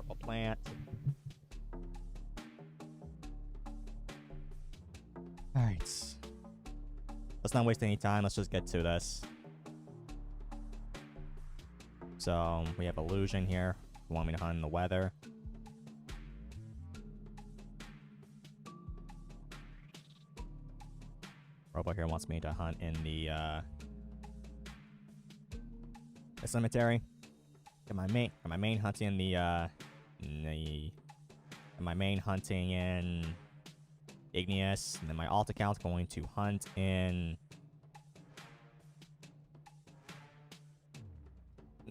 Purple plant. Alright. Let's not waste any time. Let's just get to this. So, we have illusion here. You want me to hunt in the weather? Robo here wants me to hunt in the cemetery. Get my main hunting in the my main hunting in igneous, and then my alt account's going to hunt in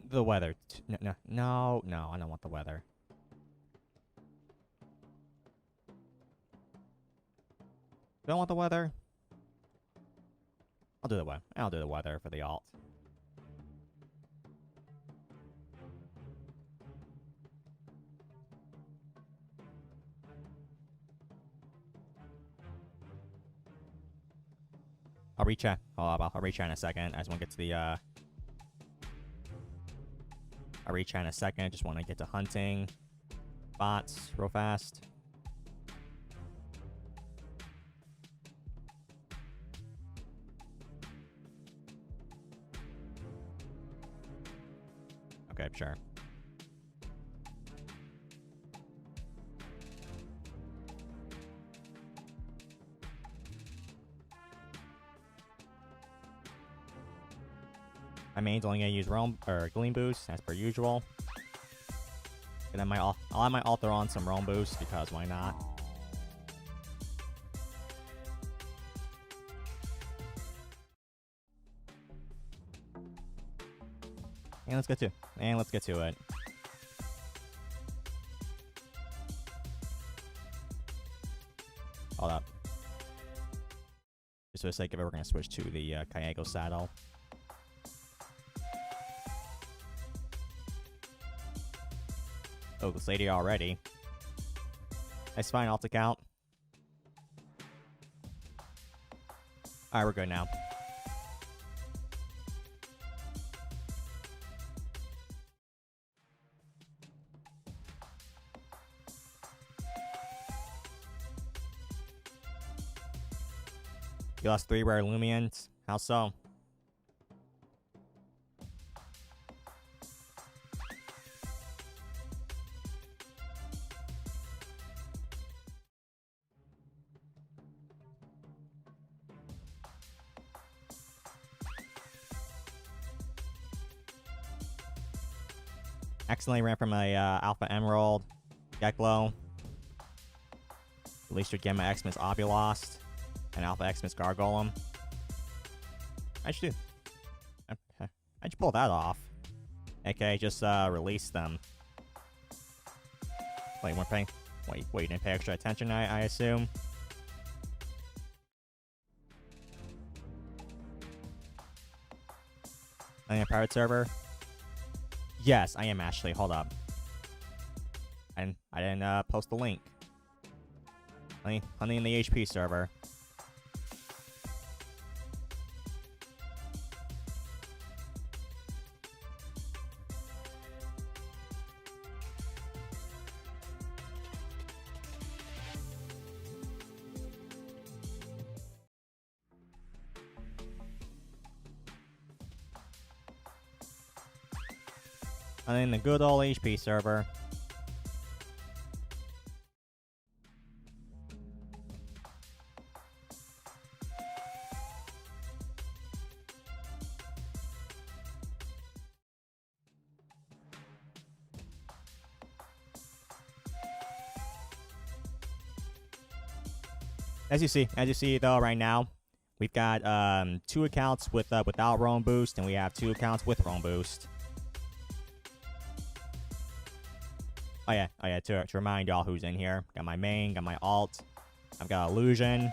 the weather. No, I don't want the weather. Don't want the weather. I'll do the weather. I'll do the weather for the alt. I'll recheck. I'll recheck in a second. I just want to get to the I'll recheck in a second. I just want to get to hunting bots real fast. Okay, sure. My main's only gonna use realm or gleam boost as per usual. And then I'll have my alt throw on some realm boost because why not? And let's get to it. Hold up. Just for the sake of it, we're gonna switch to the Kyago saddle. Oh, this lady already. Nice fine alt account. Alright, we're good now. You lost 3 rare Loomians. How so? Accidentally ran from a Alpha Emerald, Geklo. Released your Gamma Xmas Obulost, and Alpha Xmas Gargolem. How'd you do? How'd you pull that off? Okay, just release them. Wait, we're paying. Wait, you didn't pay extra attention, I assume. On a pirate server? Yes, I am actually. Hold up. I didn't post the link. Hunting in the HP server. Hunting the good old HP server. As you see though right now, we've got 2 accounts with without roam boost, and we have 2 accounts with roam boost. Oh yeah, to remind y'all who's in here. Got my main, got my alt. I've got Illusion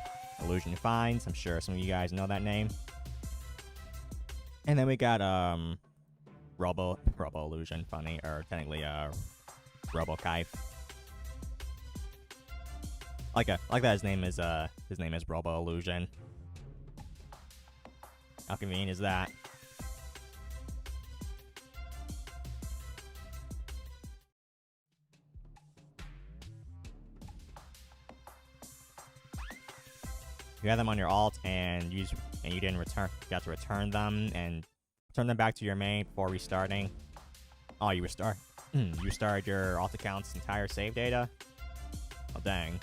Finds. I'm sure some of you guys know that name. And then we got Robo Illusion, funny, or technically Robo Kite. Like that his name is Robo Illusion. How convenient is that? you had them on your alt and you didn't return, you got to return them and turn them back to your main before restarting. Oh, you restarted your alt account's entire save data? Oh, dang.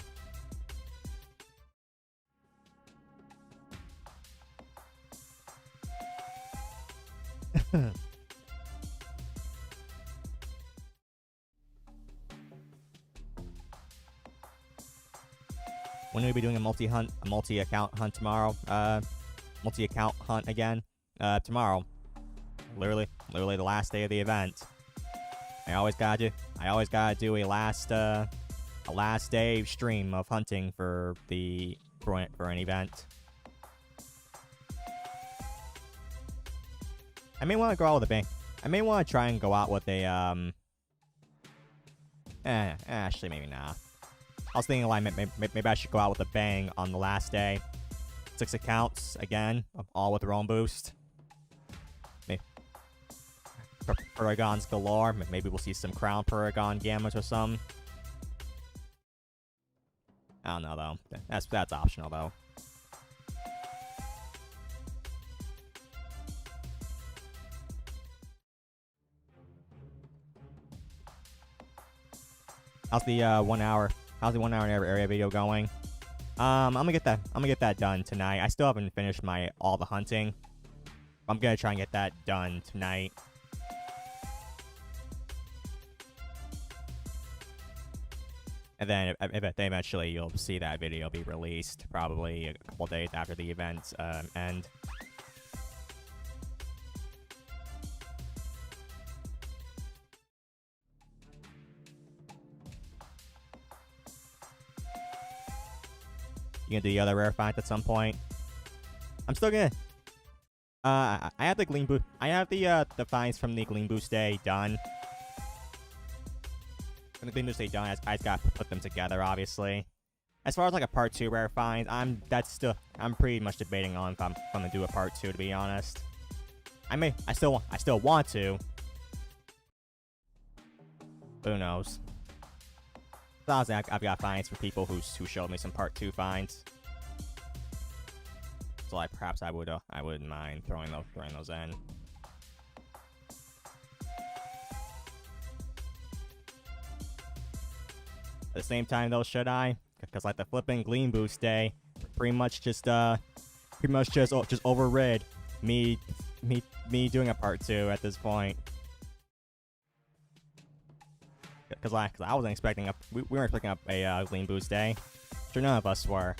When will we be doing a multi-account hunt tomorrow? Multi-account hunt again? Tomorrow. Literally the last day of the event. I always gotta do a last day stream of hunting for an event. I may want to go out with a bang. I may want to try and go out with a actually maybe not. I was thinking like maybe I should go out with a bang on the last day. 6 accounts again, all with their own boost. Maybe Paragons galore. Maybe we'll see some Crown Paragon Gammas or some. I don't know though. That's optional though. How's the 1 hour? How's the 1 hour area video going? I'm gonna get that done tonight. I still haven't finished all the hunting. I'm gonna try and get that done tonight. And then eventually you'll see that video be released, probably a couple days after the event end. You gonna do the other rare finds at some point? I'm still gonna. I have the Gleam Boost. I have the finds from the Gleam Boost Day done. When the Gleam Boost Day done, I just gotta put them together, obviously. As far as like a part 2 rare find, I'm pretty much debating on if I'm gonna do a part 2, to be honest. I still want to. Who knows? I've got finds from people who showed me some part 2 finds. So like perhaps I wouldn't mind throwing those in. At the same time though, should I? Because like the flipping Gleam Boost Day pretty much just overrid me doing a part 2 at this point. Because I wasn't expecting we weren't expecting a Gleam Boost Day. Sure, none of us were.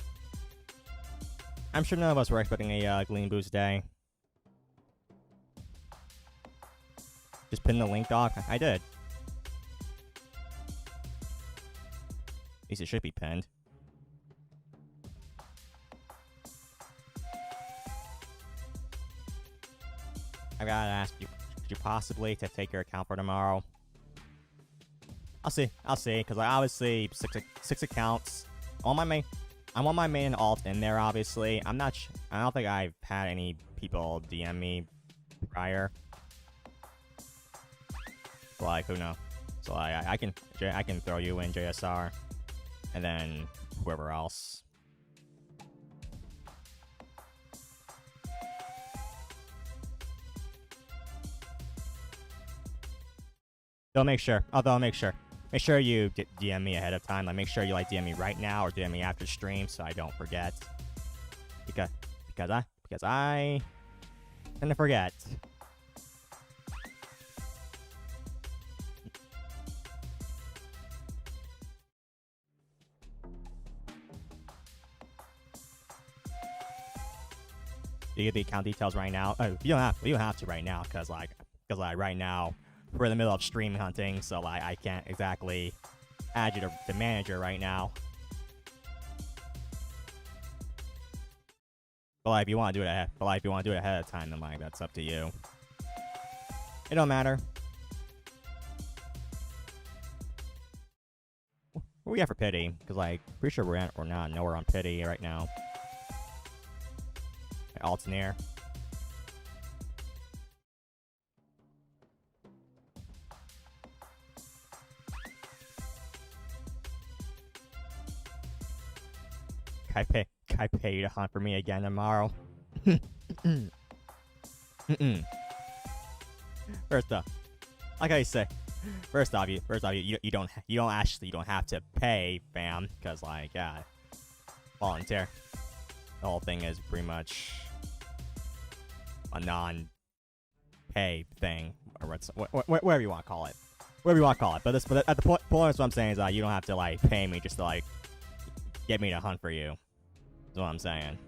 I'm sure none of us were expecting a Gleam Boost Day. Just pin the link, doc. I did. At least it should be pinned. I gotta ask you, could you possibly take your account for tomorrow? I'll see, because I obviously 6 accounts. I'm on my main and alt in there, obviously. I don't think I've had any people DM me prior. So like, who knows? So I can throw you in JSR, and then whoever else. Make sure you DM me ahead of time. Like, make sure you DM me right now or DM me after stream so I don't forget. Because I tend to forget. Do you get the account details right now? Oh, you don't have to right now because right now we're in the middle of stream hunting, so I can't exactly add you to manager right now. But if you want to do it ahead of time, then that's up to you. It don't matter. What we got for pity? Because pretty sure we're not nowhere on pity right now. Alt's near. I pay you to hunt for me again tomorrow. First off, like I say, first off, you don't have to pay, fam, because like yeah, volunteer. The whole thing is pretty much a non-pay thing, or whatever you want to call it, whatever you want to call it. But at the point, what I'm saying is you don't have to like pay me just to like get me to hunt for you. That's what I'm saying.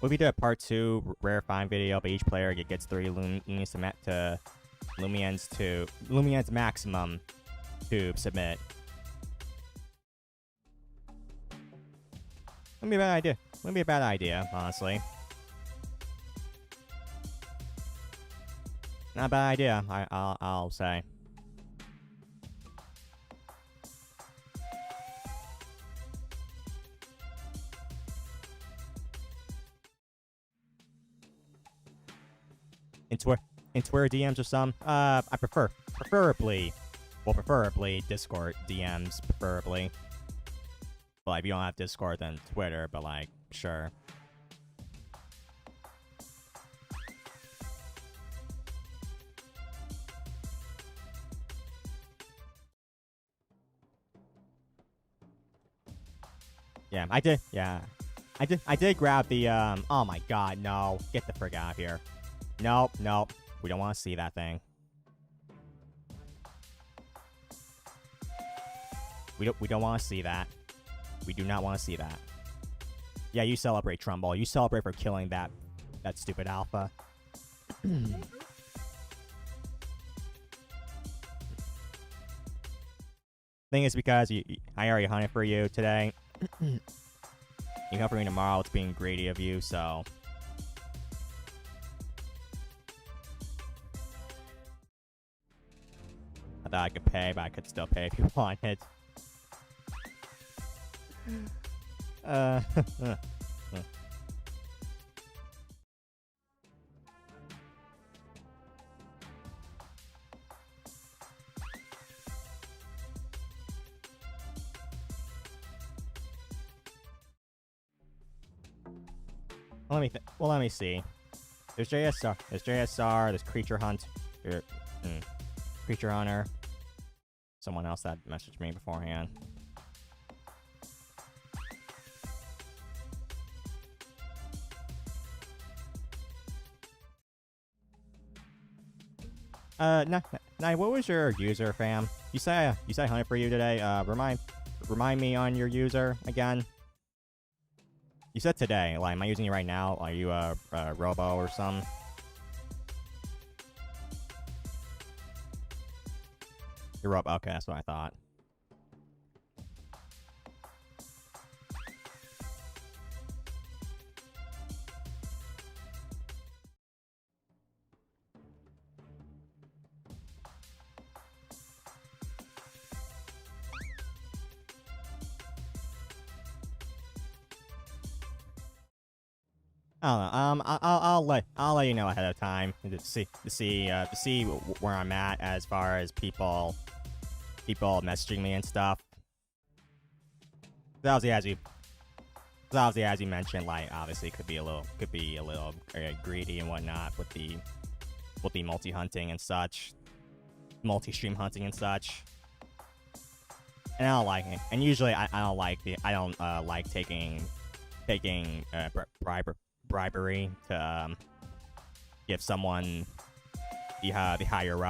We'll be doing a part 2 rare find video, but each player gets 3 Loomians maximum to submit. Wouldn't be a bad idea. Wouldn't be a bad idea, honestly. Not a bad idea, I'll say. In Twitter DMs or some? I preferably Discord DMs, preferably. But like, if you don't have Discord, then Twitter, but like, sure. Yeah, I did grab the, oh my god, no. Get the frick out of here. Nope. We don't want to see that thing. We don't want to see that. We do not want to see that. Yeah, you celebrate, Trumbull. You celebrate for killing that stupid alpha. Thing is, because I already hunted for you today. You hunt for me tomorrow. It's being greedy of you, so. I thought I could pay, but I could still pay if you wanted. Let me see. There's JSR, there's Creature Hunt, Creature Hunter. Someone else that messaged me beforehand. What was your user, fam? You say I hunted for you today. Remind me on your user again. You said today. Like, am I using you right now? Are you a Robo or something? You're Robo. Okay, that's what I thought. I don't know. I'll let you know ahead of time to see where I'm at as far as people messaging me and stuff. Obviously, as you mentioned, like obviously could be a little greedy and whatnot with the multi-hunting and such, multi-stream hunting and such. And I don't like it. And usually I don't like taking bribery to give someone the higher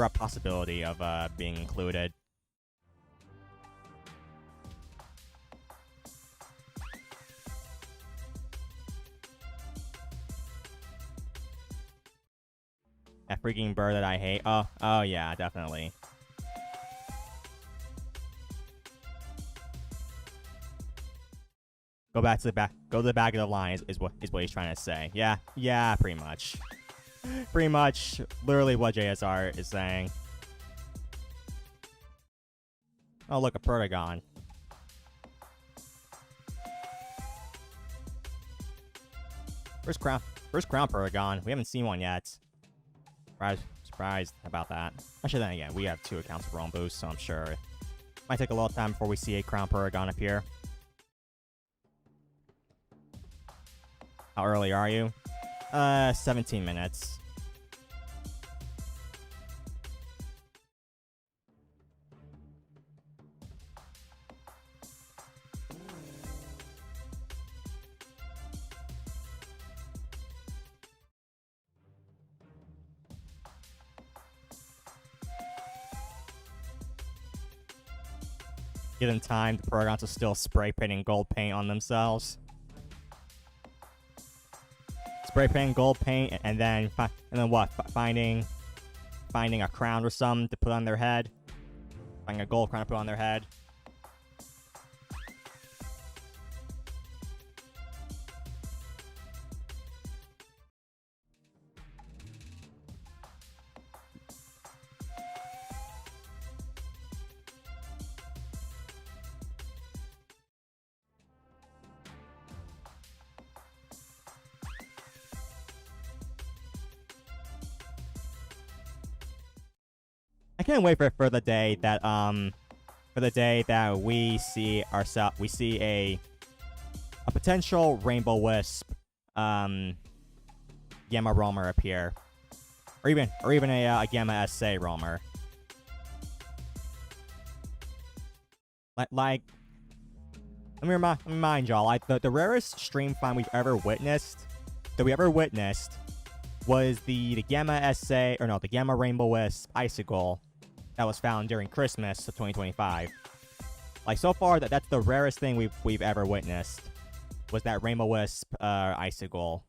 up possibility of being included. That freaking bird that I hate. Oh yeah, definitely. Go to the back of the line is what he's trying to say. Yeah, pretty much. Pretty much, literally what JSR is saying. Oh, look, a Protagon. First crown Protagon. We haven't seen one yet. Surprised about that. Actually, then again, we have 2 accounts of Realm Boost, so I'm sure it might take a little time before we see a crown Protagon appear. How early are you? 17 minutes. Given time, the Protagons are still spray painting gold paint on themselves. Spray painting gold paint, and then what? Finding a crown or something to put on their head. Finding a gold crown to put on their head. I can't wait for the day that we see a potential Rainbow Wisp Gamma Roamer appear, or even a Gamma SA Roamer. Like let me remind y'all, like the rarest stream find we've ever witnessed was the Gamma SA, or no, the Gamma Rainbow Wisp Icicle that was found during Christmas of 2025. Like, so far, that's the rarest thing we've ever witnessed, was that Rainbow Wisp Icicle.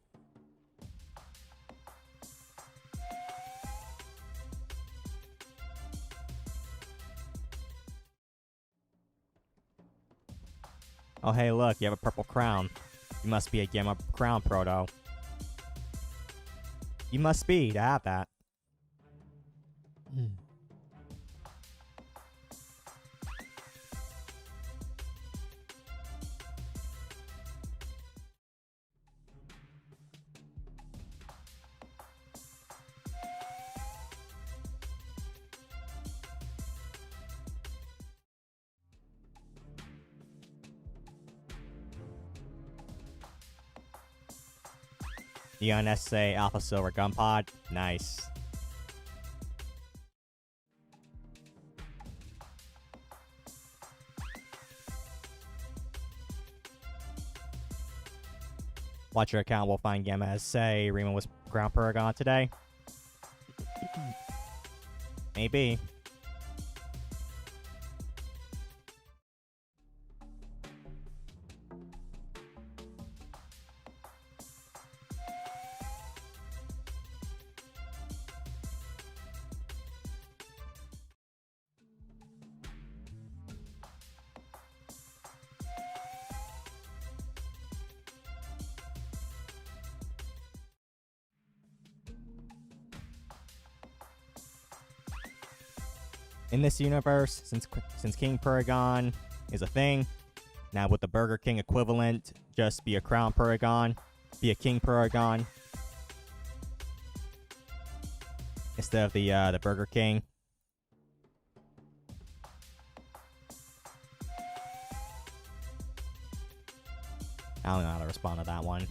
Oh, hey, look, you have a purple crown. You must be a Gamma Crown Proto. You must be to have that. Neon SA Alpha Silver Gun Pod. Nice. Watch your account. We'll find Gamma SA. Rima was Ground Paragon today. Maybe. In this universe, since King Paragon is a thing, now with the Burger King equivalent, just be a Crown Paragon, be a King Paragon, instead of the Burger King. I don't know how to respond to that one.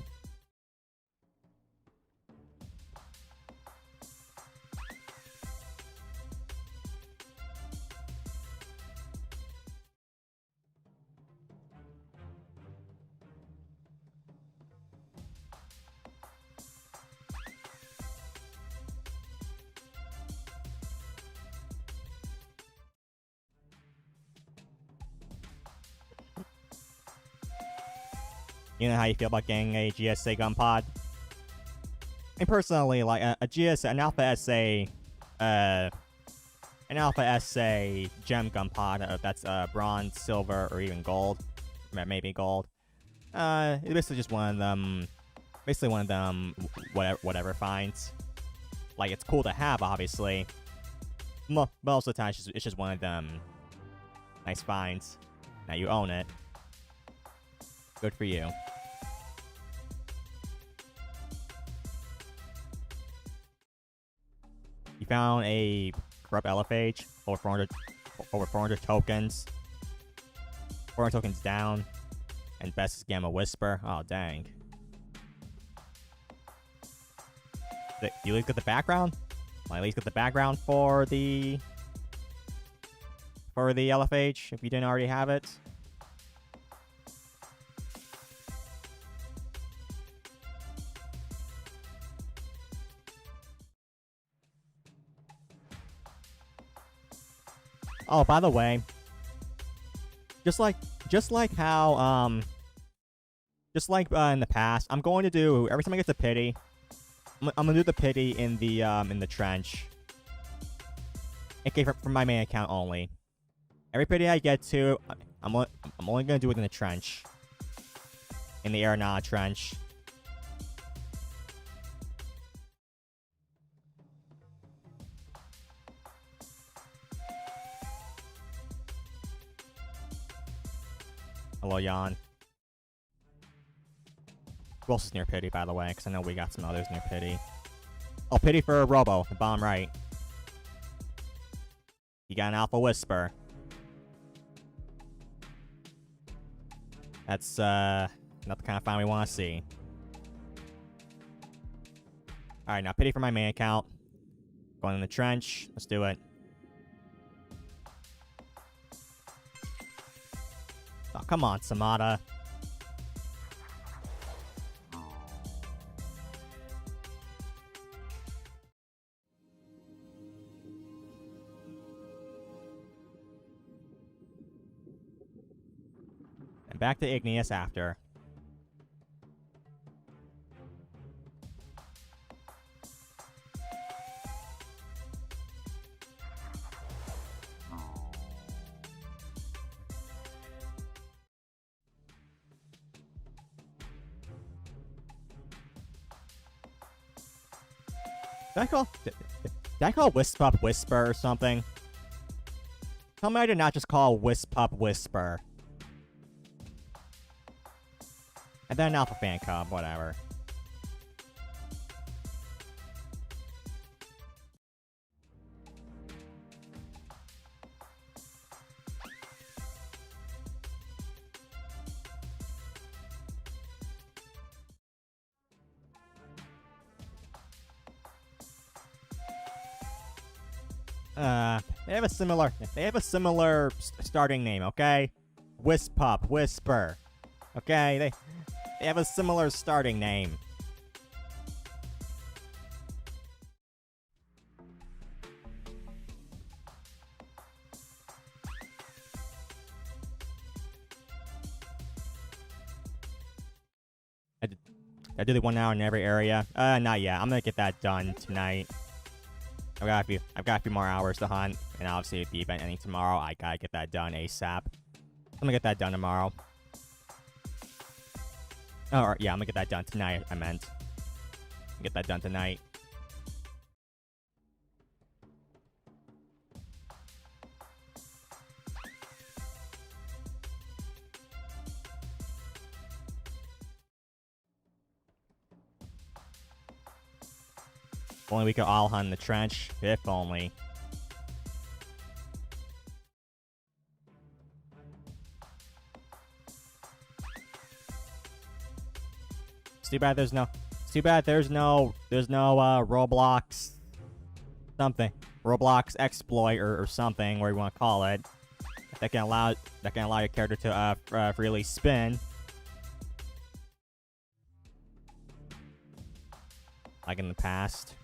You know how you feel about getting a GSA gun pod? And personally, like an Alpha SA gem gun pod that's bronze, silver, or even gold, maybe gold. It's basically just one of them. Basically, one of them whatever finds. Like, it's cool to have, obviously. But most of the time, it's just one of them Nice finds. Now you own it. Good for you. You found a corrupt elephage. Over 400 tokens. 400 tokens down. And best is Gamma Whisper. Oh, dang. You at least get the background? Well, at least get the background for the elephage, if you didn't already have it. Oh, by the way, just like how in the past, I'm going to do every time I get the pity, I'm gonna do the pity in the trench. Okay, from my main account only. Every pity I get to, I'm only gonna do it in the trench. In the Aeronauta trench. Hello, Jan. Who else is near pity, by the way? Because I know we got some others near pity. Oh, pity for Robo, the bottom right. You got an Alpha Whisper. That's, not the kind of find we want to see. Alright, now pity for my main account. Going in the trench. Let's do it. Oh, come on, Samada. And back to Igneous after. Did I call Wisp Up Whisper or something? Tell me I did not just call Wisp Up Whisper. And then Alpha Fan Cub, whatever. They have a similar starting name, okay? Wisp Up Whisper. Okay, they have a similar starting name. I do the 1 hour in every area. Not yet. I'm gonna get that done tonight. I've got a few more hours to hunt, and obviously if the event ending tomorrow, I gotta get that done ASAP. I'm gonna get that done tomorrow. Oh, yeah, I'm gonna get that done tonight, I meant. Get that done tonight. If only we could all hunt in the trench. If only. It's too bad there's no Roblox something. Roblox exploit or something, where you want to call it. That can allow your character to freely spin. Like in the past.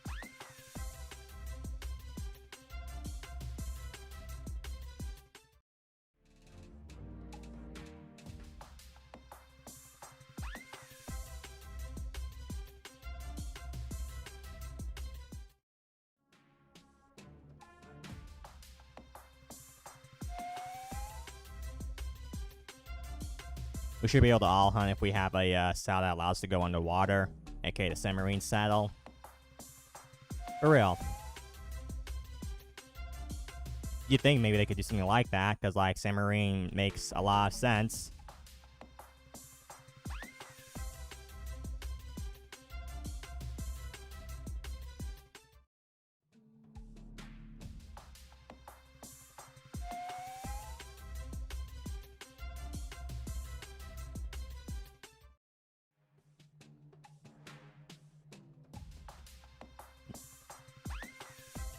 We should be able to all hunt if we have a saddle that allows us to go underwater, aka the submarine saddle. For real. you'd think maybe they could do something like that, because, like, Samarine makes a lot of sense.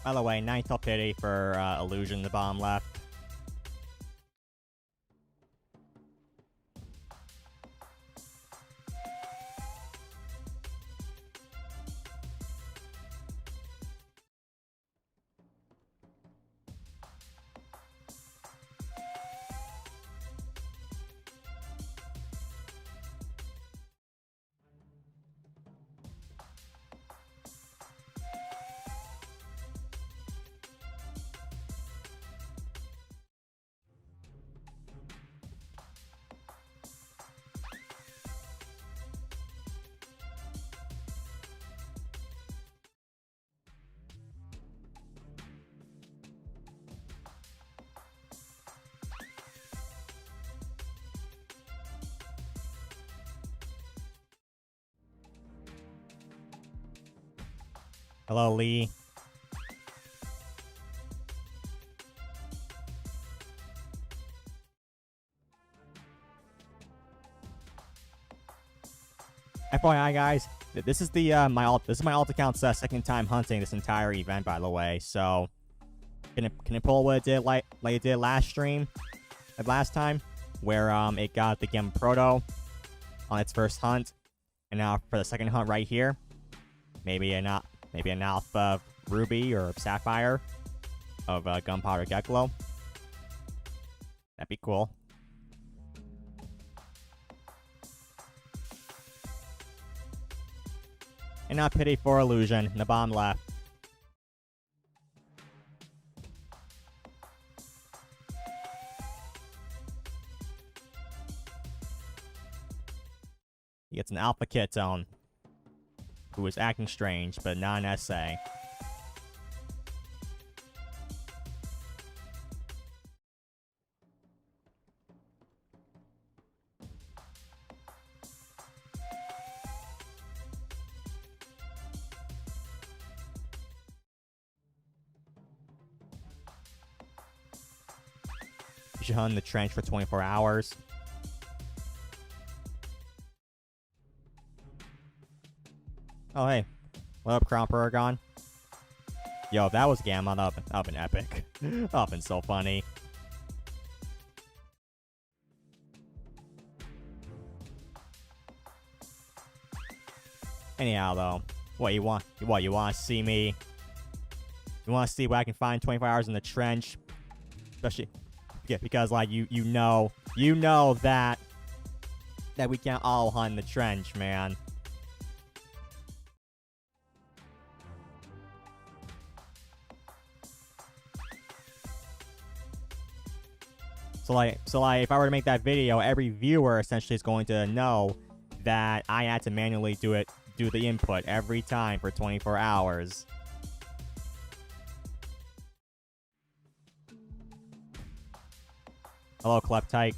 By the way, 9th up pity for Illusion, the bottom left. Hello, Lee. FYI, guys, this is the my alt account's second time hunting this entire event, by the way. So, can it pull what it did like it did last stream, last time, where it got the Gem Proto on its first hunt, and now for the second hunt right here, maybe an alpha Ruby or Sapphire of Gunpowder Geklo. That'd be cool. And not pity for Illusion in the bottom left. He gets an Alpha Kitone, who is acting strange, but not an SA. You should hunt in the trench for 24 hours. Oh, hey. What up, Crown Paragon? Yo, if that was Gamma, that would've been epic. That would've been so funny. Anyhow, though. What you want to see me? You want to see what I can find 24 hours in the trench? Especially, yeah, because, like, you know that we can't all hunt in the trench, man. So like, if I were to make that video, every viewer essentially is going to know that I had to manually do the input every time for 24 hours. Hello, Kleptyke.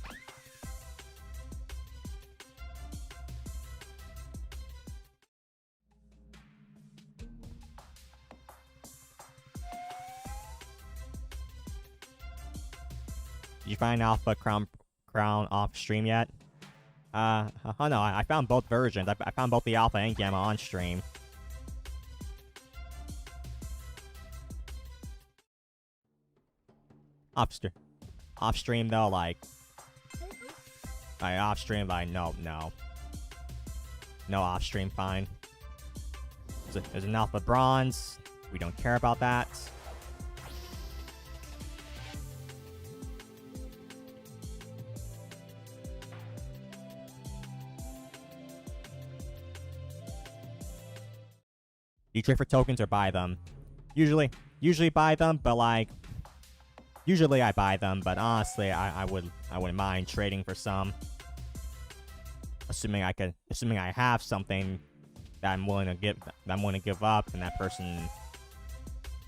Did you find Alpha Crown off stream yet? Oh no, I found both versions. I found both the Alpha and Gamma on stream. Off stream though, like off stream, like no off stream, fine. There's an Alpha Bronze. We don't care about that. You trade for tokens or buy them? Usually buy them, but like, usually I buy them, but honestly, I wouldn't mind trading for some. Assuming I have something that I'm willing to give up, and that person,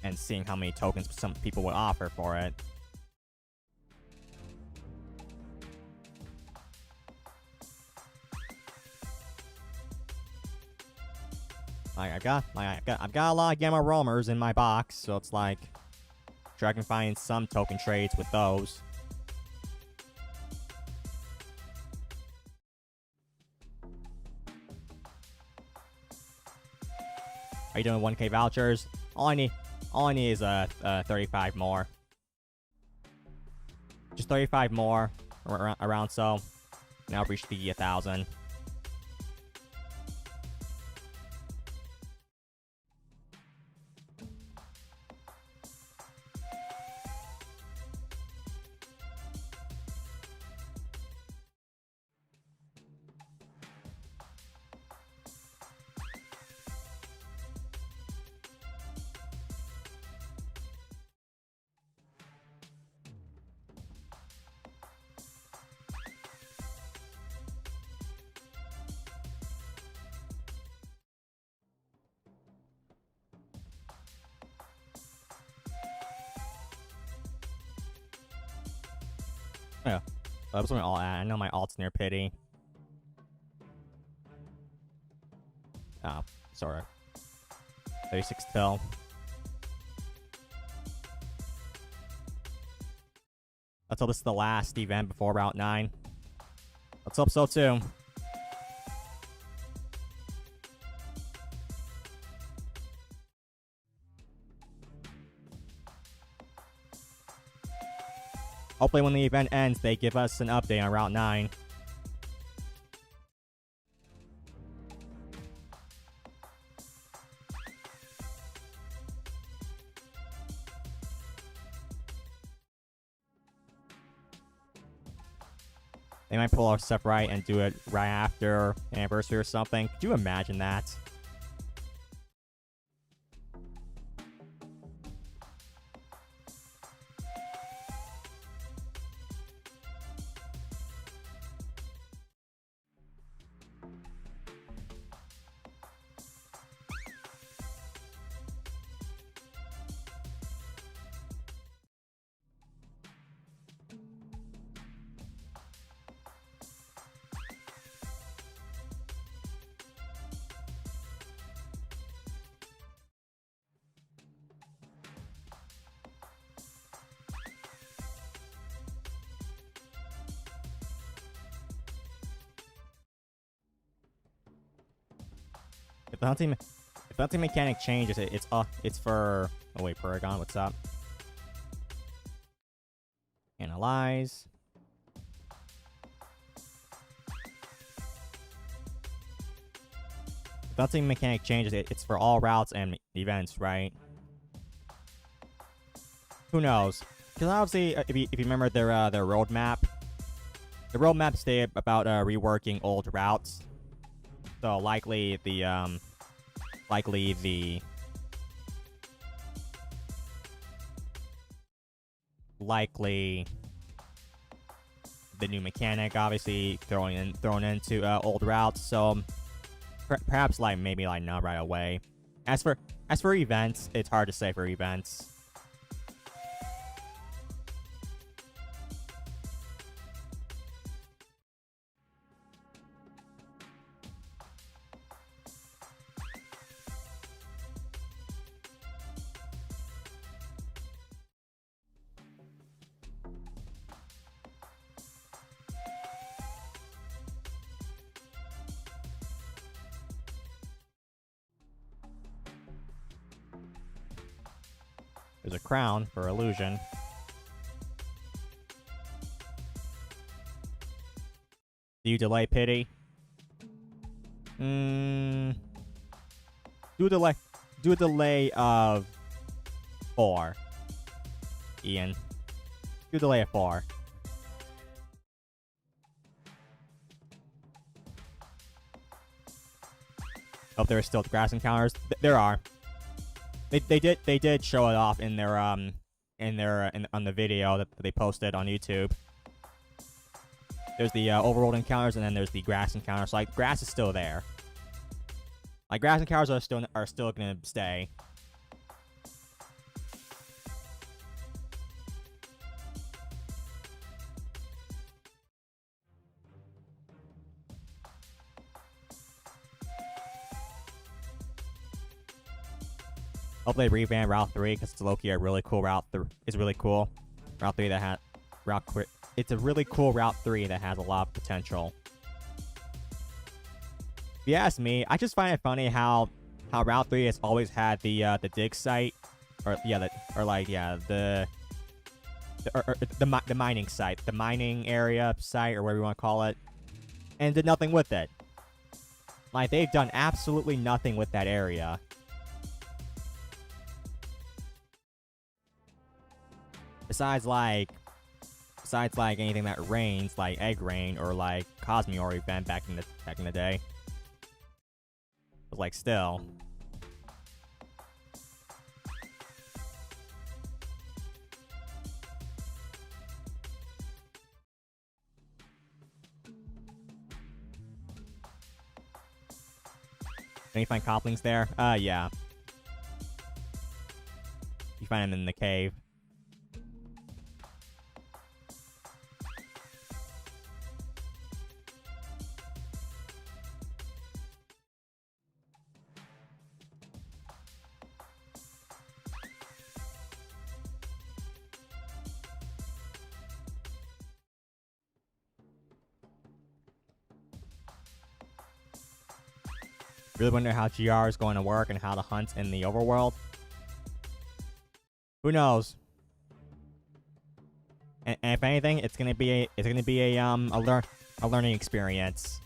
and seeing how many tokens some people would offer for it. I've got a lot of Gamma Roamers in my box, so it's like, sure I can find some token trades with those. Are you doing 1K vouchers? All I need is 35 more. Just 35 more, around so. Now I'll reach the 1,000. Yeah, that's what my alt at. I know my alt's near pity. Oh, sorry. 36 till. Let's hope this is the last event before Route 9. Let's hope so too. Hopefully when the event ends, they give us an update on Route 9. They might pull our stuff right and do it right after anniversary or something. Could you imagine that? If the hunting mechanic changes, it's for. Oh wait, Paragon, what's up? Analyze. If the hunting mechanic changes, it's for all routes and events, right? Who knows? Because obviously, if you remember their roadmap, the roadmap stay about reworking old routes. So likely the new mechanic obviously thrown into old routes. So perhaps maybe not right away. As for events, it's hard to say for events. There's a crown for illusion. Do you delay pity? Do a delay of 4. Ian. Do a delay of 4. Oh, there are still grass encounters. There are. They did show it off in their on the video that they posted on YouTube. There's the overworld encounters, and then there's the grass encounters. So, like, grass is still there. Like, grass encounters are still gonna stay. Hopefully they revamp Route 3 because it's low-key a really cool route. It's really cool. Route 3 that has it's a really cool Route 3 that has a lot of potential. If you ask me, I just find it funny how Route 3 has always had the dig site, or yeah, the mining site, the mining area site, or whatever you want to call it, and did nothing with it. Like, they've done absolutely nothing with that area. Besides like anything that rains, like Egg Rain or like Cosmeor event back in the day. But like still. Can you find Coplings there? Yeah. You find them in the cave. Really wonder how GR is going to work and how to hunt in the overworld. Who knows? And if anything, it's gonna be a learning experience.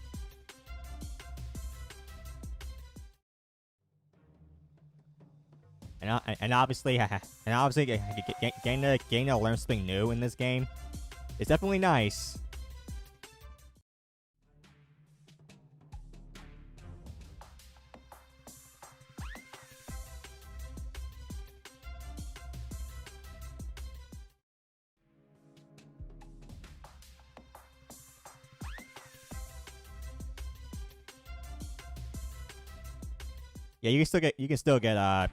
And obviously getting to learn something new in this game is definitely nice. Yeah, you can still get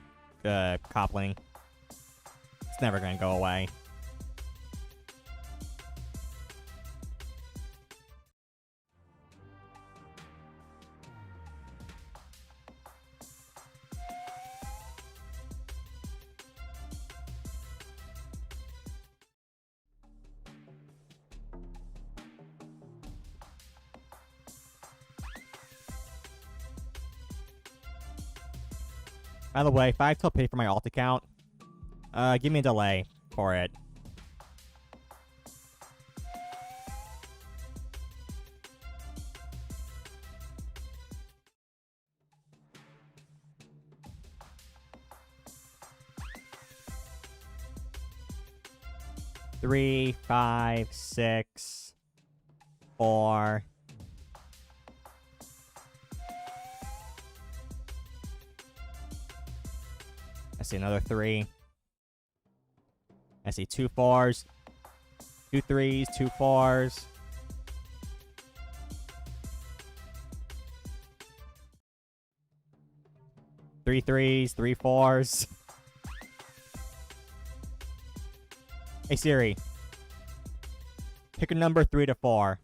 Copling. It's never gonna go away. By the way, if I still pay for my alt account, give me a delay for it. Three, 5, 6, 4. I see another 3. I see 2 4s, 2 3s, 2 4s. Three 3s, 3 4s. Hey Siri, pick a number 3 to 4.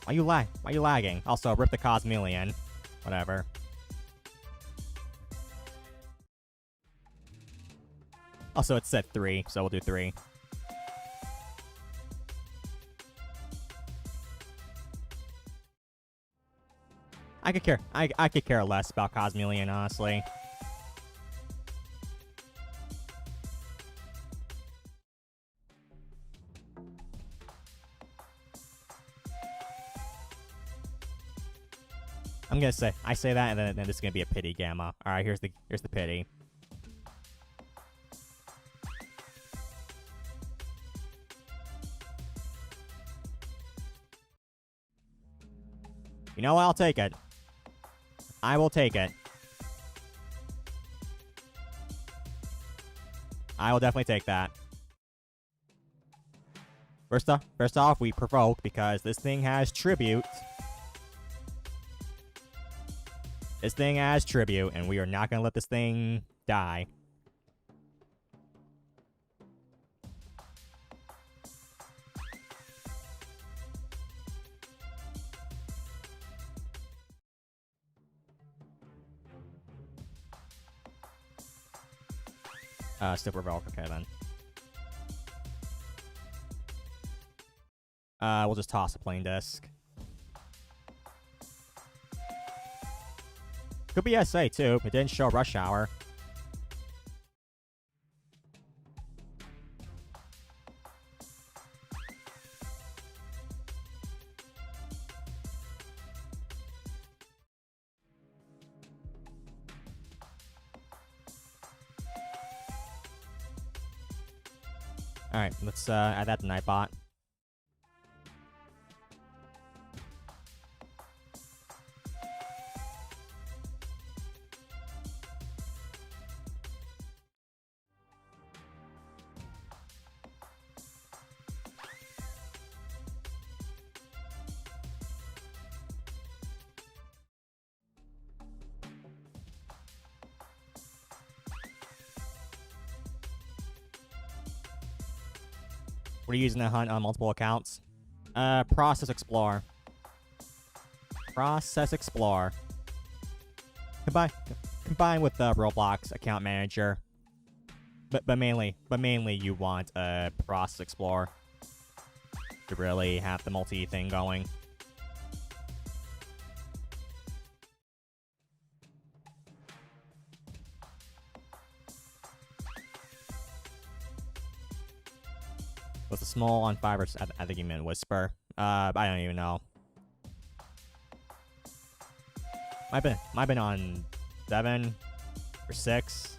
Why you lagging? Also, rip the Cosmelian. Whatever. Also, it's set 3, so we'll do 3. I could care less about Cosmelian, honestly. I'm gonna say that, and then this is gonna be a pity gamma. All right, here's the pity. You know what? I'll take it. I will take it. I will definitely take that. First off, we provoke because this thing has tribute. this thing as tribute, and we are not gonna let this thing die. Still provoke, okay then. We'll just toss a plain disc. Could be SA too. It didn't show Rush Hour. Alright, let's add that to Nightbot. We're using the hunt on multiple accounts. Process Explore. Process Explore. Combine with the Roblox account manager. But mainly you want Process Explore to really have the multi thing going. Was a small on 5 or I think you meant Whisper. I don't even know. Might been on 7 or 6.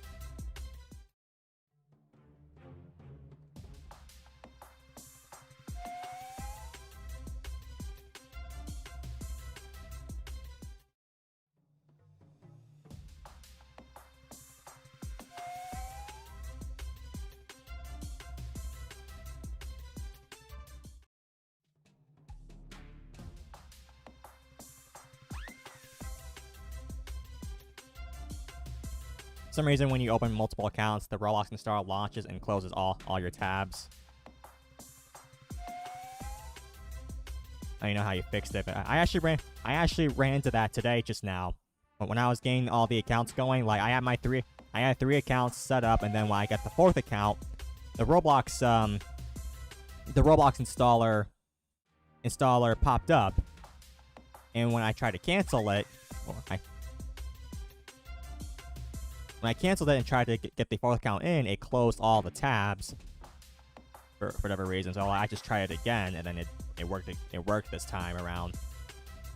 For some reason, when you open multiple accounts, the Roblox installer launches and closes all your tabs. I don't know how you fixed it, but I actually ran into that today just now. But when I was getting all the accounts going, like I had 3 accounts set up, and then when I got the 4th account, the Roblox installer popped up, and when I tried to cancel it, when I canceled it and tried to get the 4th account in, it closed all the tabs for whatever reason. So I just tried it again, and then it worked. It worked this time around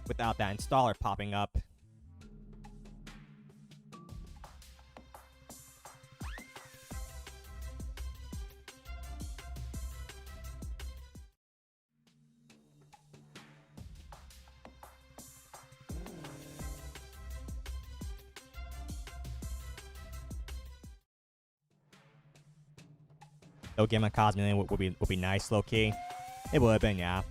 without that installer popping up. Though Game of Cosmillion would be nice, low key. It would have been, yeah.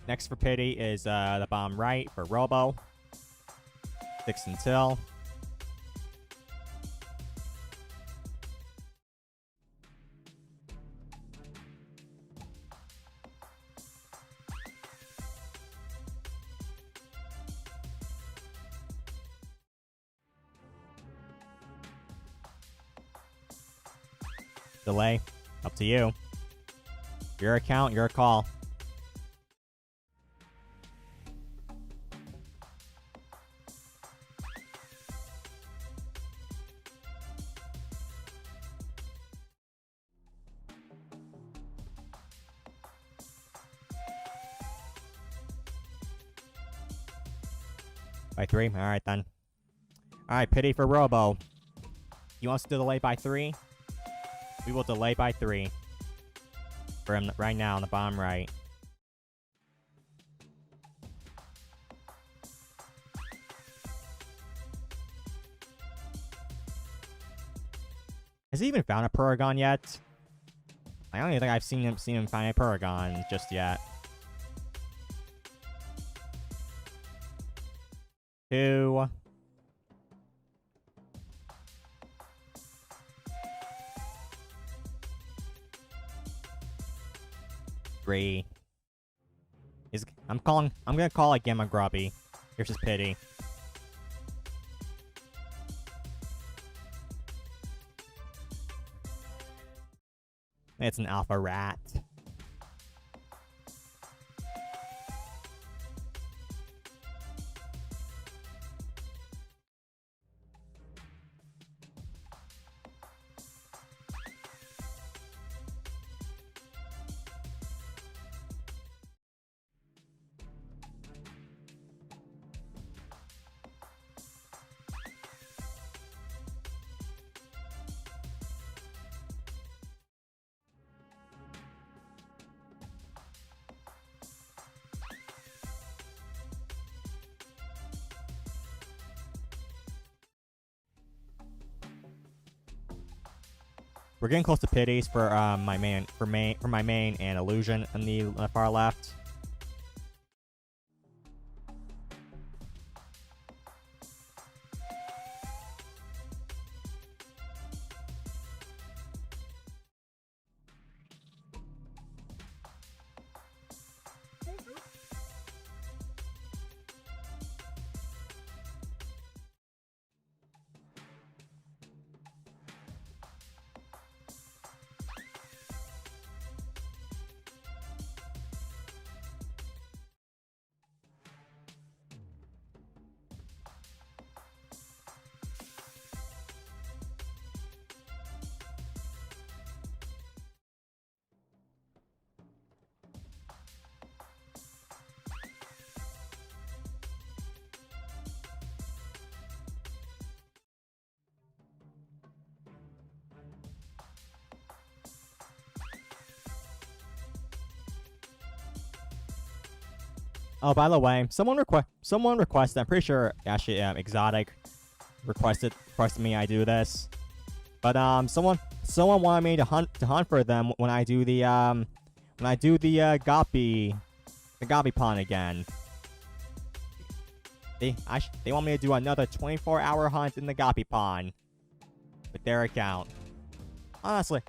Next for pity is the bomb right for Robo. 6 until. Delay. Up to you. Your account, your call. By 3? Alright then. Alright, pity for Robo. He wants to delay by 3? We will delay by 3. For him right now on the bottom right. Has he even found a Paragon yet? I don't even think I've seen him find a Paragon just yet. 2. 3. I'm gonna call it Gamma Grubby. Here's his pity. It's an alpha rat. We're getting close to pities for my main and illusion on the far left. Oh, by the way, someone requested. I'm pretty sure actually Exotic requested me I do this, but someone wanted me to hunt for them when I do the Goppy pond again. They want me to do another 24-hour hunt in the Goppy pond with their account. Honestly,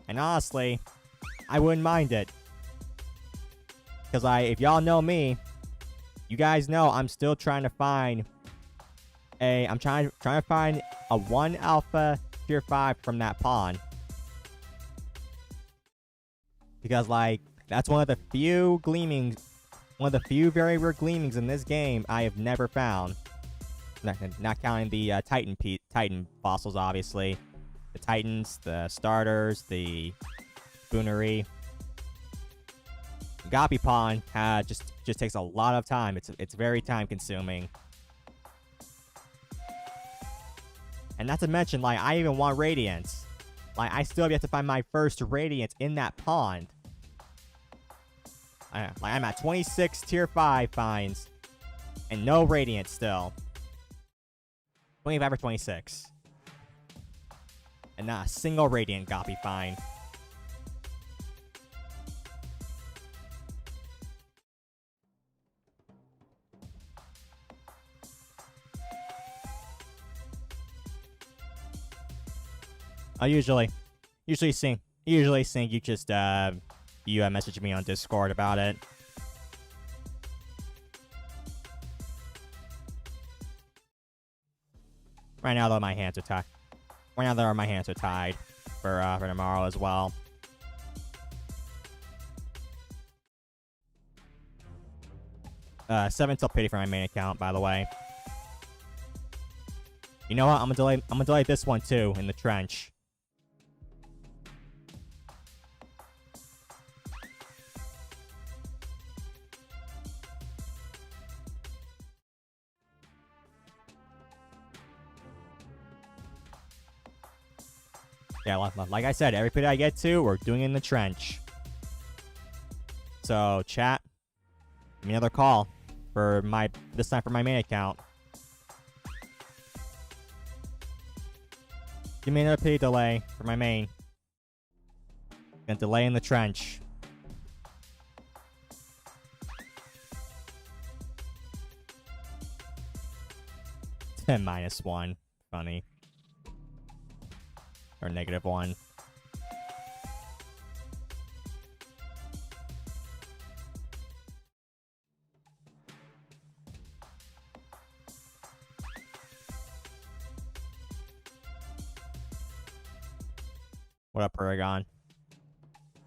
I wouldn't mind it, because if y'all know me, you guys know I'm still trying to find I'm trying to find a 1 alpha tier 5 from that pawn. Because that's one of the few very rare gleamings in this game I have never found. Not counting the Titan fossils, obviously. The Titans, the starters, the Spoonery. Goppy Pond just takes a lot of time. It's very time consuming. And not to mention, I even want Radiance. I still have yet to find my first Radiance in that pond. I'm at 26 tier 5 finds. And no Radiance still. 25 or 26. And not a single Radiant Goppy find. I usually think you just you message me on Discord about it. Right now though, my hands are tied. My hands are tied for tomorrow as well. Seven till pity for my main account, by the way. You know what? I'm gonna delay this one too in the trench. Yeah, like I said, every pit I get to, we're doing it in the trench. So, chat, give me another call for this time for my main account. Give me another pity delay for my main. And delay in the trench. -1. Funny. Or -1. What up, Paragon?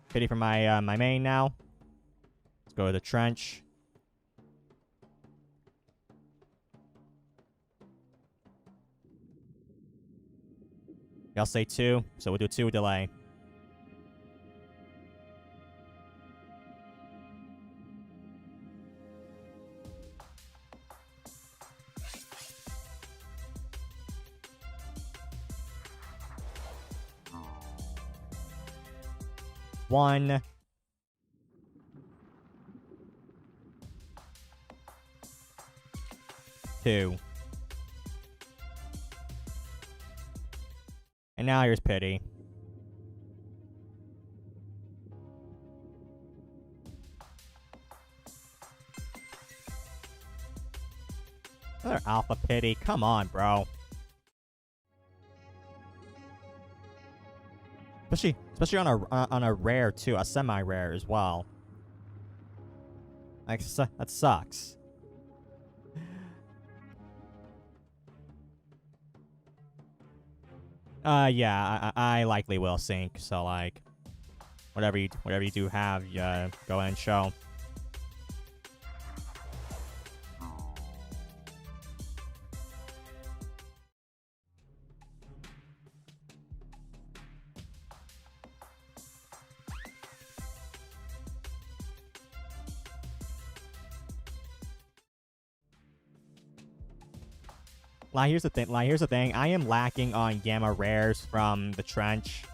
Pity for my my main now. Let's go to the trench. I'll say 2, so we'll do 2 delay. One. Two. And now here's pity. Another alpha pity. Come on, bro. Especially on a rare too, a semi-rare as well. Like, that sucks. Yeah, I likely will sync. So like, whatever you do have, go ahead and show. Here's the thing. I am lacking on gamma rares from the trench.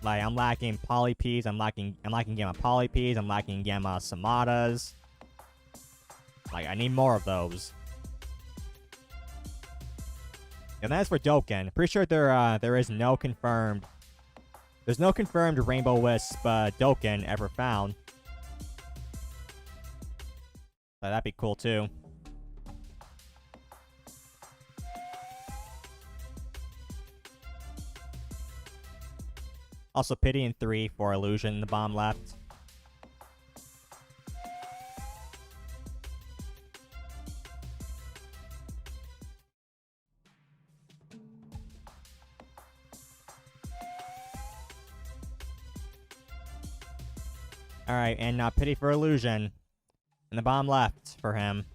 Like, I'm lacking polyps. I'm lacking gamma polyps. I'm lacking gamma somatas. Like, I need more of those. And that's for Dokkan. Pretty sure there is no confirmed. There's no confirmed Rainbow Wisp Dokkan ever found. So that'd be cool too. Also, pity in 3 for illusion in the bomb left. Alright, and pity for illusion. And the bomb left for him.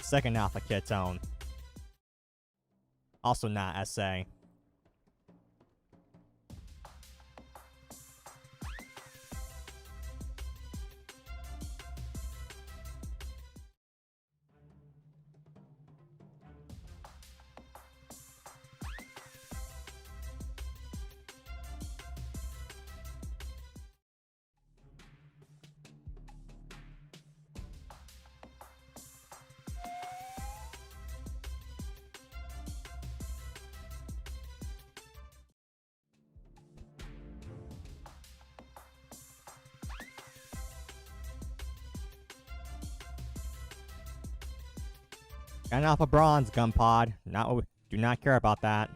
Second Alpha Ketone. Also not SA. Got an Alpha Bronze gun pod. Do not care about that.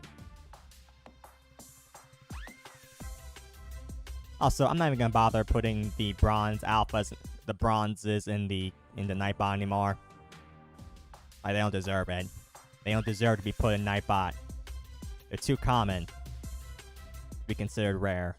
Also, I'm not even gonna bother putting the bronze alphas, the bronzes in the Nightbot anymore. Like, they don't deserve it. They don't deserve to be put in Nightbot. They're too common to be considered rare.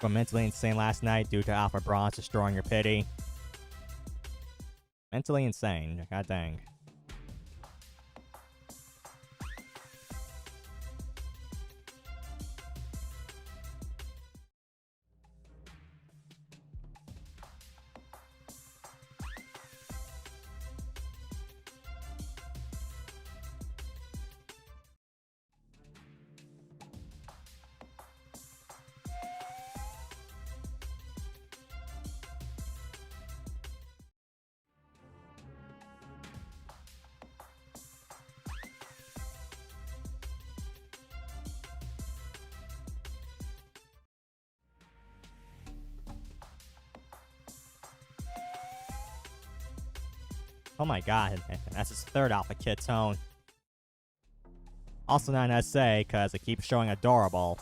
Went mentally insane last night due to Alpha Bronze destroying your pity. Mentally insane. God dang. Oh my god, that's his third Alpha Kid tone. Also not an SA, because it keeps showing adorable.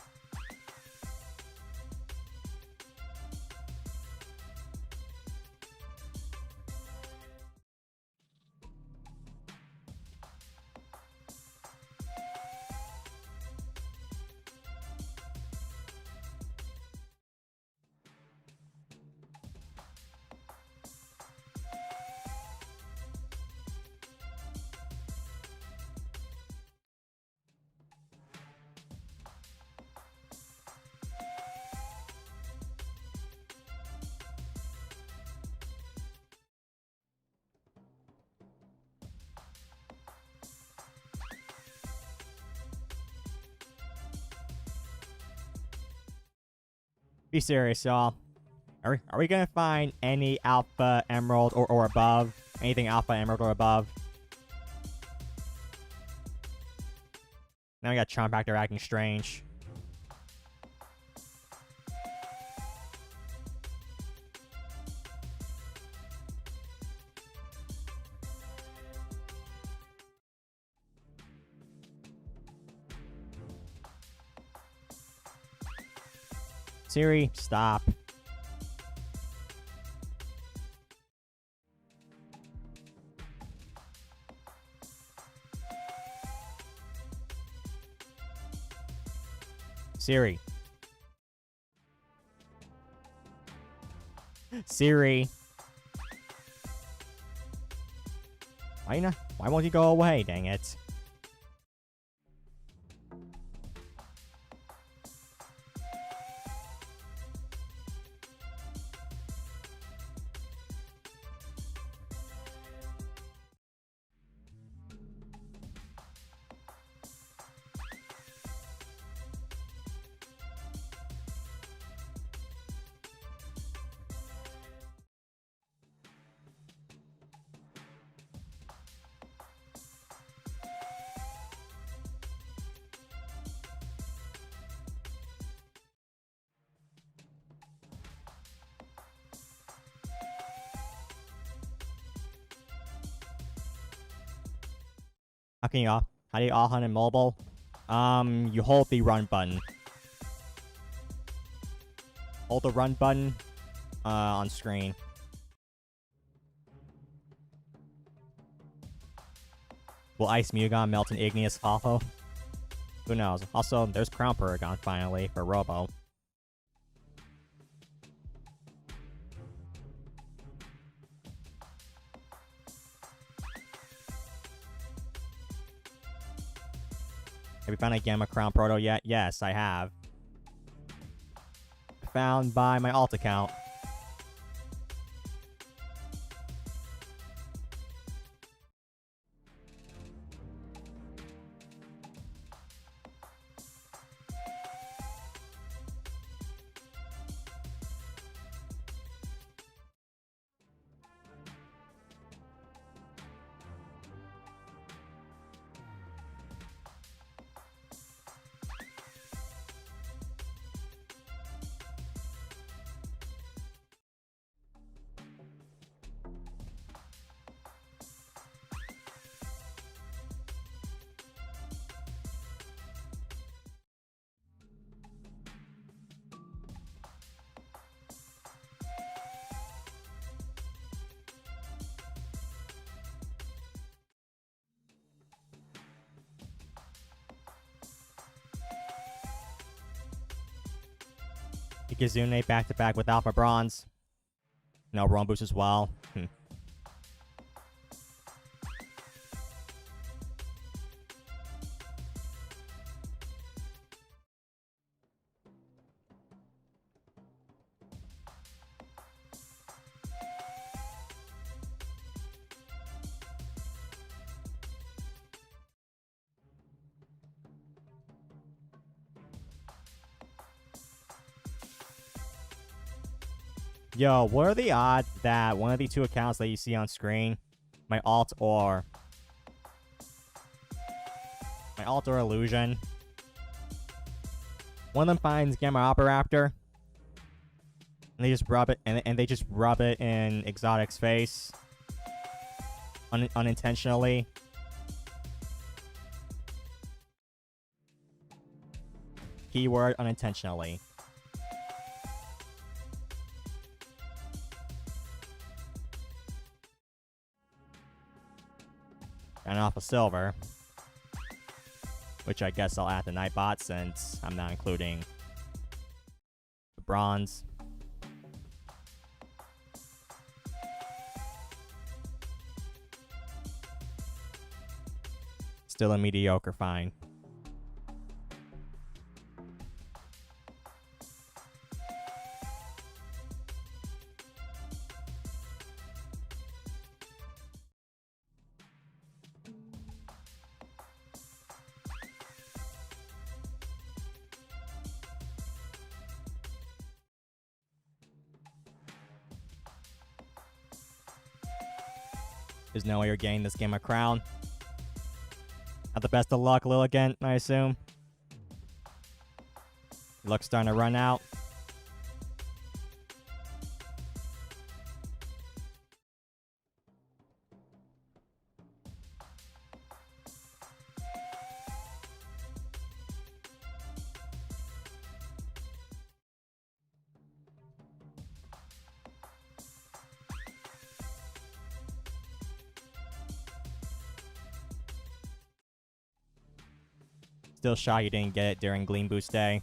Be serious, y'all. Are we gonna find any Alpha Emerald or above? Anything Alpha Emerald or above? Now we got Charm Factor acting strange. Siri, stop. Siri. Siri. Why won't you go away, dang it? How do you all hunt in mobile? You hold the run button. Hold the run button, on screen. Will Ice Mugon melt an igneous hollow? Who knows? Also, there's Crown Paragon finally for Robo. Have you found a Gamma Crown Proto yet? Yes, I have. Found by my alt account. Ikizune back-to-back with Alpha Bronze. No, Roam Boost as well. Yo, what are the odds that one of the two accounts that you see on screen, my alt or illusion, one of them finds Gamma Operaptor, and they just rub it, and they just rub it in Exotic's face, unintentionally. Keyword unintentionally. And off of silver, which I guess I'll add the Nightbot since I'm not including the bronze. Still a mediocre find. There's no way you're getting this game a crown. Not the best of luck, Lilligant, I assume. Luck's starting to run out. Still shocked you didn't get it during Gleam Boost Day.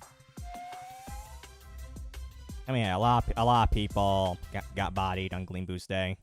I mean, a lot of people got bodied on Gleam Boost Day.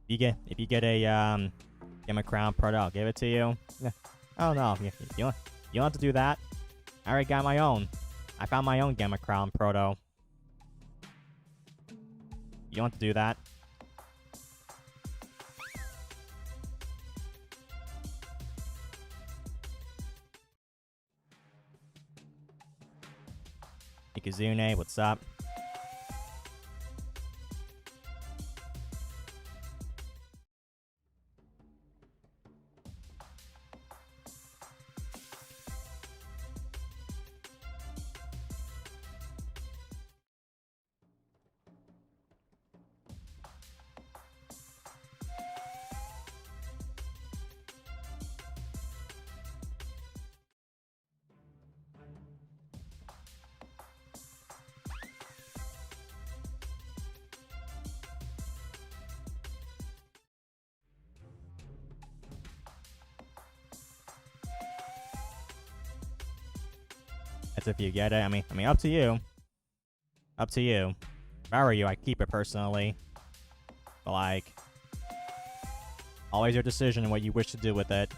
If you get a Gamma Crown Proto, I'll give it to you. Oh no, you don't have to do that. I already got my own. I found my own Gamma Crown Proto. You don't have to do that. Ikizune, what's up? That's if you get it. I mean, up to you. Up to you. If I were you, I'd keep it personally. But like, always your decision and what you wish to do with it.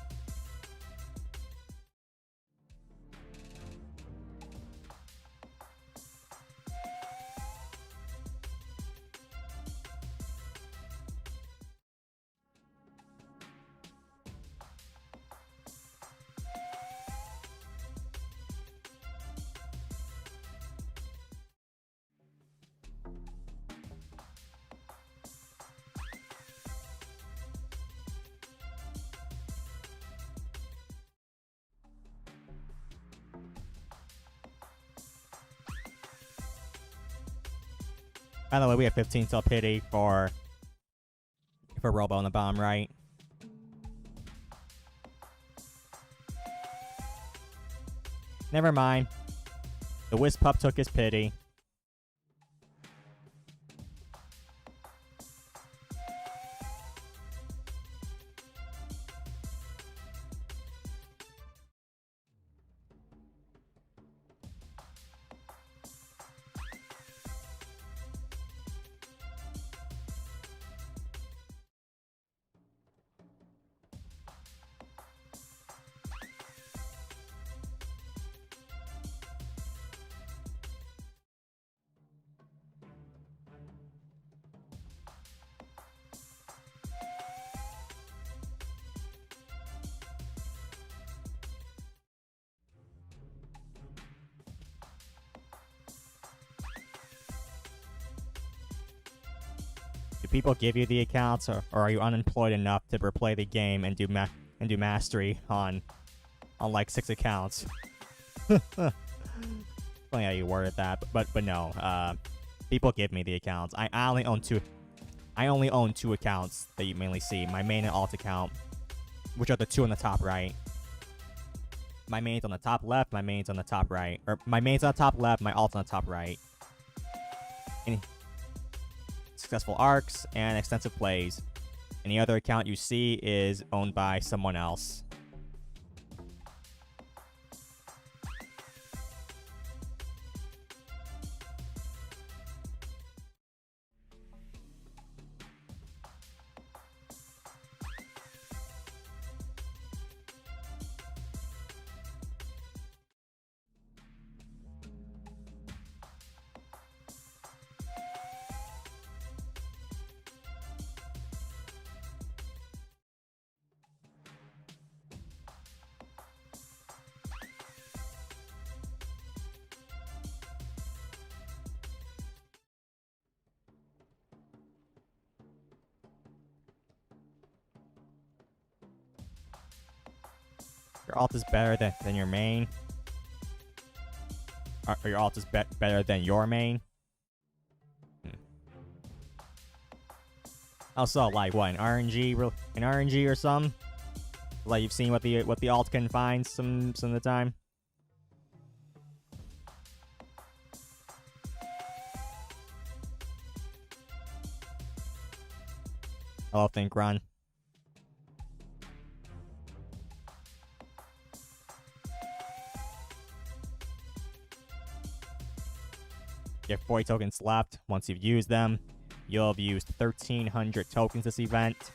By the way, we have 15 till pity for Robo on the bottom right. Never mind. The Wisp Pup took his pity. Do people give you the accounts, or are you unemployed enough to replay the game and do mastery on like 6 accounts? Funny how you worded that, but no. People give me the accounts. I only own 2. I only own 2 accounts that you mainly see. My main and alt account, which are the 2 on the top right. My main's on the top left. My main's on the top right. Or my main's on the top left. My alt's on the top right. Successful arcs and extensive plays. Any other account you see is owned by someone else. Your alt is better than your main. Or your alt is better than your main. Also, like what, an RNG or some? Like you've seen what the alt can find some of the time. Hello, think run. You have 40 tokens left. Once you've used them, you'll have used 1,300 tokens this event.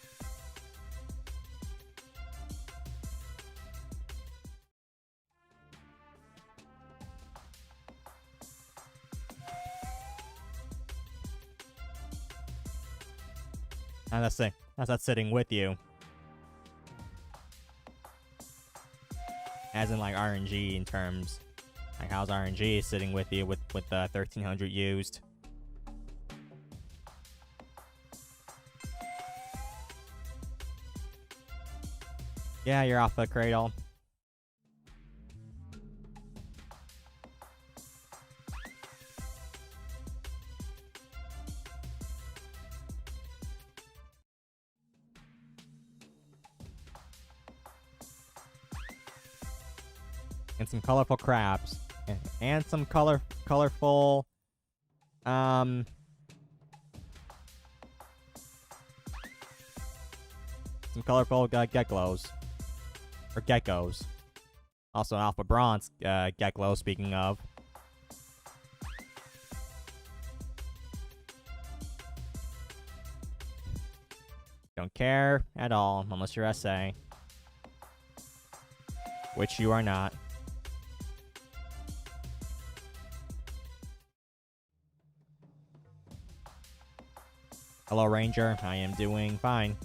And that's not sitting with you. As in like RNG in terms. Like how's RNG sitting with you with 1,300 used? Yeah, you're off the cradle. And some colorful crabs. And some colorful some colorful geckos. Or geckos. Also an alpha bronze gecko, speaking of. Don't care at all unless you're SA. Which you are not. Hello, Ranger. I am doing fine.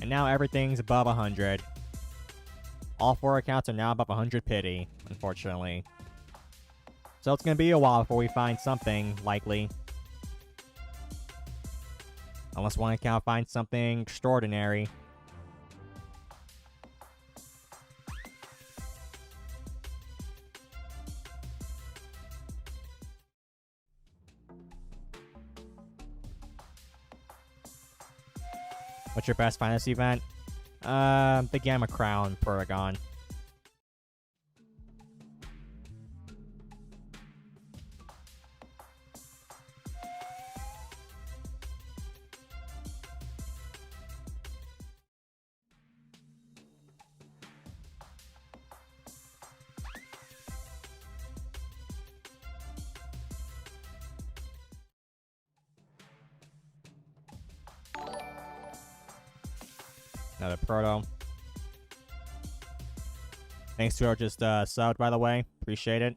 And now everything's above 100. All 4 accounts are now above 100 pity, unfortunately. So it's gonna be a while before we find something, likely. Unless one account finds something extraordinary. What's your best fantasy event? The Gamma Crown Paragon. Another Proto. Thanks to our just subbed, by the way. Appreciate it.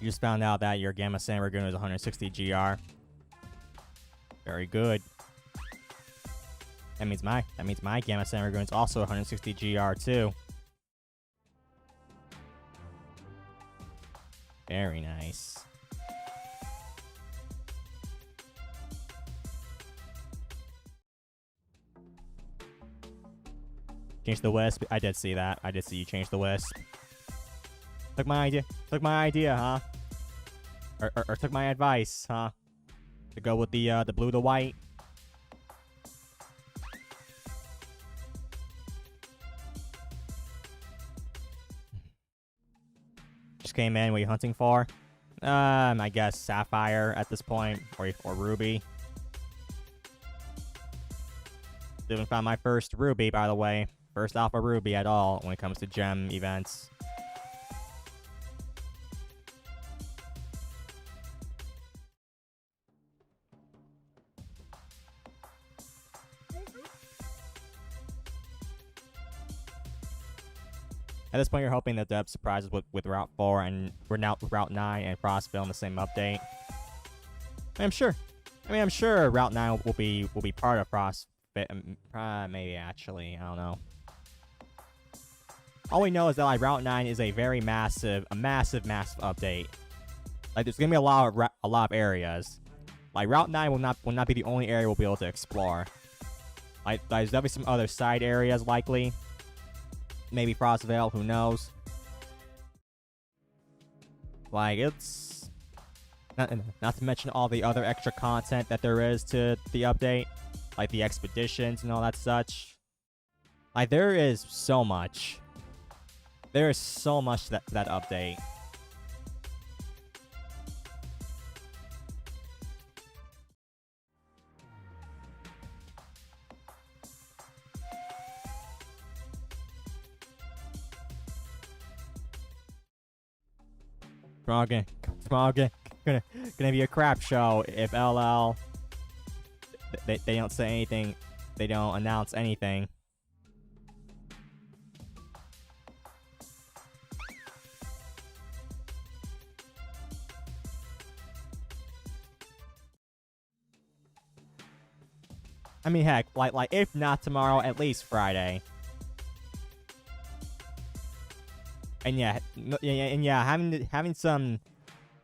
You just found out that your Gamma Sandragoon is 160 GR. Very good. That means my Gamma Sandragoon is also 160 GR too. Very nice. Change the Wisp. I did see that. I did see you change the Wisp. Took my idea. Took my idea, huh? Or took my advice, huh? To go with the blue to white. Just came in. What are you hunting for? I guess Sapphire at this point, or Ruby. Didn't find my first Ruby, by the way. First Alpha Ruby at all when it comes to gem events. At this point, you're hoping that Deb surprises with Route 4 and we're now Route 9 and Frostville in the same update. I'm sure Route 9 will be part of Frostbit. Maybe actually, I don't know. All we know is that like Route 9 is a very massive update. Like there's gonna be a lot of areas. Like Route 9 will not be the only area we'll be able to explore. Like there's definitely some other side areas likely. Maybe Frostvale, who knows? Like, it's... Not to mention all the other extra content that there is to the update. Like the expeditions and all that such. Like, there is so much. There is so much to that update. Tomorrow gonna be a crap show if LL they don't say anything, they don't announce anything. I mean, heck, like if not tomorrow, at least Friday. And yeah, having some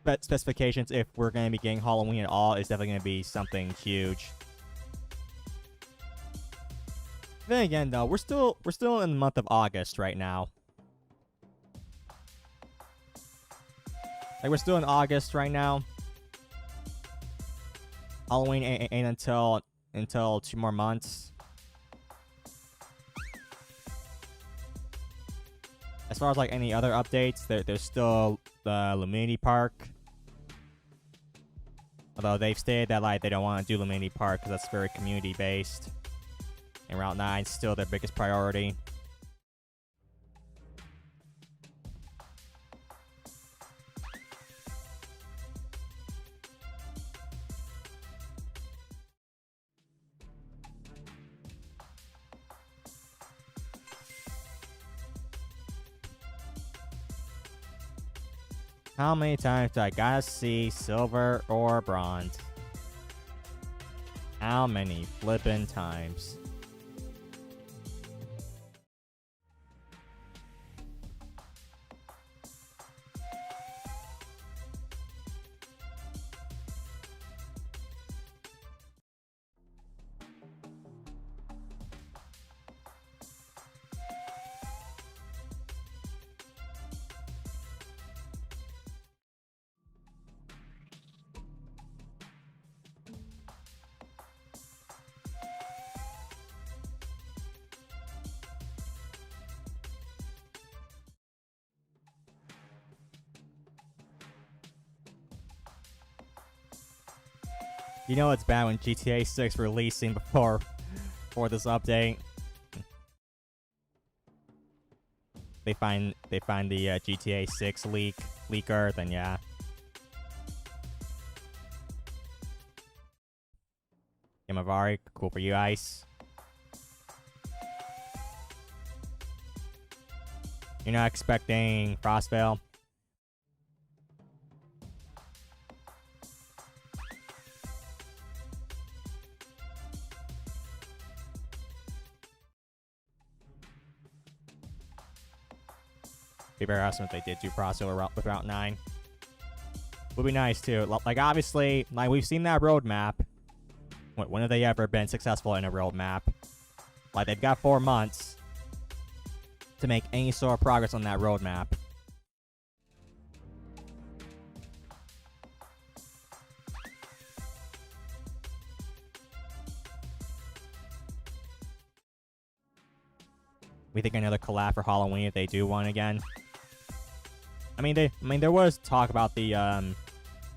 specifications if we're going to be getting Halloween at all is definitely going to be something huge. Then again, though, we're still in the month of August right now. Like we're still in August right now. Halloween ain't until 2 more months. As far as like any other updates, there's still the Luminity Park. Although they've stated that like they don't want to do Luminity Park because that's very community based. And Route 9 is still their biggest priority. How many times do I gotta see silver or bronze? How many flippin' times? You know it's bad when GTA 6 releasing before this update. They find the GTA 6 leaker, then yeah. Yamavari, cool for you, Ice. You're not expecting Frostvale? Be very awesome if they did do crossover with Route 9. Would be nice too. Like obviously, like we've seen that roadmap. When have they ever been successful in a roadmap? Like they've got 4 months to make any sort of progress on that roadmap. We think another collab for Halloween if they do one again. I mean, there was talk about the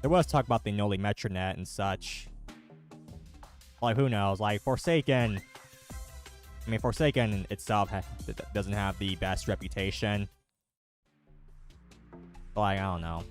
Noli Metronet and such. Like, who knows? Like, Forsaken. I mean, Forsaken itself doesn't have the best reputation. Like, I don't know.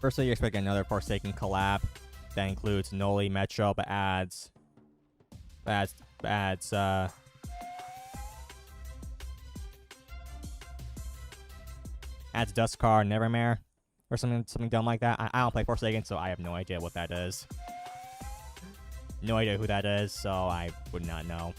Firstly, you expect another Forsaken collab that includes Noli Metro, but adds Dustcar Nevermare or something dumb like that. I don't play Forsaken, so I have no idea what that is. No idea who that is, so I would not know.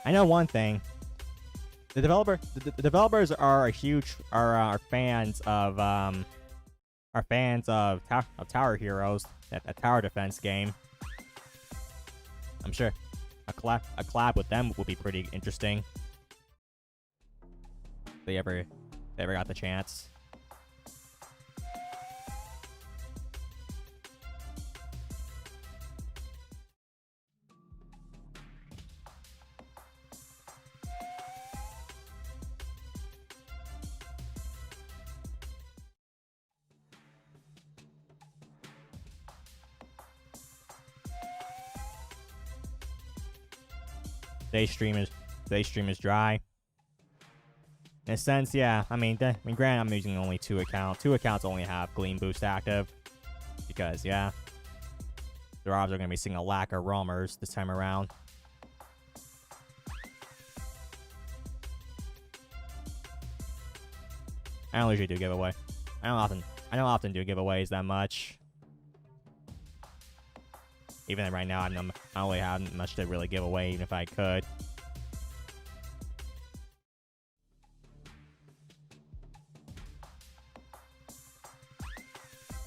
I know one thing. The developers are fans of Tower Heroes, that tower defense game. I'm sure a collab with them will be pretty interesting. If they ever got the chance. Today's stream is dry. In a sense, yeah. I mean, granted, I'm using only 2 accounts. 2 accounts only have Gleam Boost active. Because, yeah. The Robs are going to be seeing a lack of roamers this time around. I don't usually do giveaway. I don't often do giveaways that much. Even right now, I don't really have much to really give away, even if I could.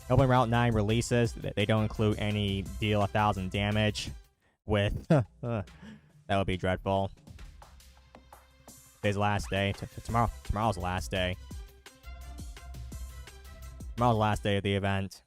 Open Route 9 releases, they don't include any deal 1,000 damage with... that would be dreadful. Today's the last day. Tomorrow's the last day. Tomorrow's the last day of the event.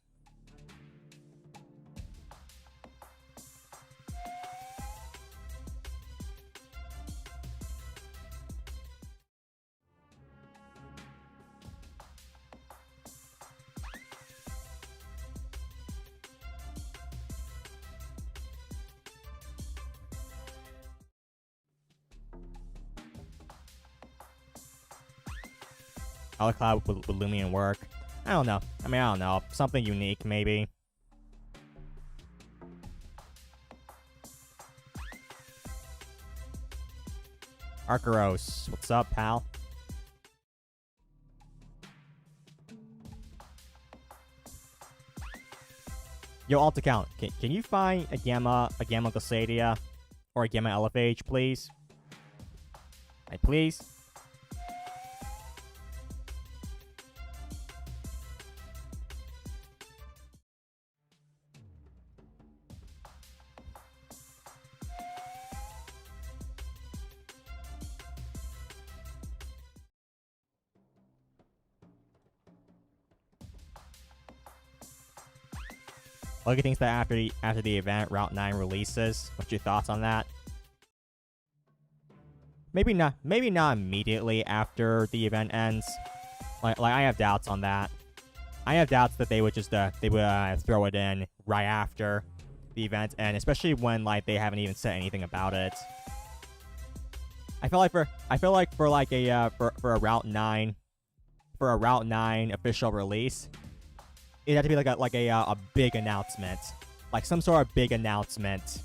How the cloud would Loomian work? I don't know. I mean, I don't know. Something unique, maybe. Arcaros, what's up, pal? Yo, alt account, can you find a Gamma Glissadia or a Gamma LFH, please? Hey, please? Loki thinks that after the event, Route 9 releases. What's your thoughts on that? Maybe not immediately after the event ends. Like I have doubts on that. I have doubts that they would just throw it in right after the event, and especially when like they haven't even said anything about it. I feel like for a Route 9 official release, it'd have to be like a big announcement, like some sort of big announcement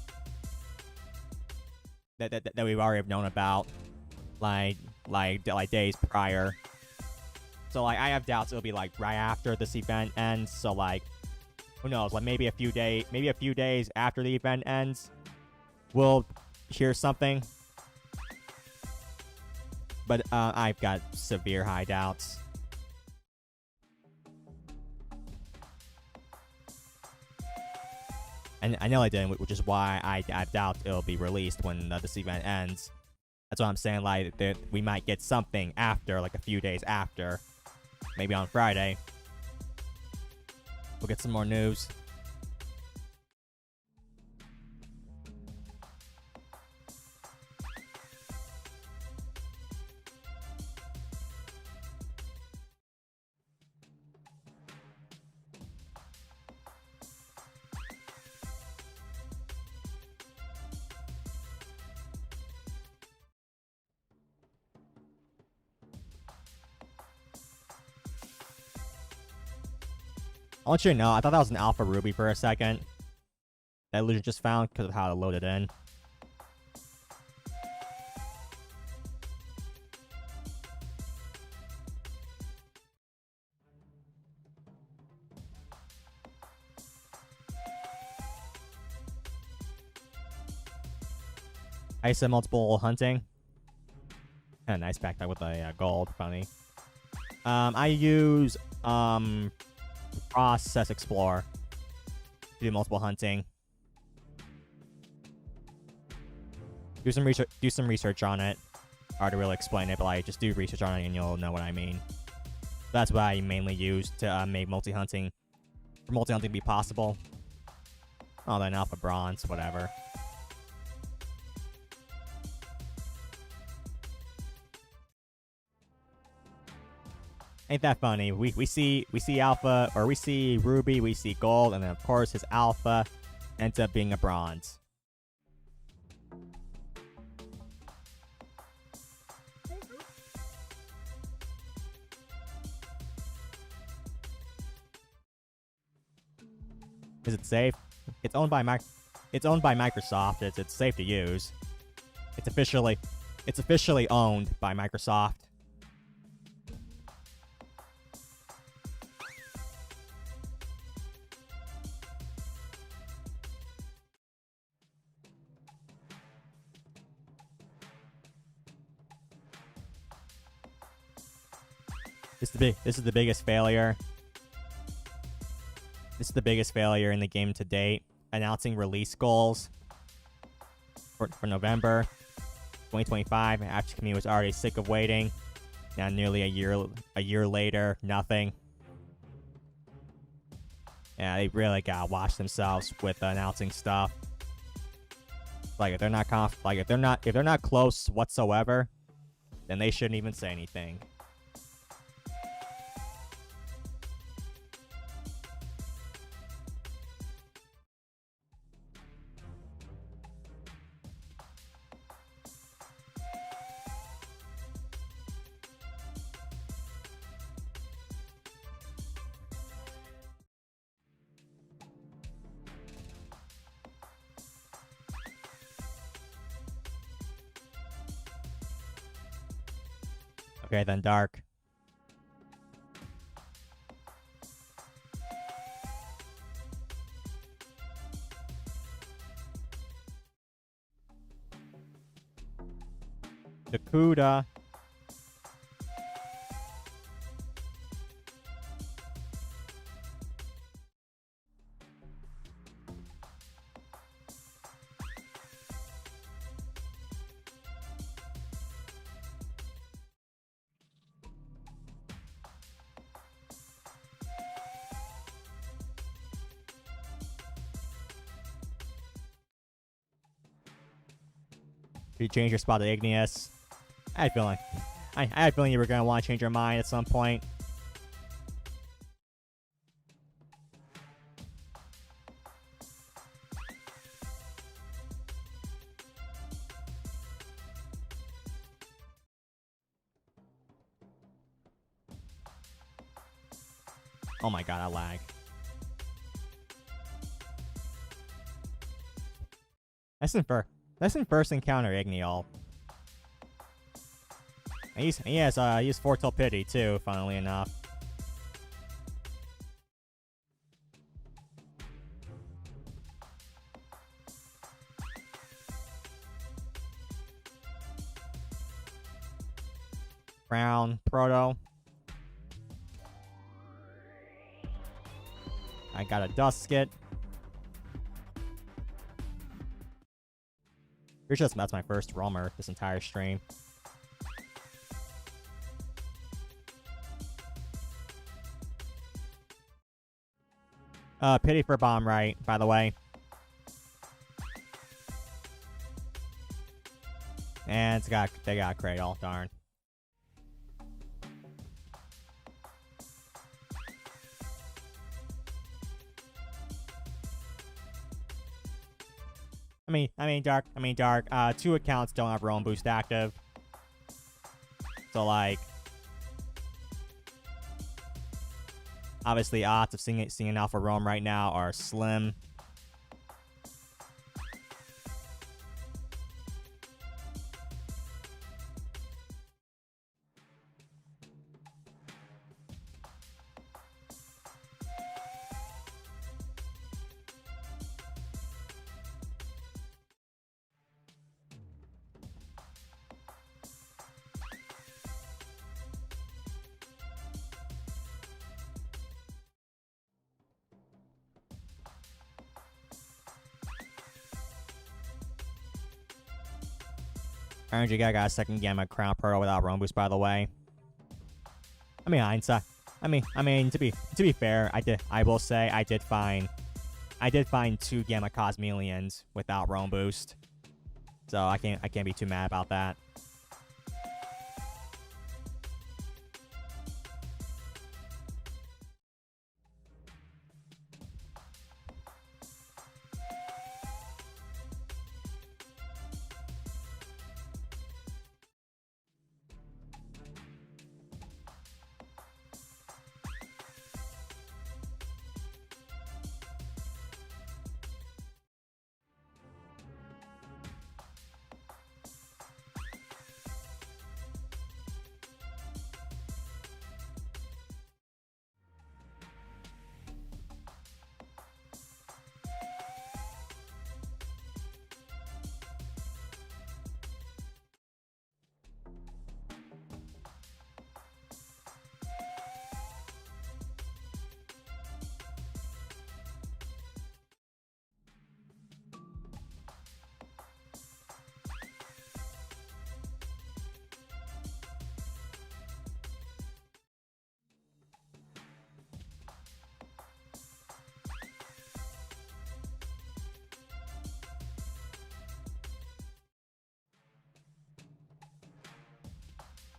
that we've already have known about, like days prior. So like I have doubts it'll be like right after this event ends. So like, who knows? Like maybe a few days after the event ends, we'll hear something. But I've got severe high doubts. And I know I didn't, which is why I doubt it'll be released when this event ends. That's what I'm saying, like, that we might get something after, like a few days after. Maybe on Friday. We'll get some more news. I'll let you know, I thought that was an Alpha Ruby for a second. That illusion just found because of how it loaded in. I said multiple hunting. And a nice backpack with a gold, funny. I use Process Explorer to do multiple hunting. Do some research on it. Hard to really explain it, but like just do research on it and you'll know what I mean. That's what I mainly use to make multi-hunting be possible. Oh, then Alpha Bronze, whatever. Ain't that funny? We see Alpha, or we see Ruby, we see Gold, and then of course his Alpha ends up being a Bronze. Is it safe? It's owned by Microsoft. It's safe to use. It's officially owned by Microsoft. This is the biggest failure. This is the biggest failure in the game to date. Announcing release goals for November 2025. After the community was already sick of waiting. Now nearly a year later, nothing. Yeah, they really gotta watch themselves with announcing stuff. Like if they're not if they're not close whatsoever, then they shouldn't even say anything. Okay, then dark. Dakuda. Did you change your spot to Igneous? I had a feeling you were gonna want to change your mind at some point. Oh my god, I lag. That's in first encounter Igneal. And he has Fortel Pity too, funnily enough. Brown, Proto. I got a Duskit. That's my first roamer this entire stream. Pity for bomb right, by the way. And they got Cradle, darn. I mean dark. Two accounts don't have Roam Boost active. So like obviously odds of seeing an Alpha Roam right now are slim. RNG guy got a second Gamma Crown Proto without Roam Boost, by the way. I mean, hindsight. I mean, to be fair, I will say I did find two Gamma Cosmelians without Roam Boost, so I can't be too mad about that.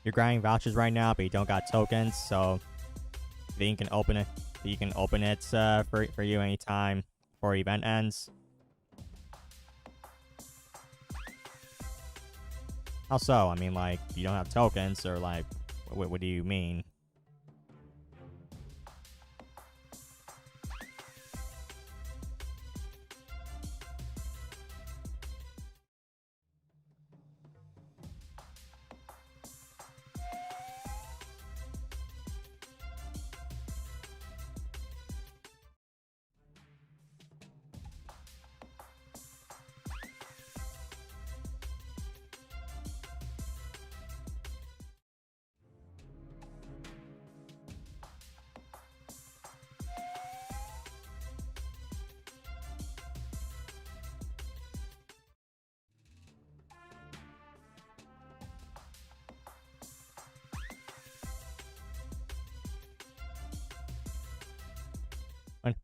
you're grinding vouchers right now, but you don't got tokens, so then you can open it. You can open it for you anytime before event ends. How so? I mean, like, you don't have tokens, or like, what do you mean?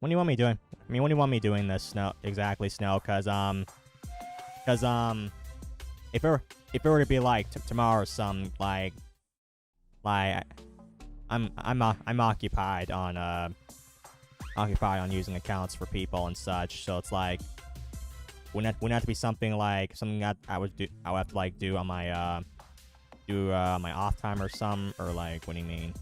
When do you want me doing? I mean, when do you want me doing this, Snow? Exactly, Snow? Cause if it were to be like tomorrow or some like I'm occupied on using accounts for people and such. So it's like wouldn't that to be something that I would have to like do on my my off time or some, or like, what do you mean?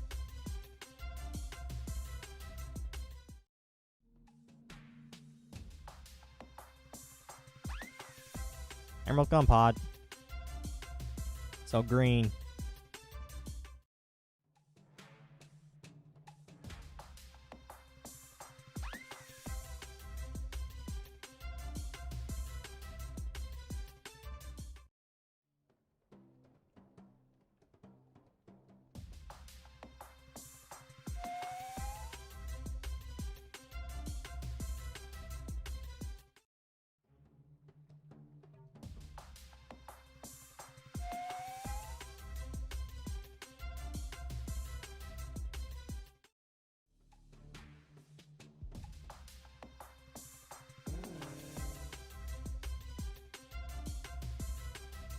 Emerald Gun Pod. So green.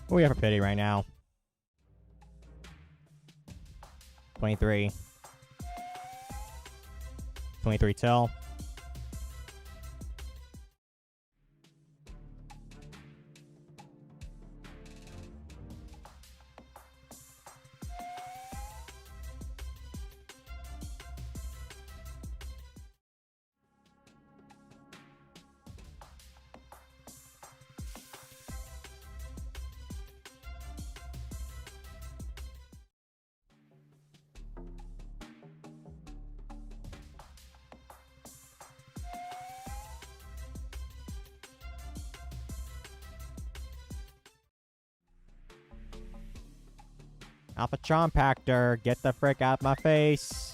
What do we have for pity right now? 23. 23 till. Alpha Chompactor, get the frick out my face.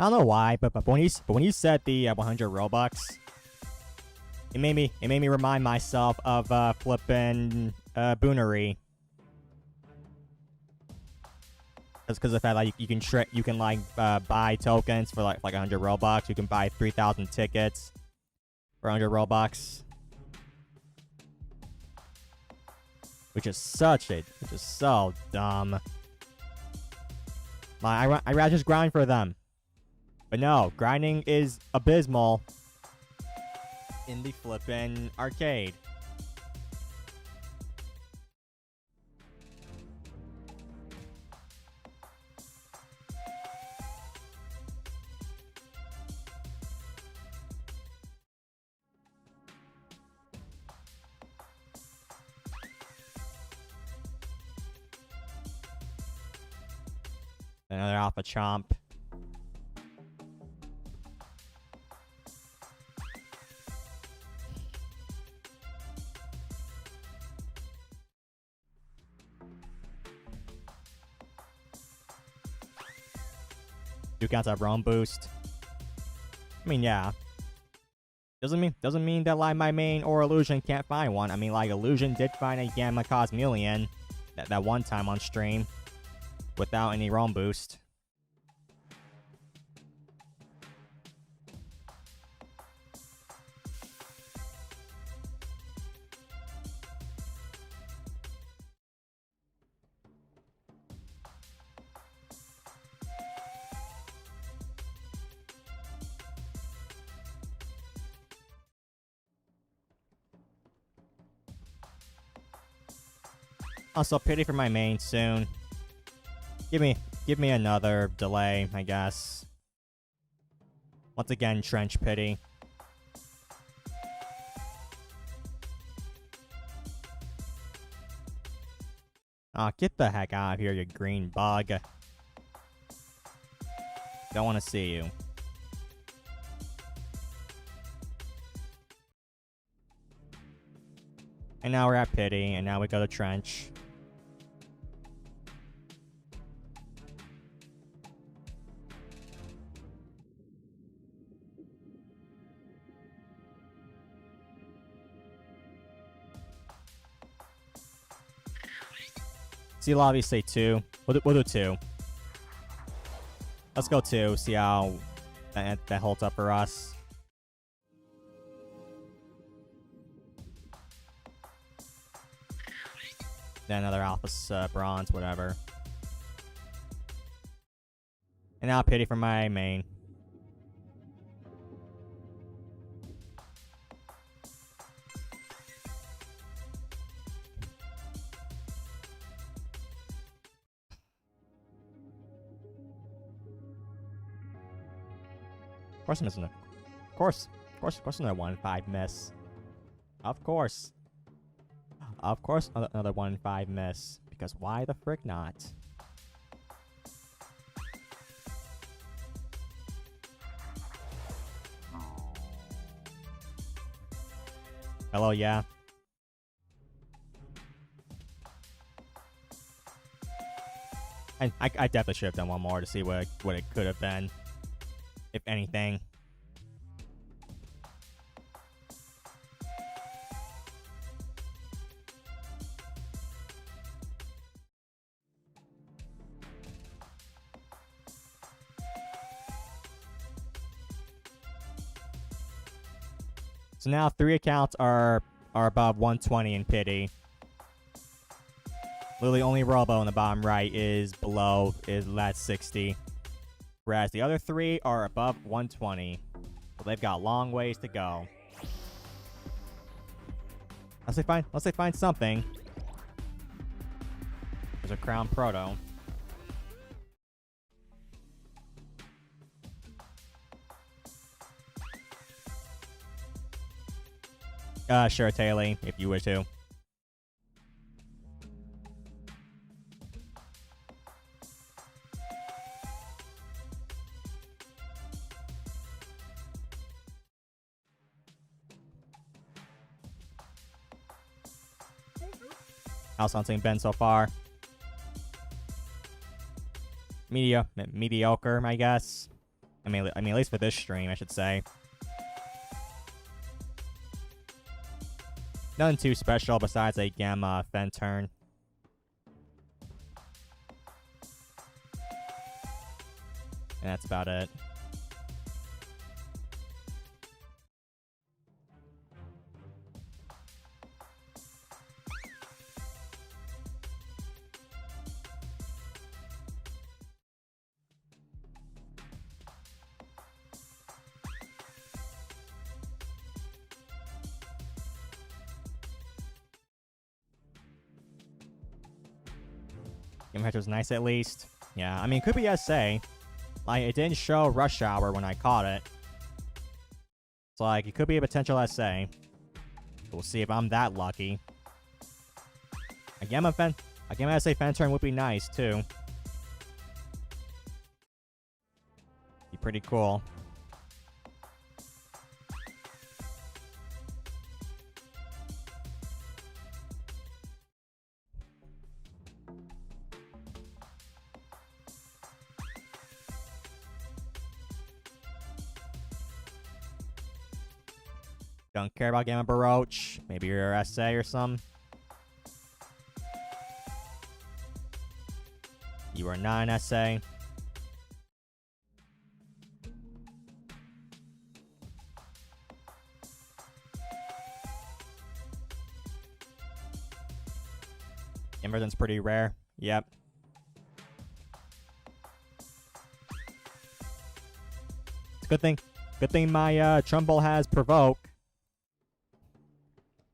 I don't know why, but when you said the 100 Robux, it made me remind myself of flippin' Boonery. That's because of the fact like you can like buy tokens for like 100 Robux. You can buy 3,000 tickets for 100 Robux, which is so dumb. I'd rather just grind for them. But no, grinding is abysmal in the flippin' arcade. Another Alpha Chomp. 2 counts of Realm Boost. I mean, yeah. Doesn't mean that like my main or Illusion can't find one. I mean, like Illusion did find a Gamma Cosmelion that one time on stream without any Realm Boost. Also, pity for my main soon. Give me another delay, I guess. Once again, Trench Pity. Aw, get the heck out of here, you green bug. Don't want to see you. And now we're at Pity, and now we go to Trench. Seal obviously 2. We'll do 2. Let's go 2, see how that holds up for us. Then another Alpha Bronze, whatever. And now Pity for my main. Of course I'm missing it. Of course another 1 in 5 miss. Of course. Of course another 1 in 5 miss. Because why the frick not? Hello, yeah. I definitely should have done one more to see what it could have been. If anything. So now 3 accounts are above 120 in Pity. Literally only Robo in the bottom right is at 60. Whereas the other 3 are above 120. So they've got long ways to go. Unless they find something. There's a Crown Proto. Sure, Taylor, if you wish to. How's hunting been so far? Mediocre, I guess. I mean, at least for this stream, I should say. Nothing too special besides a Gamma Fen turn. And that's about it. Game Catch was nice at least. Yeah, I mean, it could be SA. Like, it didn't show Rush Hour when I caught it. So, like, it could be a potential SA. We'll see if I'm that lucky. A Gamma SA Fen turn would be nice, too. Be pretty cool. Don't care about Gamma Baroche. Maybe you're SA or some. You are not an SA. Inversion's pretty rare. Yep. It's a good thing. Good thing my Trumbull has Provoke.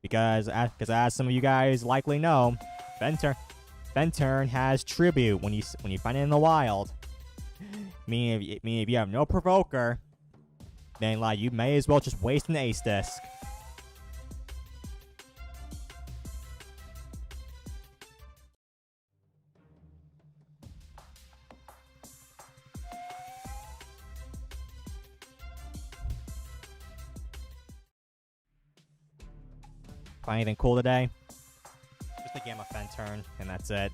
Because as some of you guys likely know, Venturn has Tribute when you find it in the wild. Meaning if you have no Provoker, then like you may as well just waste an Ace Disc. Find anything cool today? Just a Gamma Venturn, and that's it.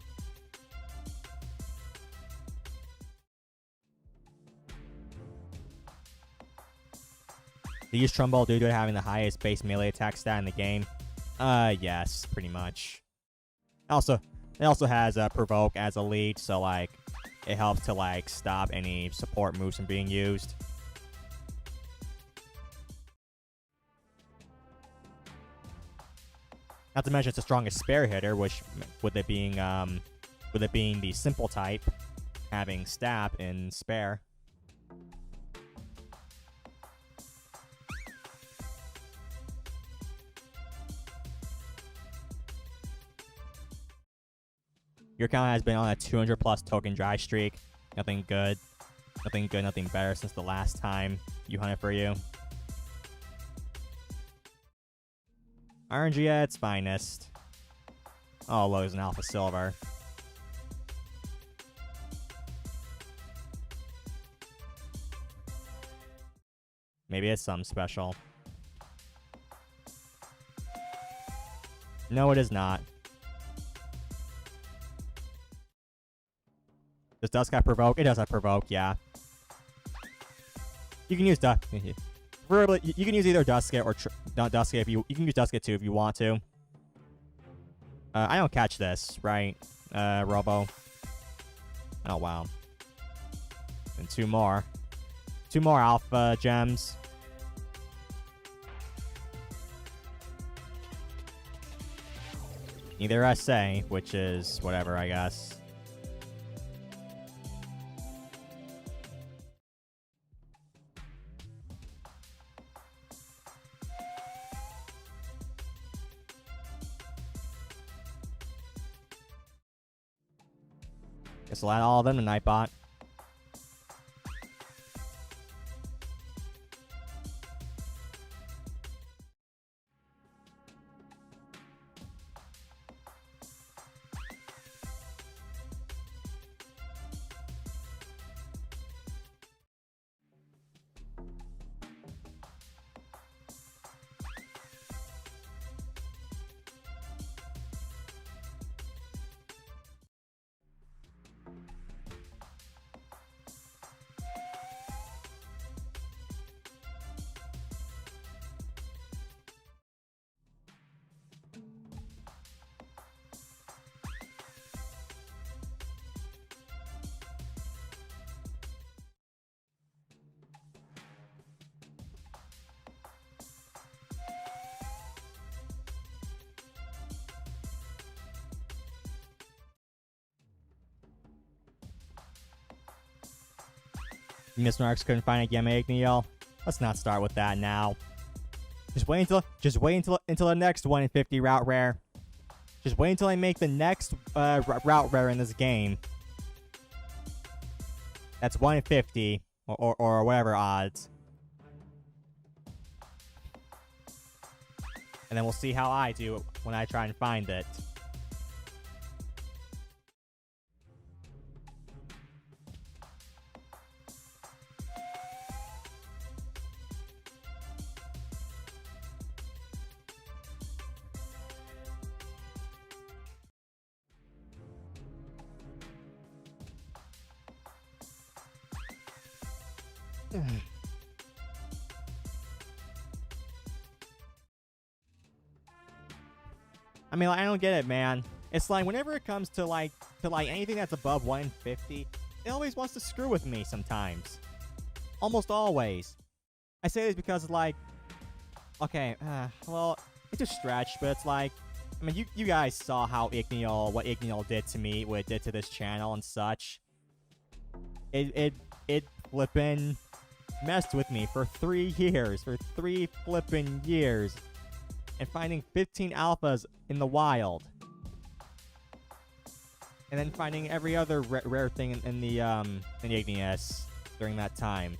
Do you use Trumbull due to having the highest base melee attack stat in the game? Yes, pretty much. Also, it also has Provoke as a lead, so like it helps to like stop any support moves from being used. Not to mention it's the strongest spare hitter, which with it being the simple type, having stab in spare. Your account has been on a 200 plus token dry streak. Nothing good, nothing better since the last time you hunted for you. RNG at its finest. Oh, Lowe's and Alpha Silver. Maybe it's something special. No, it is not. Does Dusk have Provoke? It does have Provoke, yeah. You can use Dusk. Preferably, you can use either Dusket or not Dusket if you can use Dusket too if you want to. I don't catch this, right? Robo. Oh wow. And two more Alpha gems. Either SA, which is whatever, I guess. Guess I'll add all of them to Nightbot. Miss Narcs couldn't find a Gamma Igniel. Let's not start with that now. Just wait until the next 1 in 50 route rare. Just wait until I make the next route rare in this game. That's 1 in 50 or whatever odds. And then we'll see how I do when I try and find it. I mean, like, I don't get it, man. It's like whenever it comes to anything that's above 150, it always wants to screw with me sometimes. Almost always. I say this because, like, okay, well, it's a stretch, but it's like, I mean, you guys saw how what Igneal did to me, what it did to this channel and such. It flippin' messed with me for 3 years, for 3 flippin' years, and finding 15 alphas in the wild, and then finding every other rare thing in the Igneous during that time.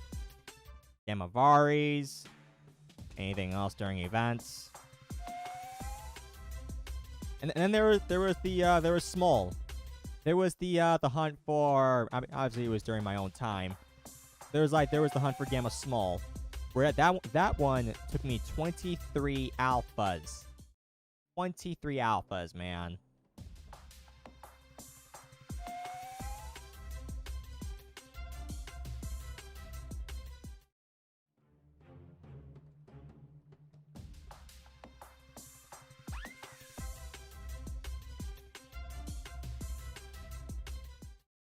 Gamavaris, anything else during events. And then there was Small. There was the hunt for, I mean, obviously it was during my own time. There was the hunt for Gamma Small, where that one took me 23 alphas. 23 alphas, man.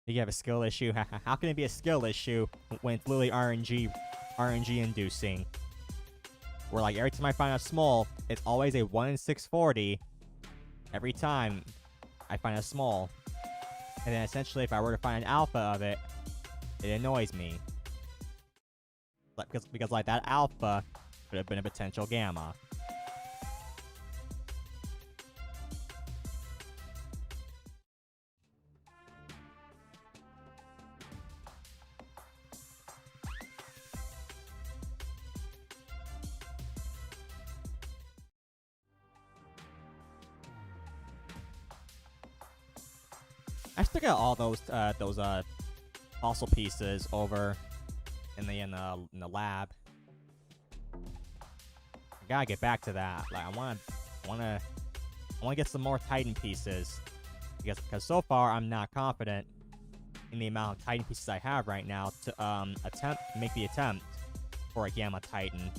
You have a skill issue? How can it be a skill issue when it's literally RNG inducing? Where, like, every time I find a small, it's always a 1 in 640 every time I find a small. And then essentially, if I were to find an alpha of it, it annoys me. Because like, that alpha could have been a potential gamma. I still got all those fossil pieces over in the lab. I gotta get back to that. Like, I wanna get some more Titan pieces, because so far I'm not confident in the amount of Titan pieces I have right now to make the attempt for a Gamma Titan.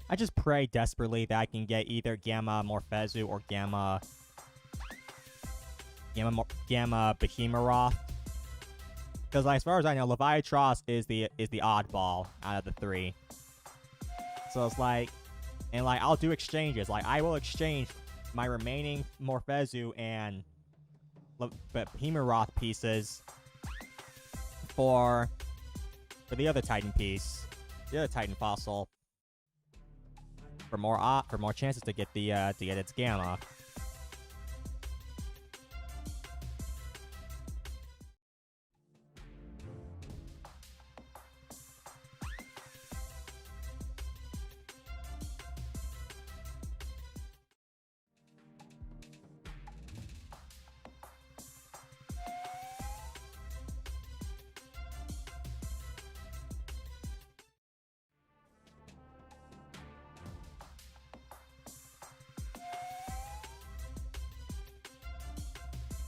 I just pray desperately that I can get either Gamma Morphezu or Gamma Behemoth. Because, like, as far as I know, Leviatros is the oddball out of the 3. So it's like, and like, I'll do exchanges. Like, I will exchange my remaining Morphezu and Behemoth pieces for the other Titan piece, the other Titan fossil. For more chances to get its gamma.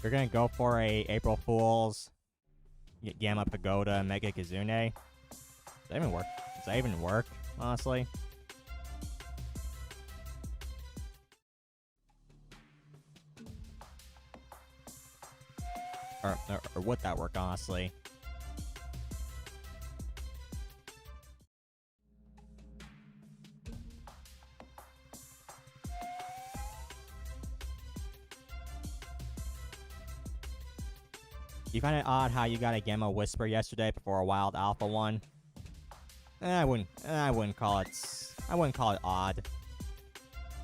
You're gonna go for a April Fool's, get Gamma Pagoda, Mega Kizune. Does that even work? Does that even work, honestly? Or would that work, honestly? You find it odd how you got a Gamma Whisper yesterday before a Wild Alpha one? I wouldn't call it odd.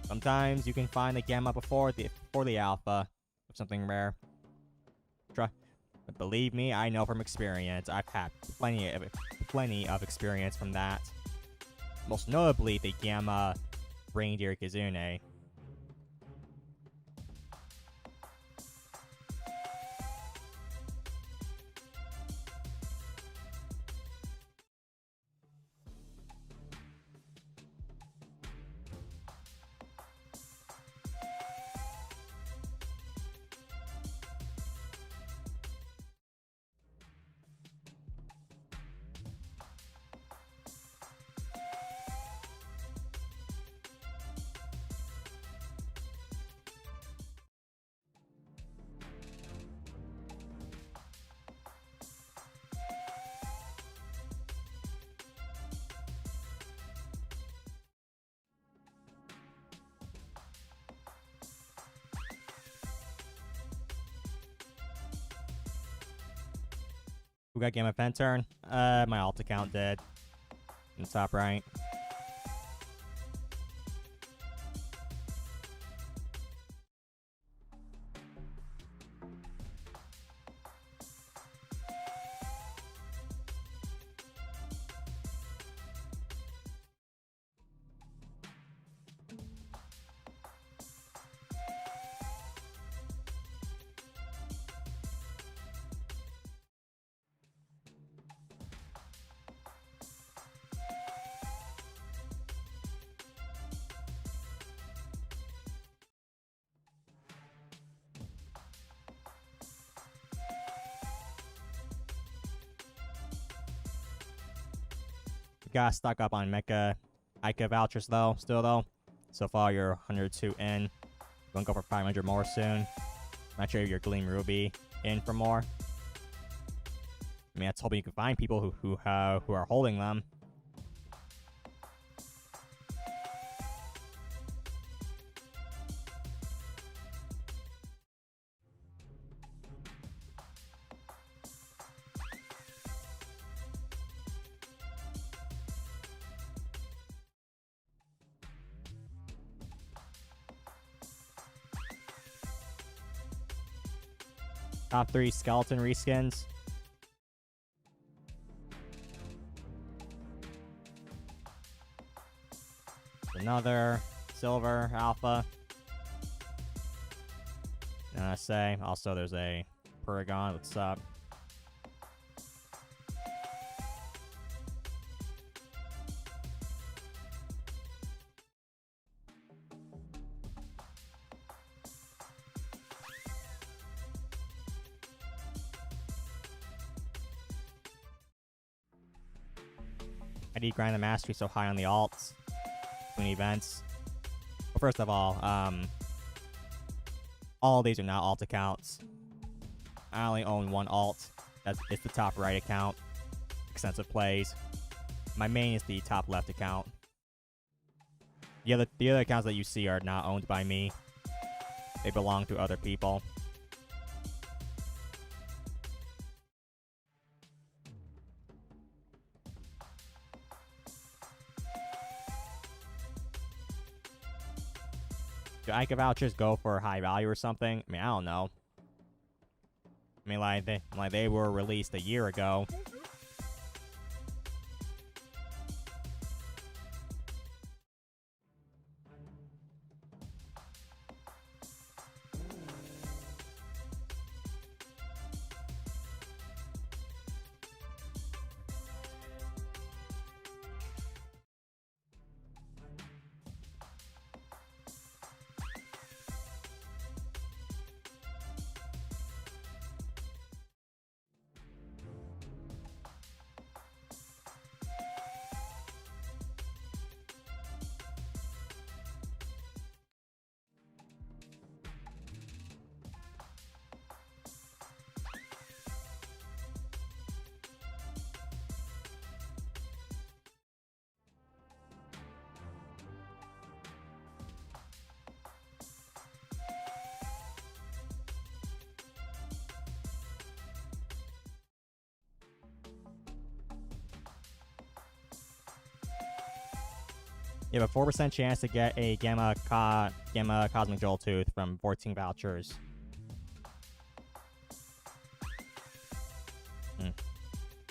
Sometimes you can find the Gamma before the Alpha of something rare. But believe me, I know from experience. I've had plenty of experience from that. Most notably, the Gamma Reindeer Kizune. Who got Game of Pen turn? My alt account did. In the top right. Got stuck up on Mecha Ica vouchers though, still. So far you're 102 in. Gonna go for 500 more soon. Not sure if your Gleam Ruby in for more. I mean, that's hoping you can find people who are holding them. Top 3 skeleton reskins. Another silver alpha. NSA. Also, there's a Paragon. What's up? How do you grind the mastery so high on the alts between events? Well, first of all these are not alt accounts. I only own one alt. It's the top right account. Extensive plays. My main is the top left account. The other accounts that you see are not owned by me. They belong to other people. Do Ica vouchers go for high value or something? I mean, I don't know. I mean, like they were released a year ago. You have a 4% chance to get a Gamma Cosmic Joel Tooth from 14 vouchers.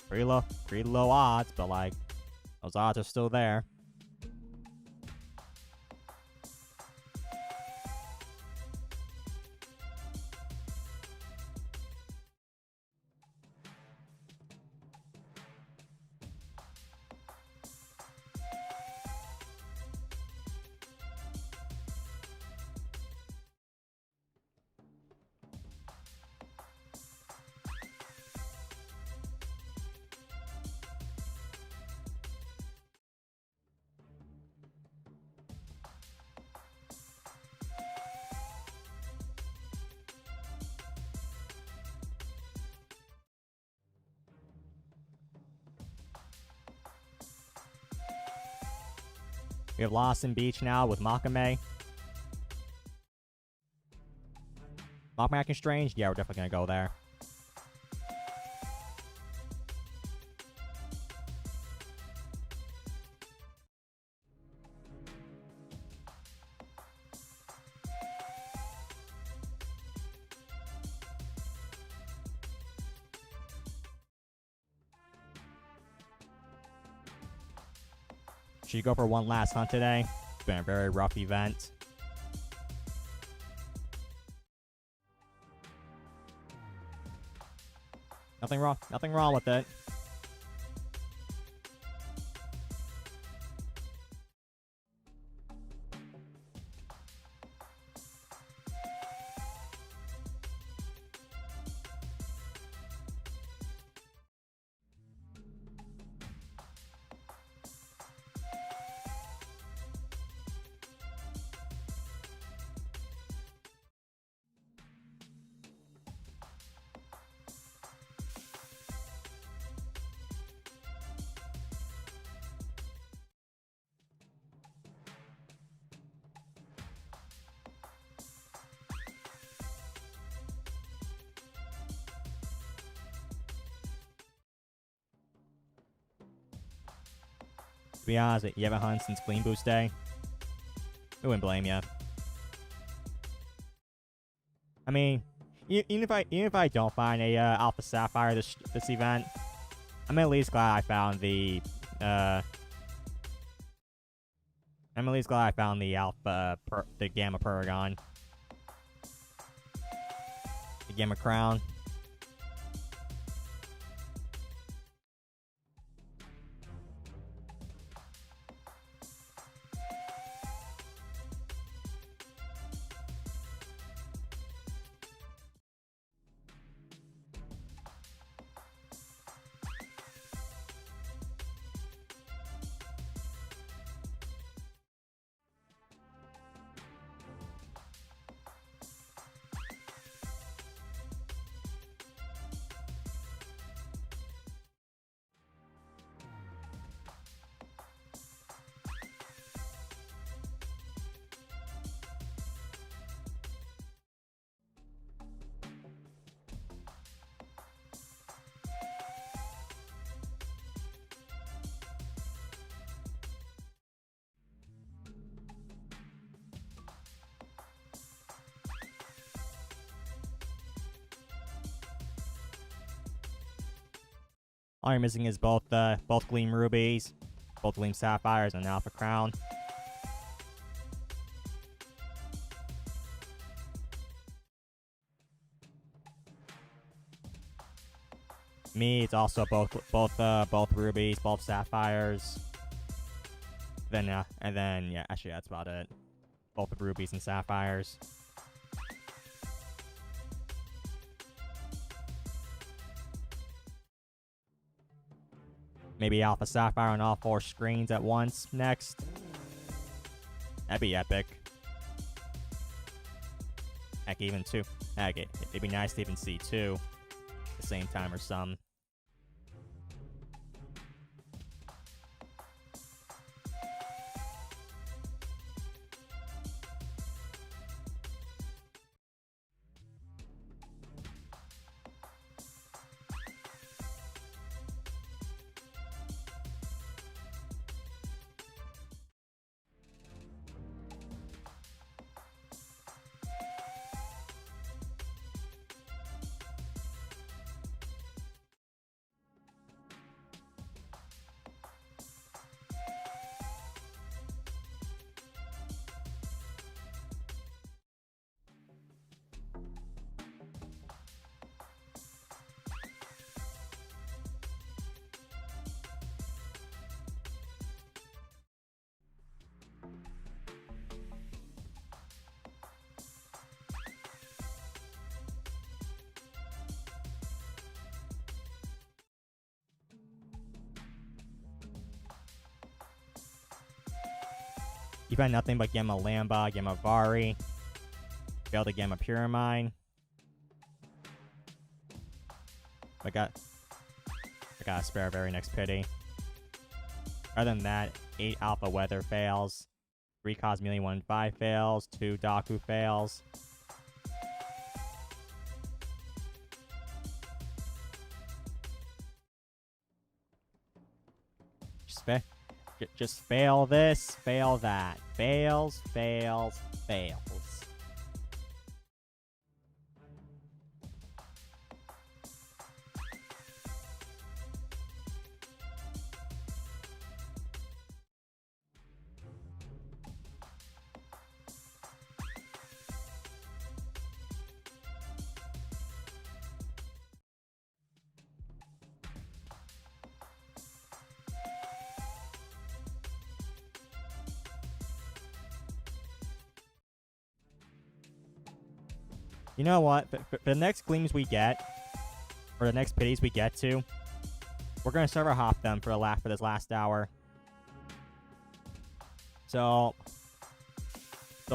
Pretty low odds, but like, those odds are still there. We have Lost in Beach now with Makame. Makame Strange? Yeah, we're definitely gonna go there. Should you go for one last hunt today? It's been a very rough event. Nothing wrong with it. To be honest, you haven't hunted since Clean Boost Day. I wouldn't blame you. I mean, even if I don't find a Alpha Sapphire this event, I'm at least glad I found the Alpha the Gamma Paragon, the Gamma Crown. All you're missing is both Gleam Rubies, both Gleam Sapphires, and Alpha Crown. Me, it's also both Rubies, both Sapphires. And then yeah, actually that's about it. Both the Rubies and Sapphires. Maybe Alpha Sapphire on all 4 screens at once next. That'd be epic. Heck, even 2. Heck, it'd be nice to even see 2 at the same time or some. You find nothing but Gamma Lamba, Gamma Vari. Failed to Gamma Pyramine. I got a spare very next pity. Other than that, 8 Alpha Weather fails, 3 Cosmeleon 1-5 fails, 2 Daku fails. Just fail this, fail that. Fails, fails, fails. You know what? For the next gleams we get, or the next pities we get to, we're gonna server hop them for this last hour. So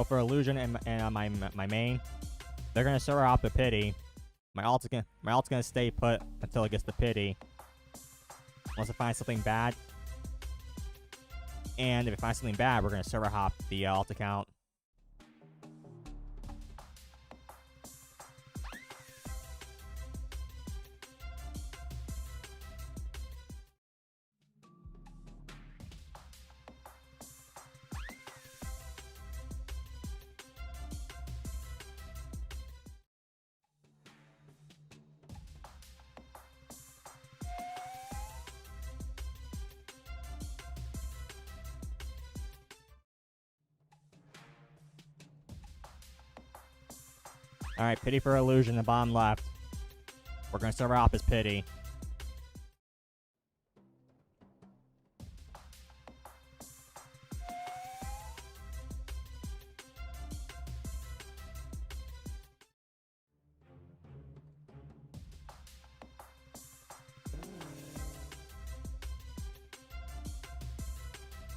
for illusion and my main, they're gonna server hop the pity. My alt's gonna stay put until it gets the pity. Unless it finds something bad. And if it finds something bad, we're gonna server hop the alt account. Alright, pity for illusion, the bottom left. We're gonna server hop his pity.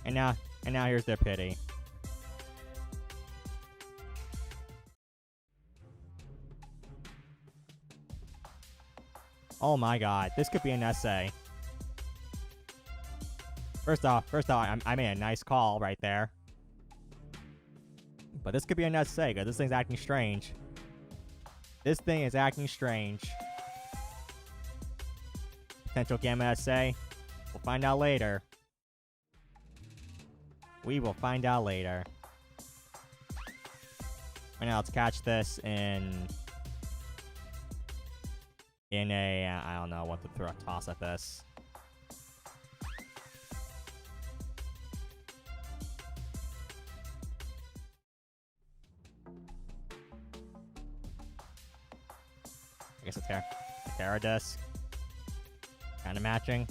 And now here's their pity. Oh my god, this could be an essay. First off, I made a nice call right there. But this could be an essay, because this thing's acting strange. This thing is acting strange. Potential gamma essay? We'll find out later. We will find out later. Right now, let's catch this in a, I don't know what to throw a toss at this. I guess a Terra disc. Kind of matching.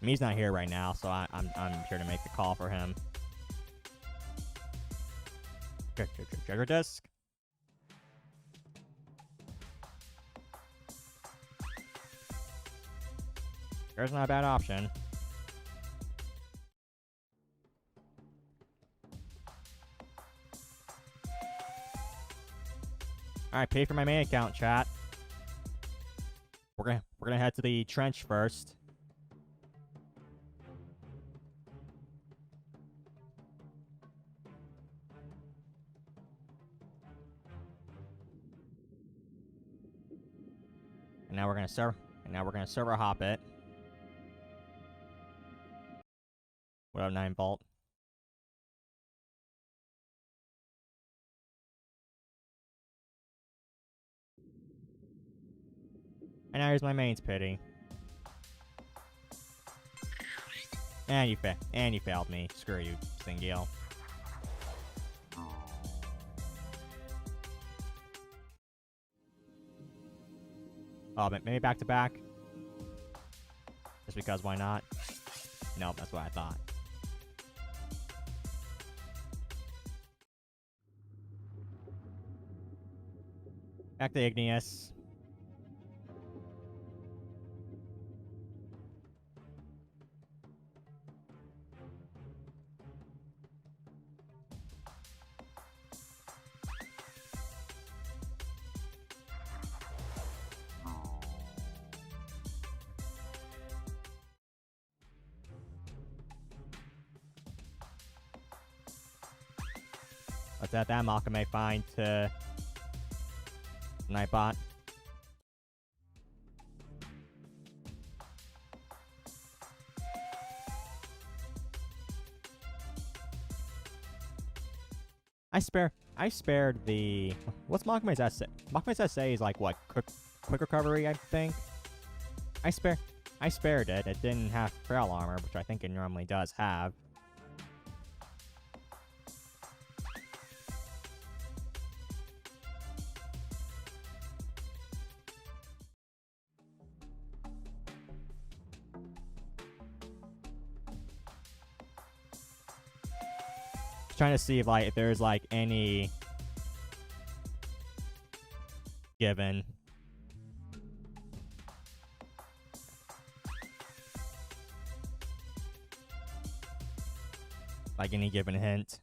He's not here right now, so I'm here to make the call for him. Trigger disc. There's not a bad option. Alright, pay for my main account, chat. We're gonna head to the trench first. And now we're gonna server hop it. What up, 9 Volt? And now here's my main's pity. And you failed me. Screw you, Singil. Oh, maybe back to back? Just because, why not? Nope, that's what I thought. Back to Igneous. Let's add that Malkame find to Nightbot. I spared the... What's Malkame's essay? Malkame's essay is like, what, quick recovery, I think? I spared it. It didn't have frail armor, which I think it normally does have. Just trying to see if there's like any given. Like any given hint.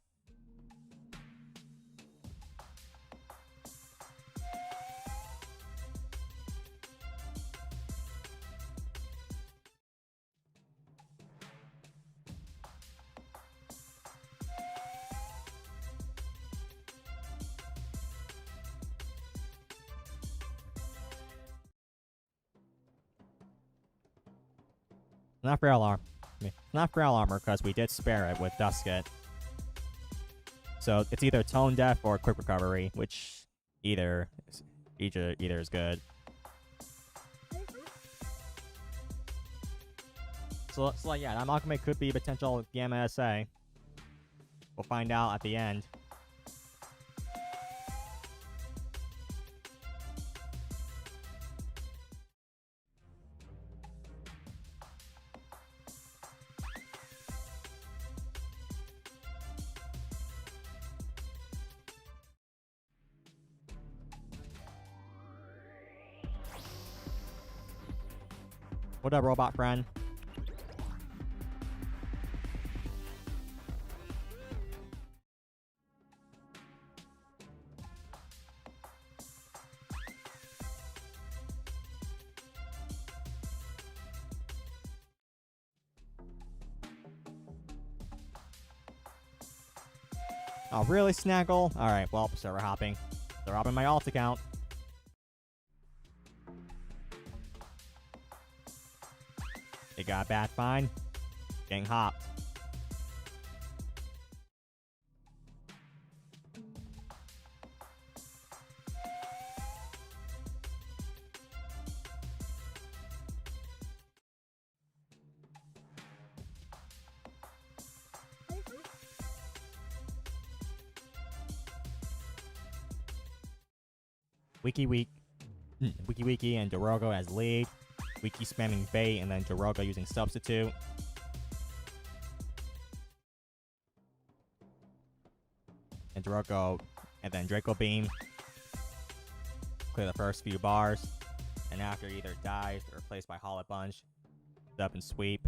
Not frail armor. Not frail armor because we did spare it with Dusket. So it's either tone deaf or quick recovery, which either is good. So yeah, that Makame could be potential Gamma SA. We'll find out at the end. What up, robot friend? Oh, really, Snaggle? Alright, well, server hopping. They're hopping my alt account. They got a bad fine. Getting hopped. Wiki and Dorogo as lead. Wiki spamming bait and then Dorogo using substitute. And Dorogo and then Draco Beam. Clear the first few bars. And after either dies or replaced by Hollow Bunch, up and sweep.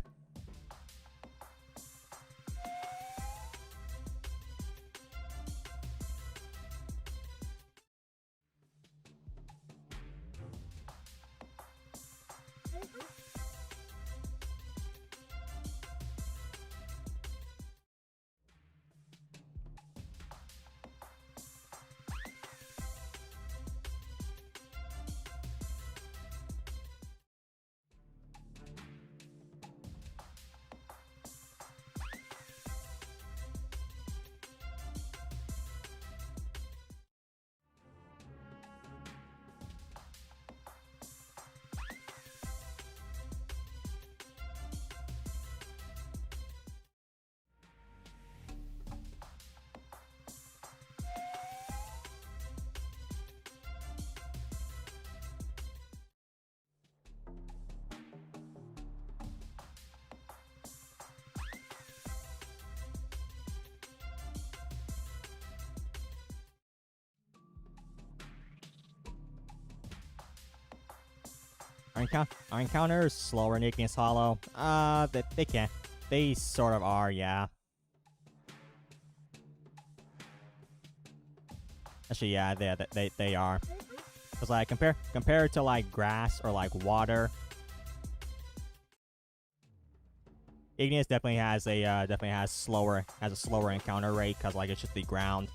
Our encounters slower in Igneous Hollow. They can't. They sort of are, yeah. Actually, yeah, they are. Cause like compared to like grass or like water, Igneous definitely has a slower encounter rate because like it's just the ground.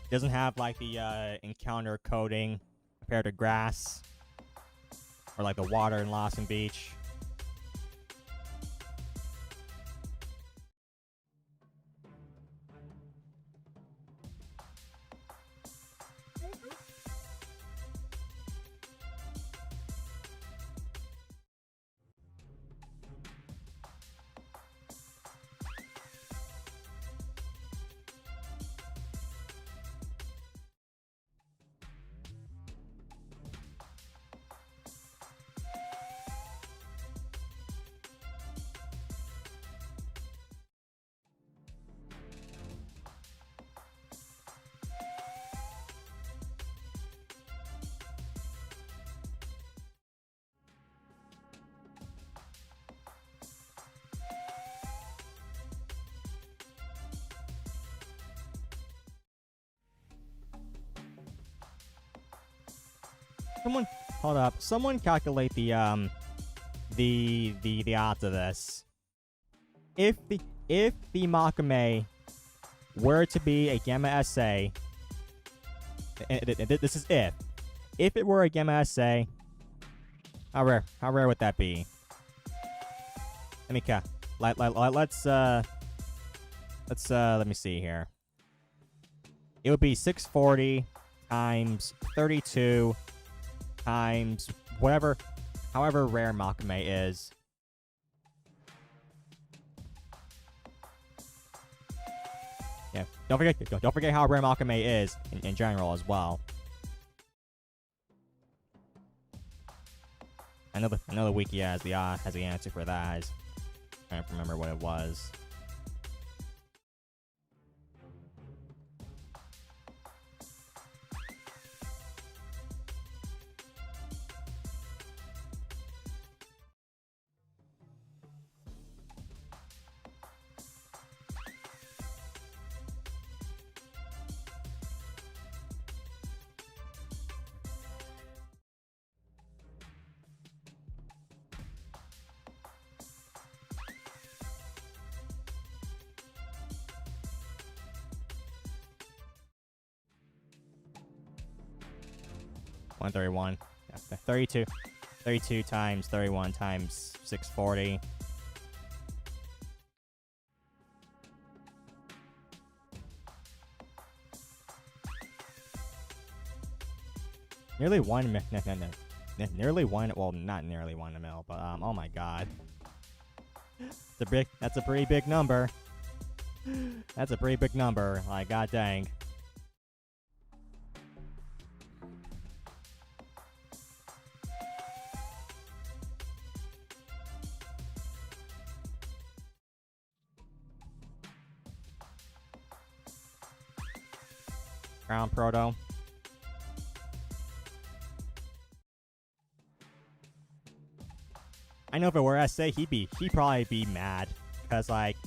Doesn't have like the encounter coding compared to grass or like the water in Lawson Beach. Someone, hold up. Someone calculate the odds of this. If the Makame were to be a Gamma SA, this is if it were a Gamma SA, how rare would that be? Let me let me see here. It would be 640 times 32 times however rare Makame is. Yeah, don't forget how rare Makame is in general as well. Another wiki has the answer for that. I can't remember what it was. $131. Yeah, 32 times 31 times 640. Nearly one. Nearly one. Well, not nearly 1 mil, but oh my god, that's a pretty big number. That's a pretty big number. Like, god dang. Ground Proto. I know if it were SA, he'd probably be mad, because like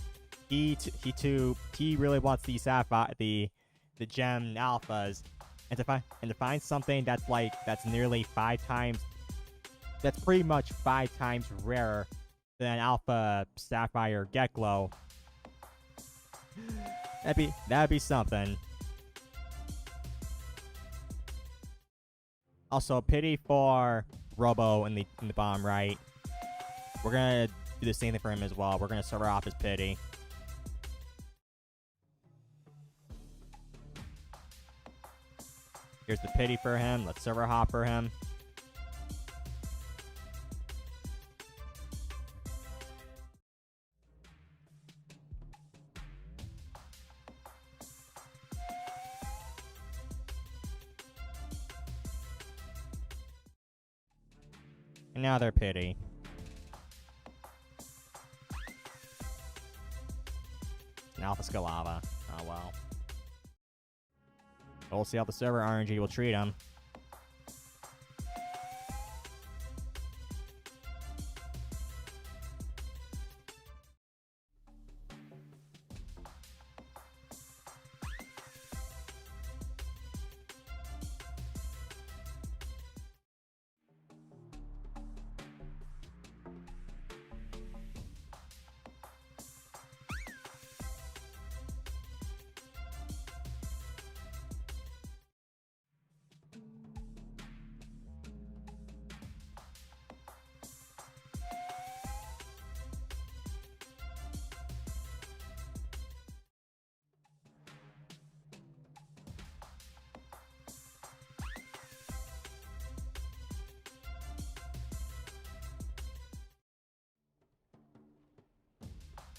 he really wants the Sapphire, the gem alphas, and to find something that's nearly 5 times, that's pretty much 5 times rarer than Alpha Sapphire Geklo. That'd be something. Also, pity for Robo in the bottom right. We're gonna do the same thing for him as well. We're gonna server off his pity. Here's the pity for him. Let's server hop for him. And now they're pity. An Alpha Scalava. Oh well. We'll see how the server RNG will treat him.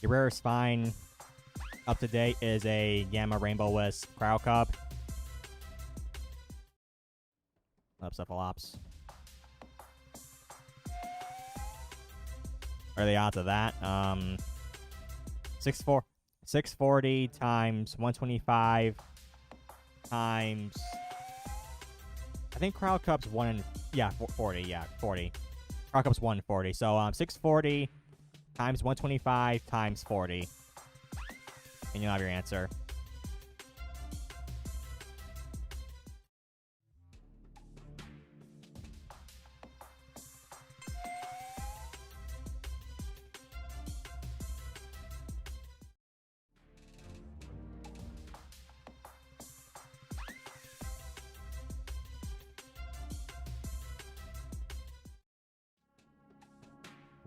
Your rarest find up to date is a Gamma Rainbow Wisp Cryo Cup. Cephalops. What are the odds of that? 640 times 125 times, I think Cryo Cup's 40. Yeah, 40. Cryo Cup's 140. So 640 times 125 times 40. And you'll have your answer.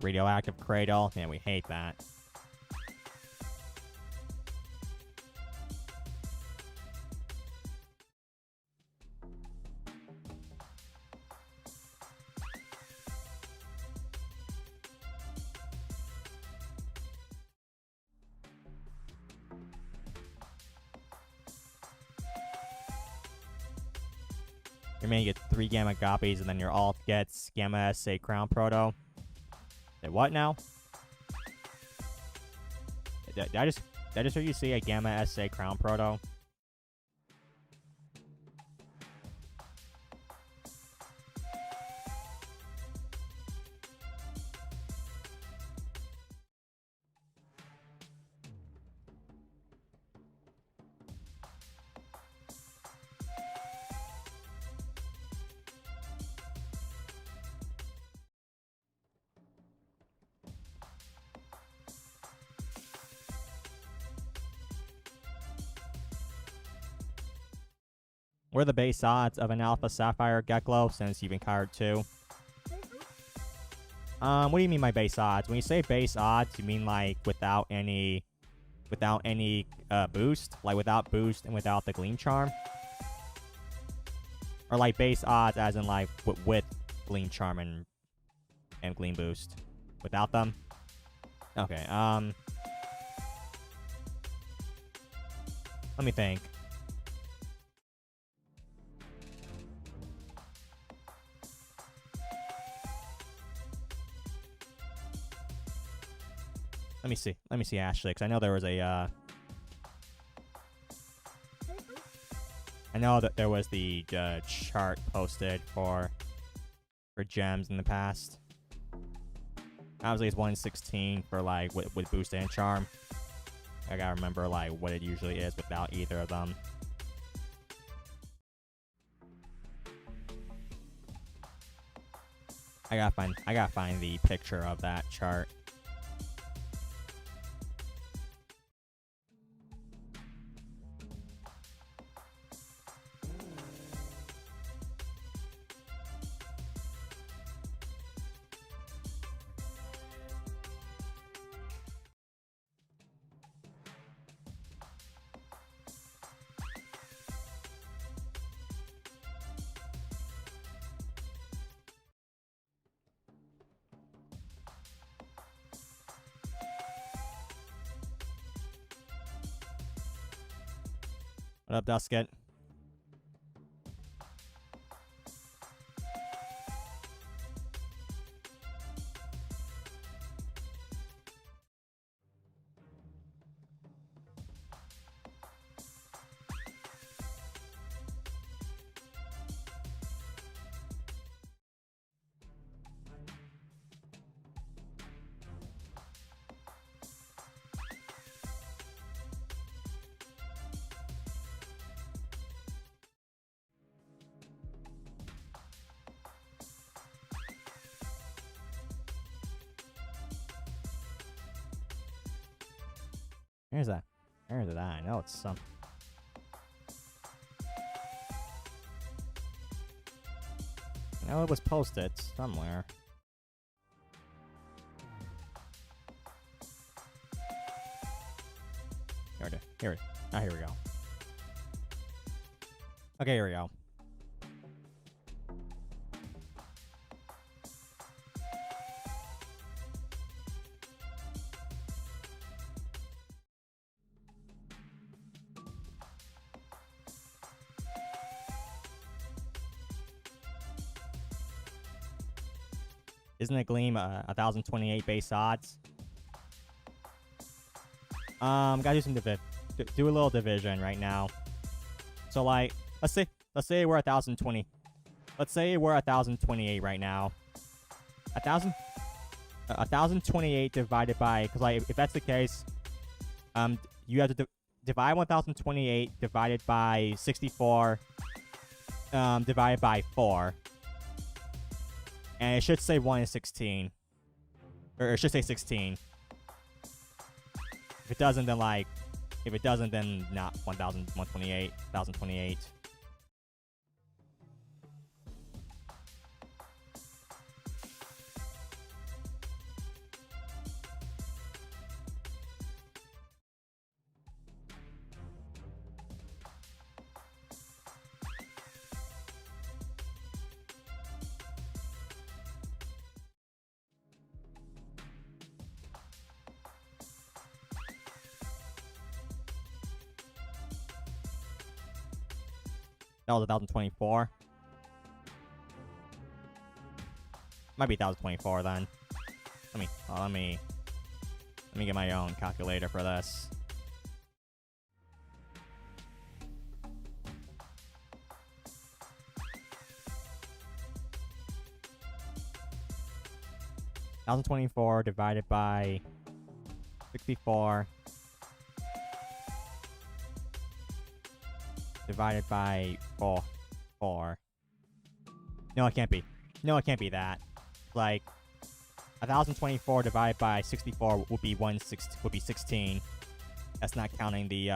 Radioactive Cradle. Man, we hate that. Your main gets 3 Gamma copies, and then your alt gets Gamma SA Crown Proto. Wait, what now? Did I just hear you say a Gamma SA Crown Proto? What are the base odds of an Alpha Sapphire Geklo since you've encountered 2? What do you mean by base odds? When you say base odds, you mean like without any boost? Like without boost and without the Gleam Charm? Or like base odds as in like with Gleam Charm and Gleam Boost? Without them? Okay, let me think. Let me see, Ashley, because I know there was a, I know that there was the chart posted for gems in the past. Obviously, it's 1 in 16 for, like, with boost and charm. I gotta remember, like, what it usually is without either of them. I gotta find the picture of that chart. What up, Dusket? Where's that? Where is it at? I know it's some. I know it was posted somewhere. Here it is. Here it. Ah, here we go. Okay, here we go. Isn't it Gleam 1028 base odds? Gotta do some do a little division right now. So like, let's say we're 1020. Let's say we're 1028 right now. 1028 divided by, because like if that's the case, you have to divide 1028 divided by 64, divided by 4. And it should say 1 in 16. Or it should say 16. If it doesn't, then like... If it doesn't, then not 1,128. 1,028. That was 1024. Might be 1024 then. Let me get my own calculator for this. $1,024 divided by 64 divided by 4. No, it can't be. No, it can't be that. Like 1,024 divided by 64 would be 16. That's not counting the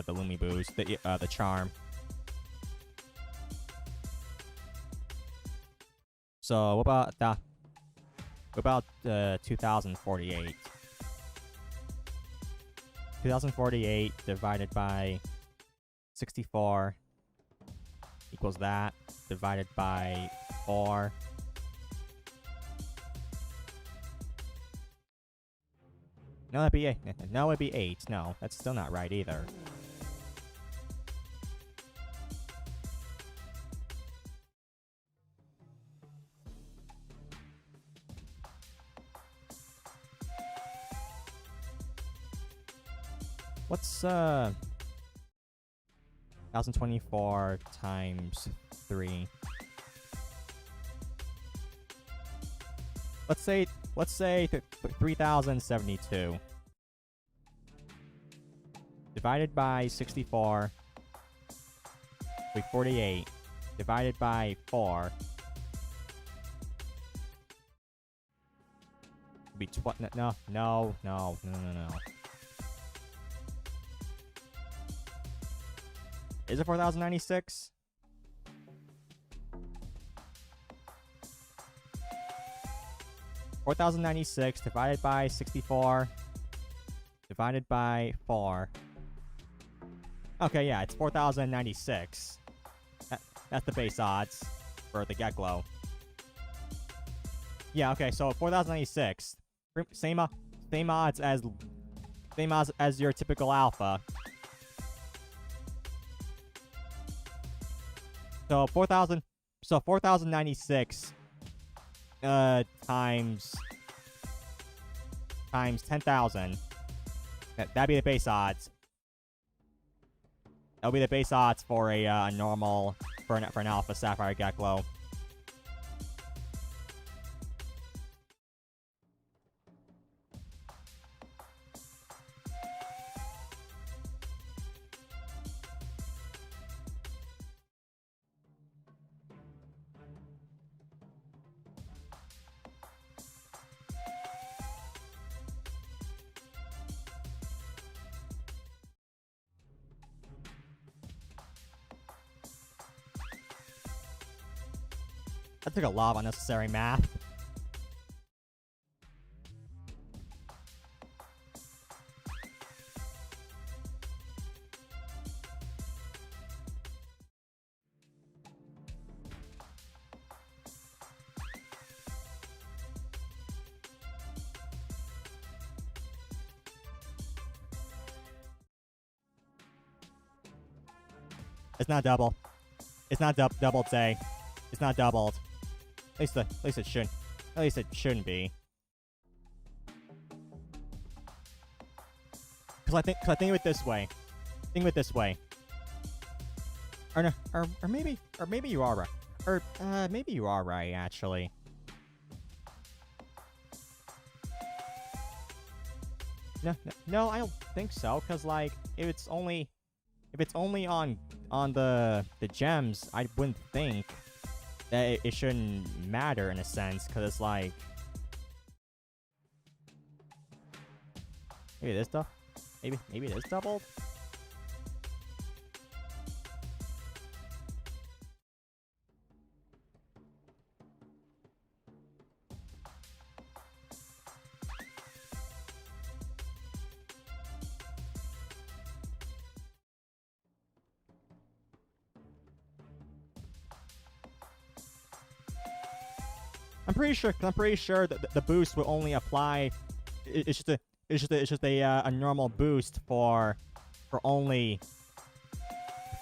Lumi boost, the charm. So what about 2048? 2048 divided by 64 equals that divided by 4. No, that'd be 8. No, it'd be 8. No, that's still not right either. What's 1024 times 3? Let's say 3072 divided by 64 with 48 divided by 4 would be no. Is it 4096? $4,096 divided by 64 divided by 4. Okay, yeah, it's 4,096. That's the base odds for the Get Glow. Yeah, okay, so 4,096. Same odds as your typical alpha. So 4,096 times 10,000. That'd be the base odds. That'll be the base odds for a normal for an alpha sapphire Get Glow. That took a lot of unnecessary math. It's not double. It's not doubled, say. It's not doubled. At least it shouldn't. At least it shouldn't be. Cause I think of it this way. Think of it this way. Or no, or maybe you are right. Or maybe you are right actually. No, I don't think so. Cause like if it's only on the gems, I wouldn't think that it shouldn't matter in a sense, because it's like maybe this stuff, maybe it is doubled. I'm pretty sure that the boost will only apply. It's just a normal boost for for only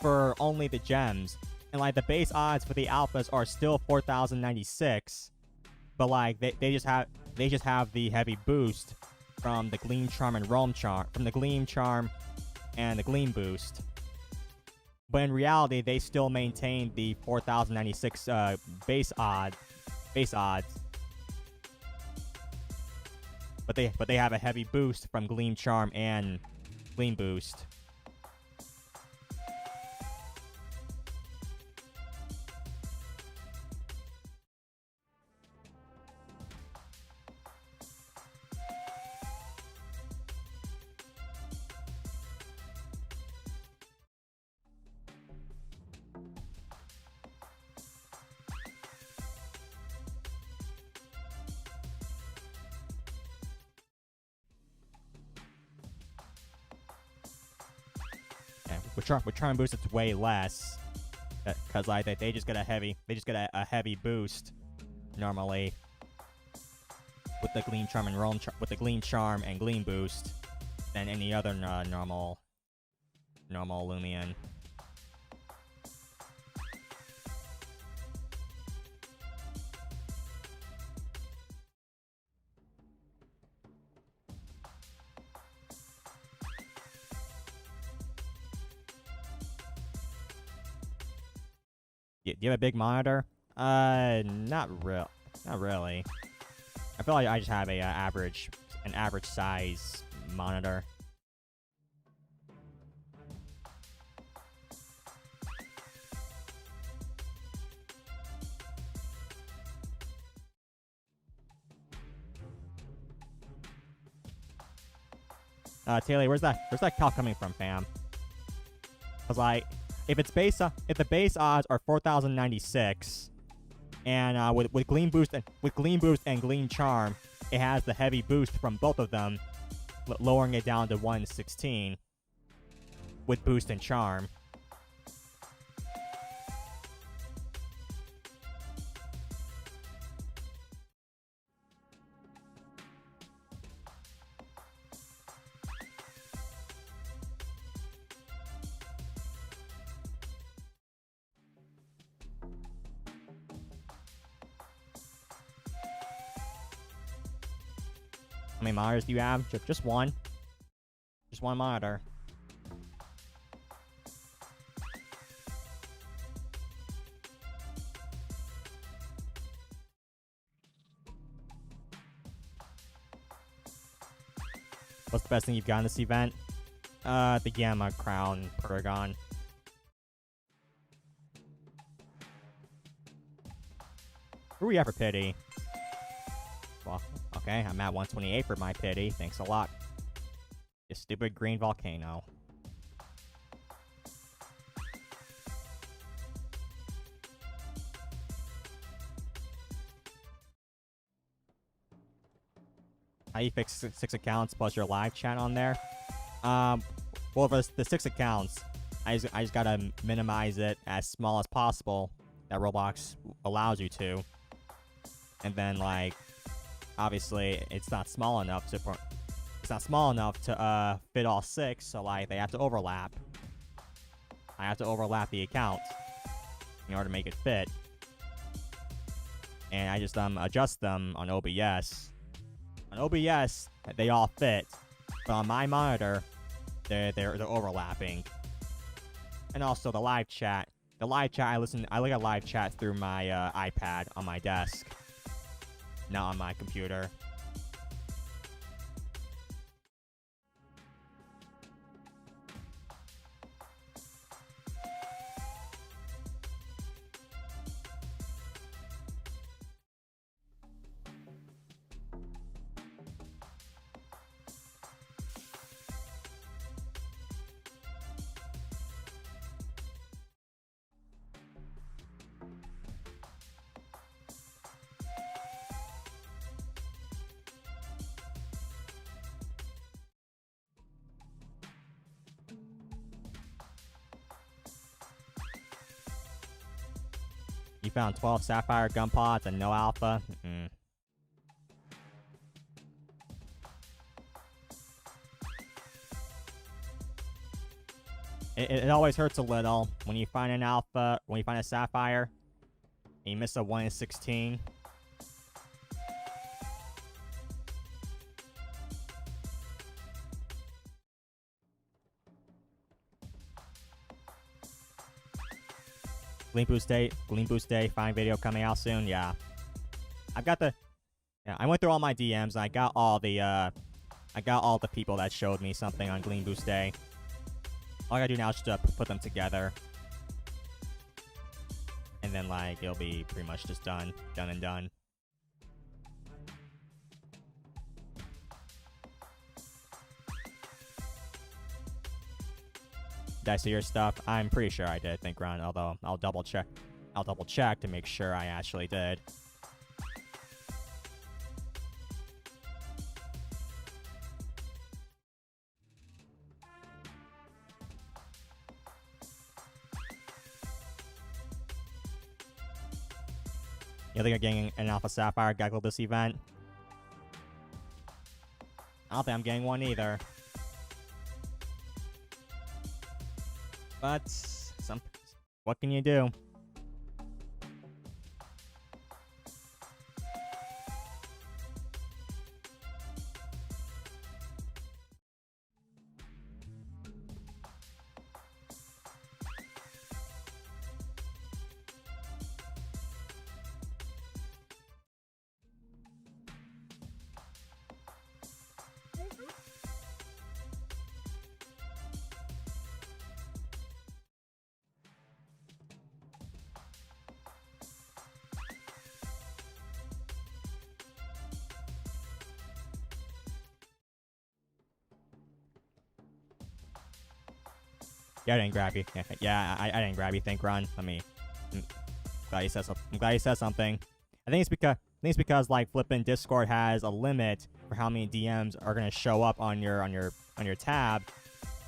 the gems. And like the base odds for the alphas are still 4,096, but like they just have the heavy boost from the Gleam Charm and Realm Charm, from the Gleam Charm and the Gleam boost. But in reality, they still maintain the 4,096 base odds. But they have a heavy boost from Gleam Charm and Gleam boost. With Charm boost, it's way less, cause like they just get a heavy boost normally with the Gleam Charm and Gleam boost than any other normal Loomian. Do you have a big monitor? Not really. I feel like I just have an average size monitor. Taylor, where's that calc coming from, fam? Cause like, if the base odds are 4,096, and with Gleam boost and Gleam Charm, it has the heavy boost from both of them, lowering it down to 116 with boost and charm. How many monitors do you have? Just one. Just one monitor. What's the best thing you've got in this event? The Gamma Crown Paragon. Who are we at for pity? Well, okay, I'm at 128 for my pity. Thanks a lot. You stupid green volcano. How you fix six accounts plus your live chat on there? Well, for the 6 accounts, I just gotta minimize it as small as possible that Roblox allows you to. And then, like, obviously, it's not small enough to fit all 6, so like they have to overlap. I have to overlap the accounts in order to make it fit, and I just adjust them on OBS. On OBS, they all fit, but on my monitor, they're overlapping. And also the live chat. The live chat, I look at live chat through my iPad on my desk, not on my computer. You found 12 Sapphire gun pods and no alpha? It always hurts a little when you find an alpha, when you find a sapphire, and you miss a 1 in 16. Gleam Boost Day, fine video coming out soon. Yeah, I've got the. Yeah, I went through all my DMs and I got all the people that showed me something on Gleam Boost Day. All I gotta do now is just put them together, and then like it'll be pretty much just done and done. Did I see your stuff? I'm pretty sure I did, think Ron, although I'll double check. I'll double check to make sure I actually did. You think I'm getting an Alpha Sapphire Gecko this event? I don't think I'm getting one either. But what can you do? Yeah, I didn't grab you. Yeah, I didn't grab you. Think, Ron. I'm glad you said something. I'm glad you said something. I think it's because like flipping Discord has a limit for how many DMs are gonna show up on your tab,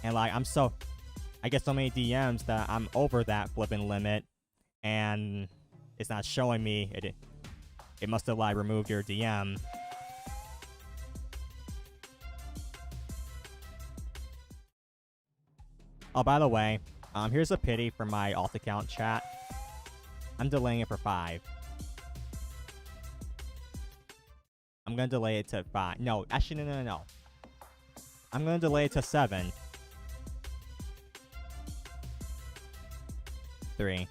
and like I get so many DMs that I'm over that flipping limit, and it's not showing me. It must have like removed your DM. Oh, by the way, here's a pity for my alt account chat. I'm delaying it for 5. I'm gonna delay it to 5. No, actually, no. I'm gonna delay it to 7. 3.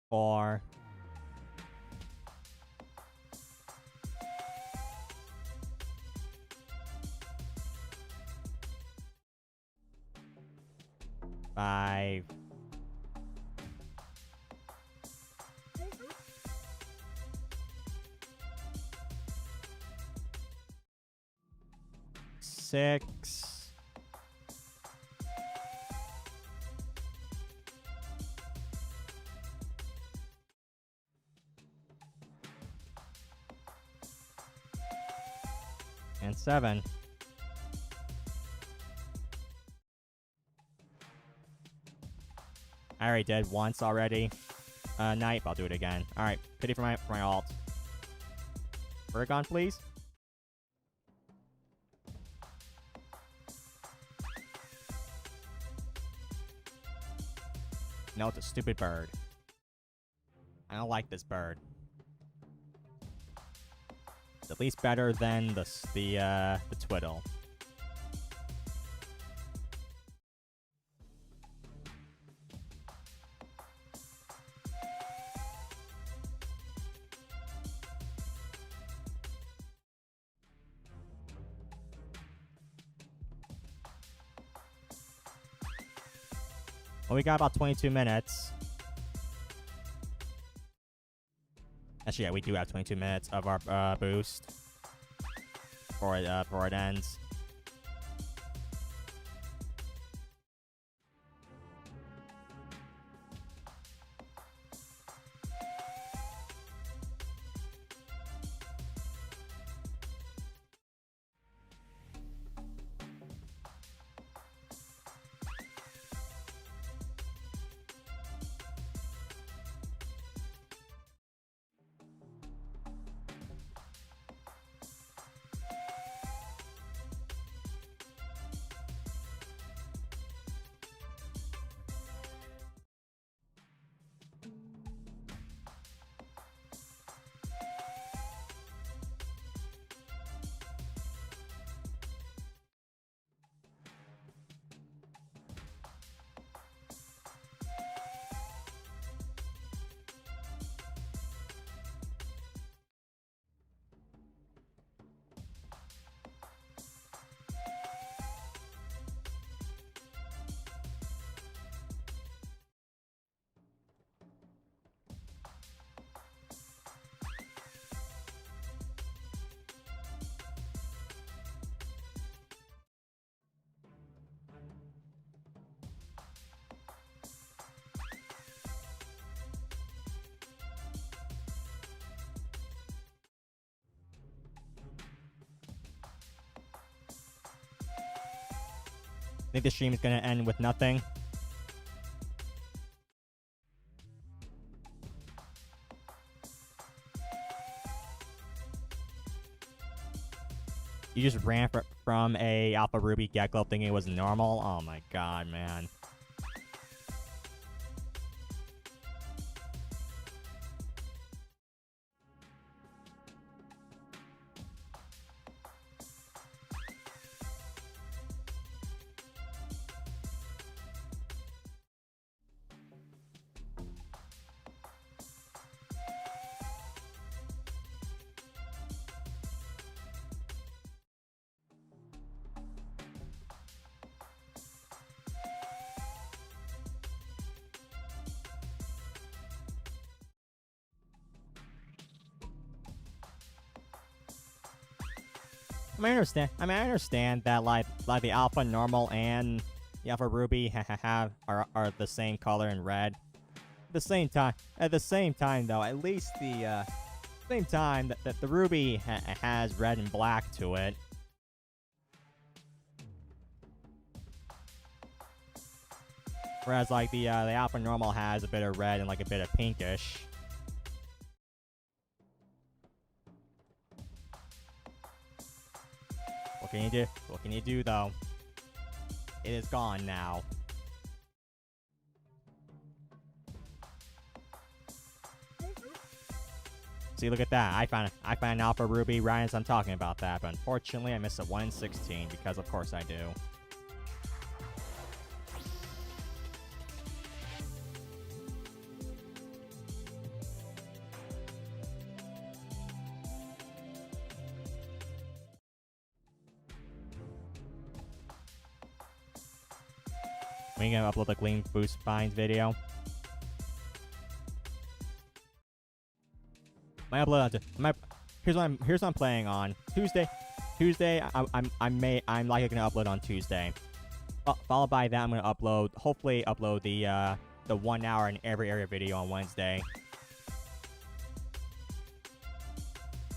Four. 5. 6. 7. I already did once already. Night, I'll do it again. Alright, pity for my alt. Virgon, please. No, it's a stupid bird. I don't like this bird. It's at least better than the twiddle. Well, we got about 22 minutes. Actually, yeah, we do have 22 minutes of our boost before it ends. Think the stream is gonna end with nothing? You just ran from a Alpha Ruby Gecko thinking it was normal? Oh my god, man. I understand that like the Alpha Normal and the Alpha Ruby are the same color in red. At the same time though, at least the same time that the Ruby has red and black to it. Whereas like the Alpha Normal has a bit of red and like a bit of pinkish. What can you do? What can you do though? It is gone now. See, look at that. I found an Alpha Ruby right as I'm talking about that, but unfortunately I missed a 1 in 16 because of course I do. When are you gonna upload the Gleam Boost Finds video? Here's what I'm playing on Tuesday. I'm likely gonna upload on Tuesday. Followed by that, I'm gonna hopefully upload the 1 hour in every area video on Wednesday.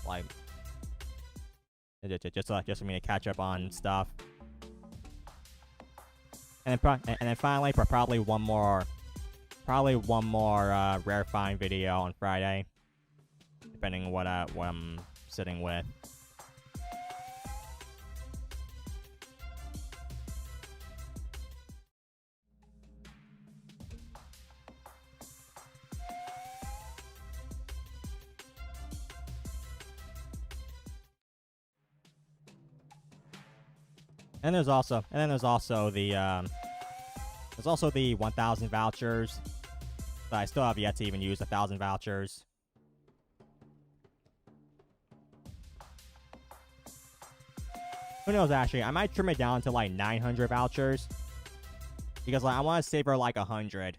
Like, just for me to catch up on stuff. And then finally, probably one more rare find video on Friday, depending on what I'm sitting with. And there's also the 1,000 vouchers. But I still have yet to even use 1,000 vouchers. Who knows, actually? I might trim it down to like 900 vouchers. Because like, I want to savor like 100.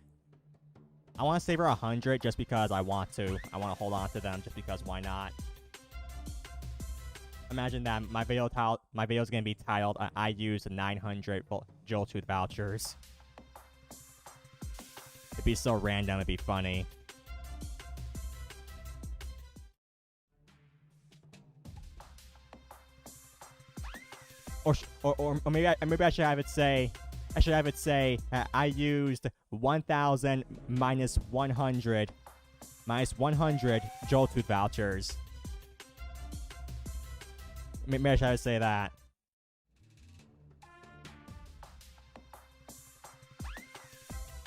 I want to savor 100 just because I want to. I want to hold on to them just because why not? Imagine that my video is gonna be titled I used 900 Joltooth vouchers. It'd be so random, it'd be funny. Or maybe I should have it say I used 1,000 minus 100 Joltooth vouchers. Maybe I should say that.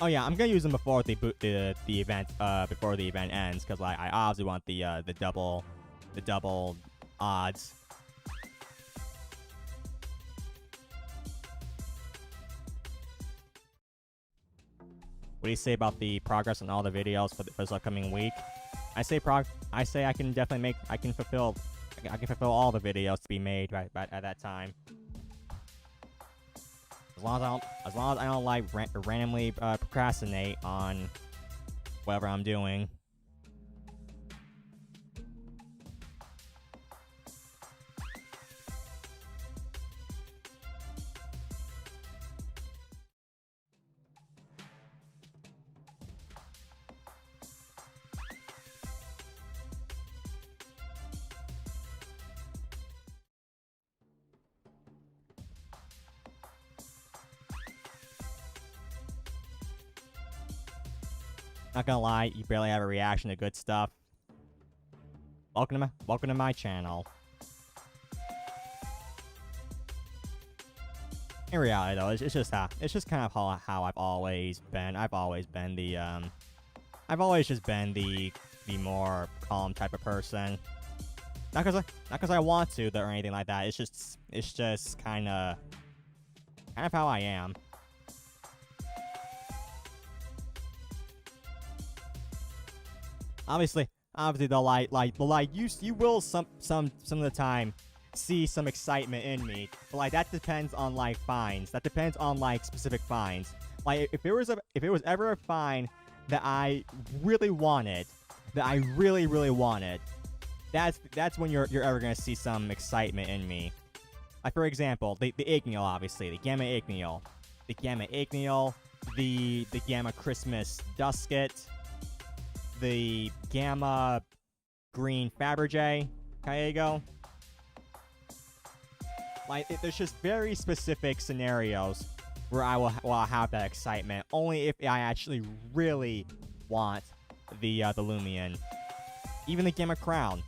Oh yeah, I'm gonna use them before the event ends, because like I obviously want the double odds. What do you say about the progress on all the videos for this upcoming week? I say I can fulfill all the videos to be made right at that time. As long as I don't like randomly procrastinate on whatever I'm doing. Not gonna lie, you barely have a reaction to good stuff. Welcome to my channel. In reality, though, it's just kind of how I've always been. I've always just been the more calm type of person. Not cause I want to or anything like that. It's just kind of how I am. Obviously the light, you will some of the time see some excitement in me, but like that depends on like finds. That depends on like specific finds. Like if it was ever a find that I really wanted, really wanted, that's when you're ever gonna see some excitement in me. Like for example, the Igneal, obviously, the Gamma Igneal, the Gamma Christmas Dusket, the Gamma Green Fabergé Cayego. Like, there's just very specific scenarios where I'll have that excitement. Only if I actually really want the Loomian. Even the Gamma Crown.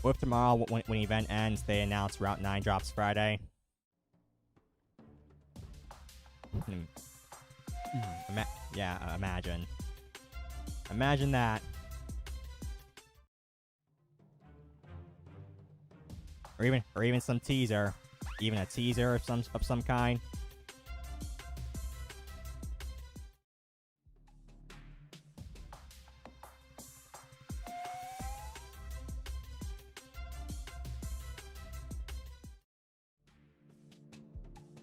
What if tomorrow, when the event ends, they announce Route 9 drops Friday? Imagine. Imagine that. Or even some teaser. Even a teaser of some kind.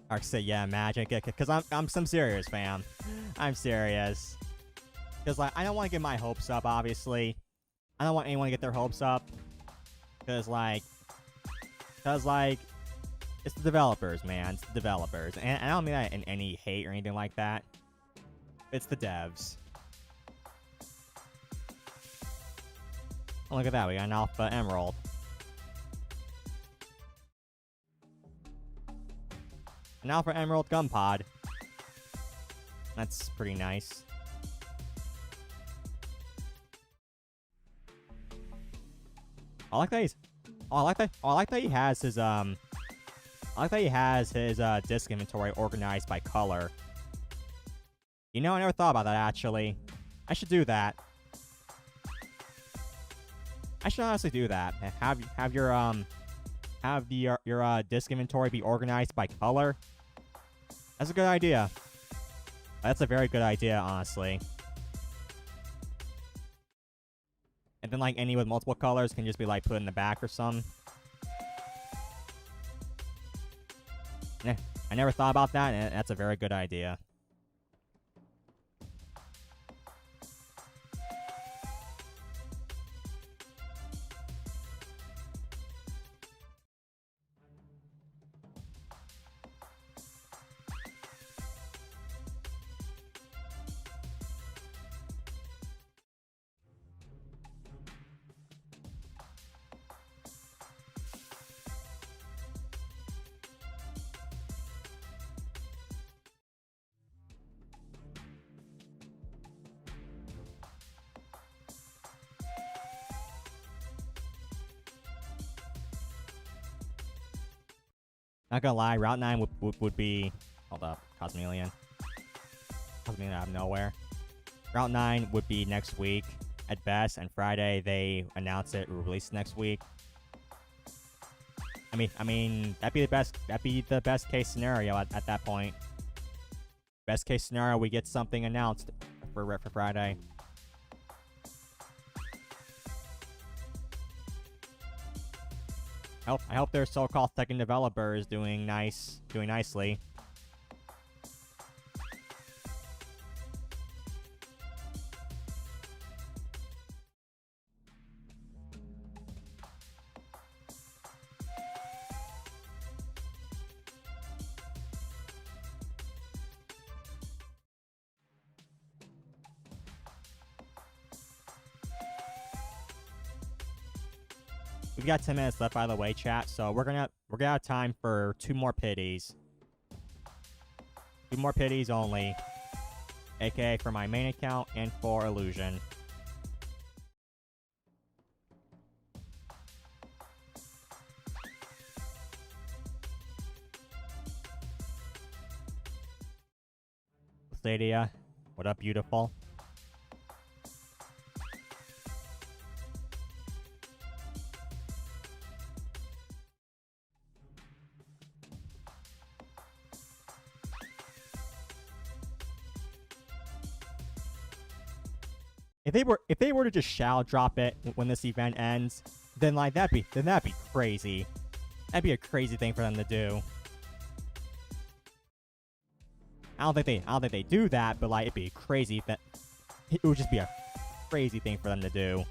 I say, yeah, imagine, because I'm serious, fam. I'm serious. Because, like, I don't want to get my hopes up, obviously. I don't want anyone to get their hopes up. Because, like, it's the developers, man. It's the developers. And I don't mean that in any hate or anything like that. It's the devs. Oh, look at that. We got an Alpha Emerald. An Alpha Emerald gun pod. That's pretty nice. I like that he's... I like that he has his, disc inventory organized by color. You know, I never thought about that, actually. I should do that. I should honestly do that. Have your disc inventory be organized by color. That's a good idea. That's a very good idea, honestly. And then, like, any with multiple colors can just be, like, put in the back or something. Yeah, I never thought about that, and that's a very good idea. Not gonna lie, Route 9 would be... Hold up, Cosmelian. Cosmelian out of nowhere. Route 9 would be next week at best, and Friday they announce it released next week. I mean that'd be the best case scenario at that point. Best case scenario, we get something announced for Friday. I hope their so-called second developer is doing nicely. we've got 10 minutes left, by the way, chat. So we're gonna have time for 2 more pities. 2 more pities only, aka for my main account and for Illusion. Stadia, what up, beautiful? If they were to just shall drop it when this event ends, then like that'd be crazy. That'd be a crazy thing for them to do. I don't think they do that, but like it'd be crazy that it would just be a crazy thing for them to do.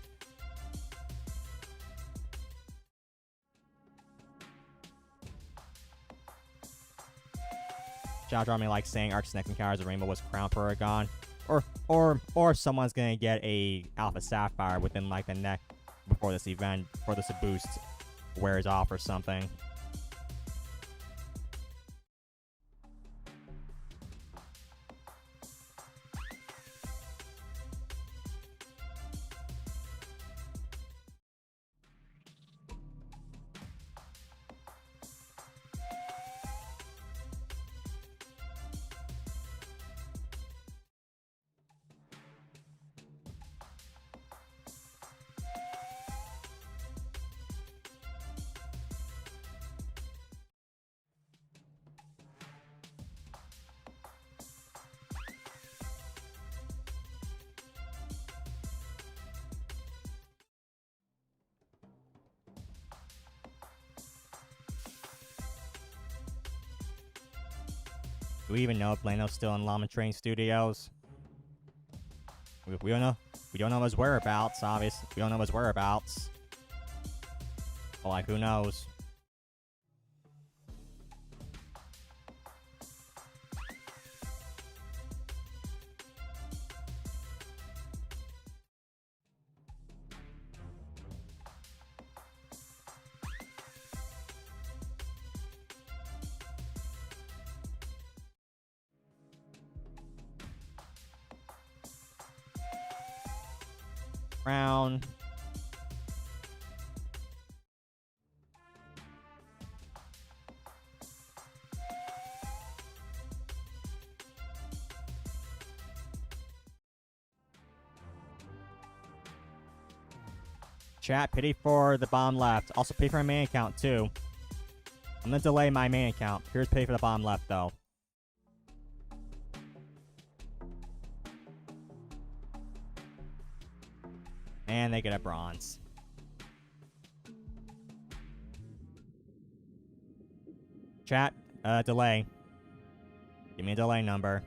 Shout out me like saying Arc's next encounter as a rainbow was crown Paragon. Or someone's gonna get a Alpha Sapphire within like the neck before this event, before this boost wears off or something. Do we even know if Lano's still in Llama Train Studios? We don't know. We don't know his whereabouts, obviously. We don't know his whereabouts. But like, who knows? Round. Chat, pity for the bomb left. Also pay for my main account too. I'm gonna delay my main account. Here's pay for the bomb left though. And they get a bronze. Chat, delay. Give me a delay number.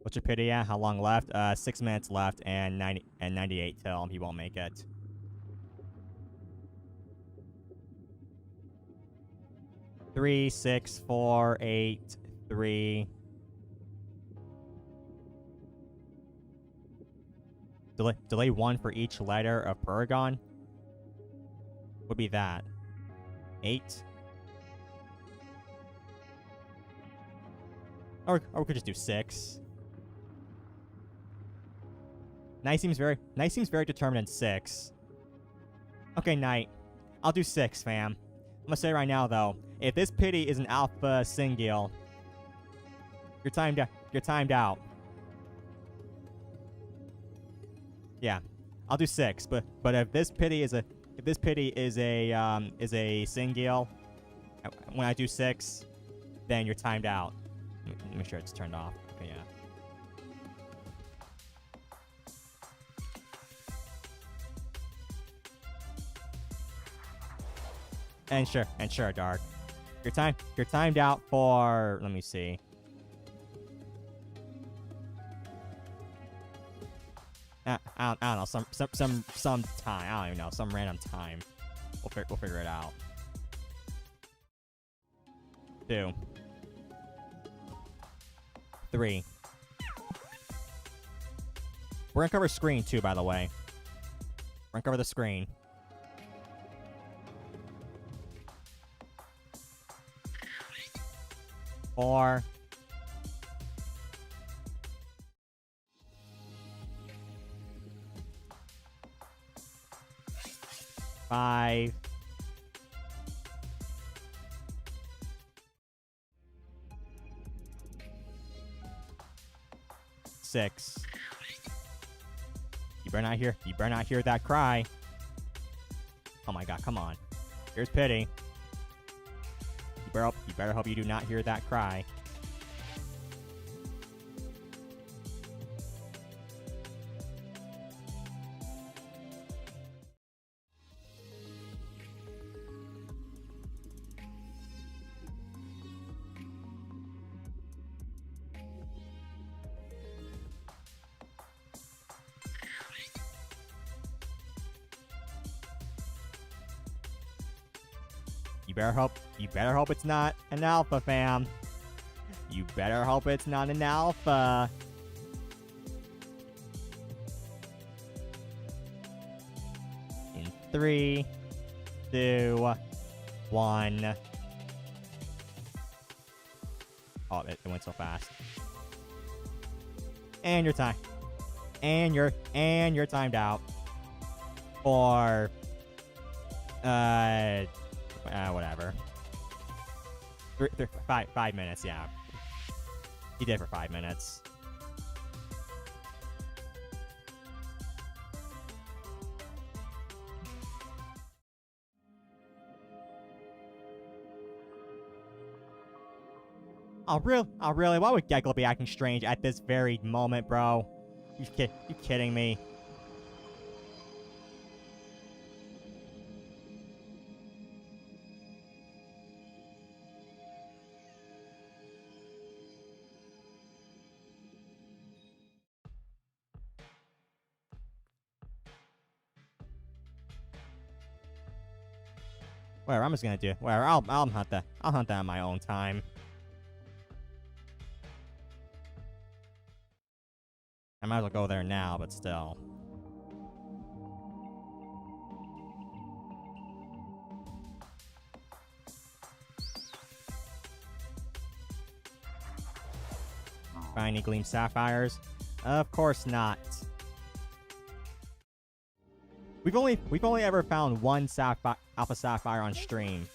What's your pity at? How long left? 6 minutes left and 98 till he won't make it. Three, 6, 4, 8, 3. Delay 1 for each letter of Paragon. Would be that. 8. Or we could just do 6. Night seems very determined in 6. Okay, Knight. I'll do 6, fam. I'm gonna say right now though, if this pity is an alpha Singil, you're timed out. Yeah. I'll do 6, but if this pity is a Singil when I do 6, then you're timed out. Let me make sure it's turned off. Okay, yeah. And sure, Dark. You're timed out for, let me see. I don't know, some time. I don't even know, some random time. We'll we'll figure it out. 2. 3. We're gonna cover screen too, by the way. We're gonna cover the screen. 4. 5. 6. You better not hear that cry. Oh my god, come on. Here's pity. You better hope you do not hear that cry. You better hope it's not an alpha, fam. You better hope it's not an alpha. In 3, 2, 1. Oh, it went so fast. And you're timed. And you're timed out. For whatever. 5 minutes, yeah. He did for 5 minutes. Oh, really? Why would Gecko be acting strange at this very moment, bro? You kidding me? Whatever, I'm just gonna do it. Whatever, I'll hunt that. I'll hunt that on my own time. I might as well go there now, but still. Find any gleam sapphires? Of course not. We've only ever found one alpha sapphire on stream.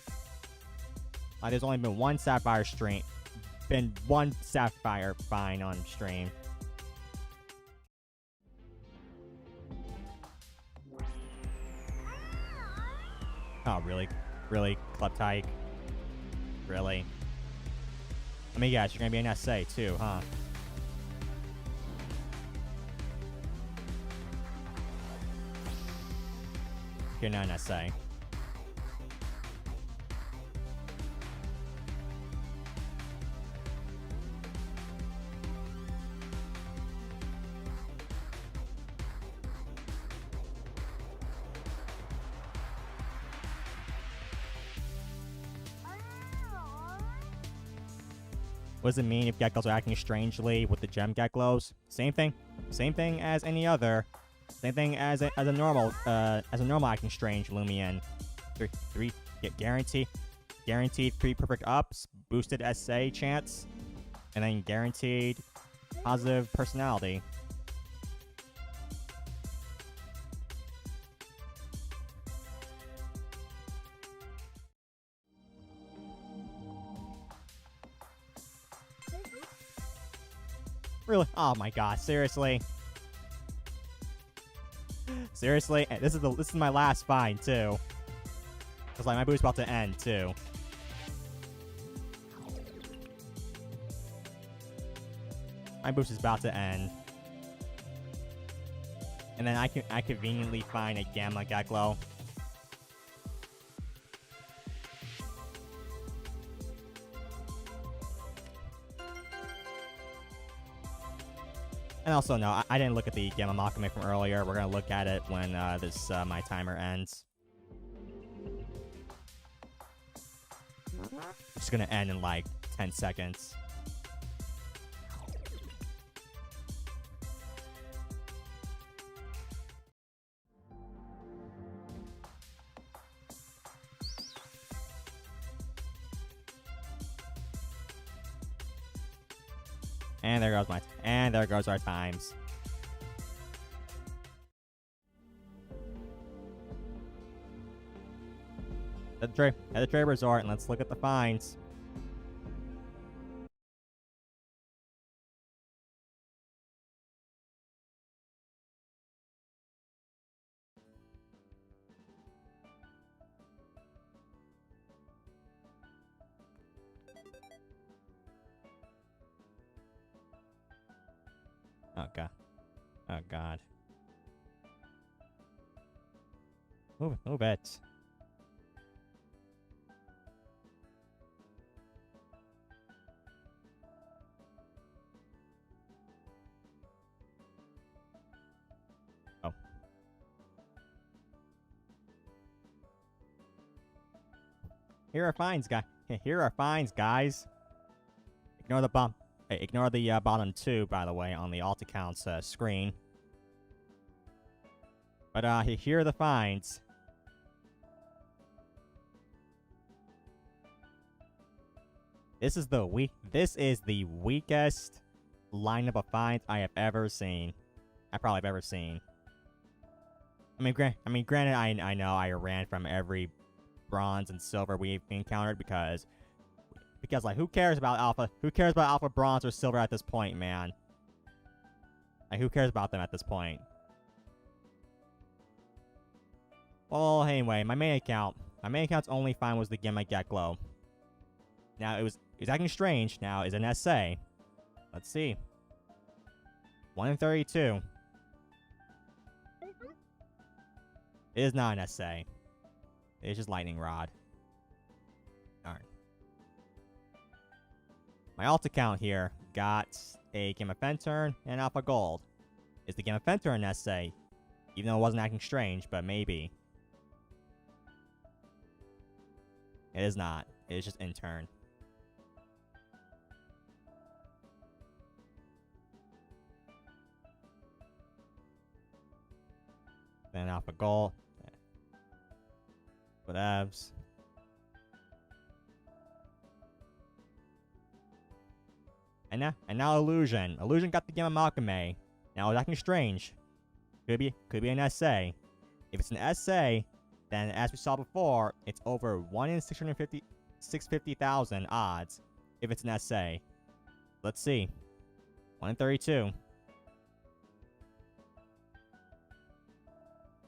There's only been one sapphire find on stream. Oh, really, Kleptyke? Really? Let me guess, you're gonna be an SA too, huh? You're not an SA. What does it mean if geckos are acting strangely with the gem geckos? Same thing as any other. Same thing as a normal acting strange Loomian. Guaranteed 3 perfect ups, boosted SA chance, and then guaranteed positive personality. Really? Oh my god, seriously? Seriously? This is my last find too. Cause like my boost's about to end too. My boost is about to end. And then I conveniently find a Gamma Geklo. And also, no, I didn't look at the Gamma Makame from earlier. We're going to look at it when my timer ends. It's gonna end in like 10 seconds. And there goes our times. At the trade resort, and let's look at the fines. Oh god. Oh god. Move it. Oh. Here are fines, guys. Here are fines, guys. Ignore the bump. Ignore the bottom two, by the way, on the alt accounts screen. But here are the fines. This is the weakest lineup of fines I have ever seen. I probably have ever seen. I mean, granted, I know I ran from every bronze and silver we've encountered because like who cares about alpha? Who cares about alpha, bronze, or silver at this point, man? Like who cares about them at this point? Well, anyway, my main account's only fine was the Gamma Get Glow. Now it was acting strange. Now is an SA. Let's see. 1 in 32. It is not an SA. It's just Lightning Rod. Alright. My alt account here got a Gamma Fenturn and Alpha Gold. Is the Gamma Fenturn an SA? Even though it wasn't acting strange, but maybe. It is not. It is just intern. Then Alpha Gold. Whatevs. And now Illusion. Illusion got the Gamma Malkame. Now it's acting strange. Could be an SA. If it's an SA, then as we saw before, it's over 1 in 650,000 odds if it's an SA. Let's see. 1 in 32.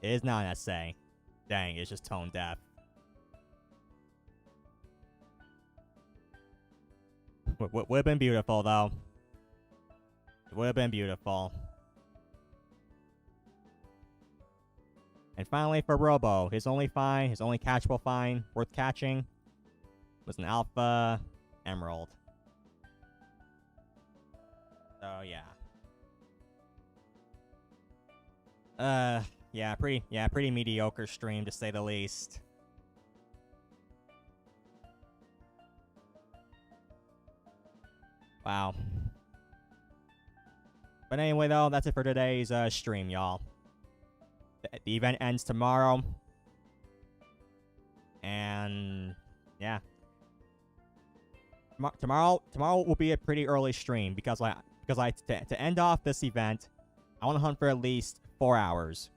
It is not an SA. Dang, it's just tone deaf. Would have been beautiful, though. It would have been beautiful. And finally, for Robo, his only catchable fine worth catching was an Alpha Emerald. So yeah. Pretty mediocre stream to say the least. Wow. But anyway, though, that's it for today's stream, y'all. The event ends tomorrow. And yeah. Tomorrow will be a pretty early stream because to end off this event, I want to hunt for at least 4 hours.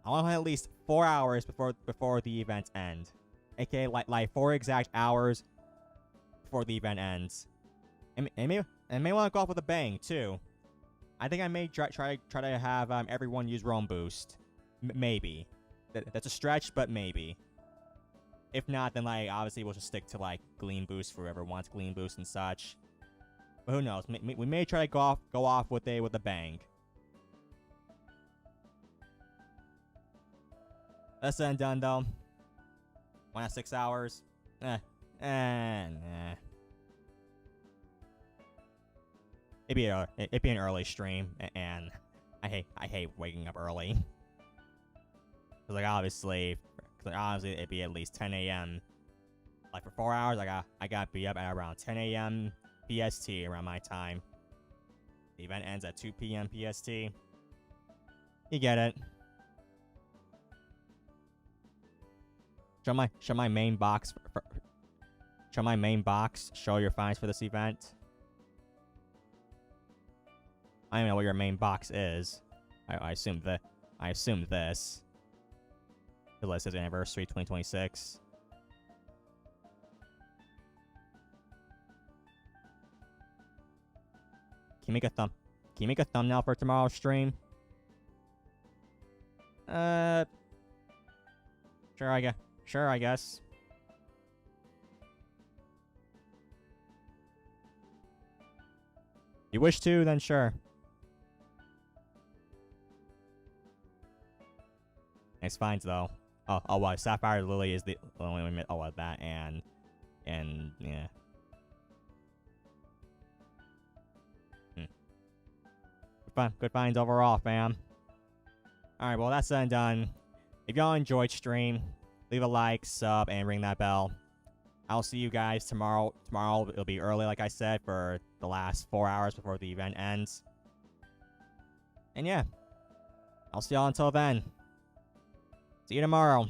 I want to hunt at least 4 hours before the event ends. AKA like 4 exact hours before the event ends. And may want to go off with a bang too. I think I may try to have everyone use Roam Boost. Maybe. That's a stretch, but maybe. If not, then like obviously we'll just stick to like Gleam Boost for whoever wants Gleam Boost and such. But who knows? We may try to go off with a bang. That's done though. 1 out of 6 hours. Nah. It'd be an early stream, and I hate waking up early. Cause like obviously it'd be at least 10 a.m. Like for 4 hours, I got be up at around 10 a.m. PST around my time. The event ends at 2 p.m. PST. You get it. Show my main box. Show my main box. Show your finds for this event. I don't know what your main box is. I assume that. I assume this. The list is anniversary 2026. Can you make a thumbnail for tomorrow's stream? Sure, I guess. You wish to, then sure. Nice finds though. Oh, wow. Sapphire Lily is the only one. Oh, that and yeah. Good finds overall, fam. Alright, well, that's done. If y'all enjoyed stream, leave a like, sub, and ring that bell. I'll see you guys tomorrow. Tomorrow, it'll be early, like I said, for the last 4 hours before the event ends. And yeah, I'll see y'all until then. See you tomorrow.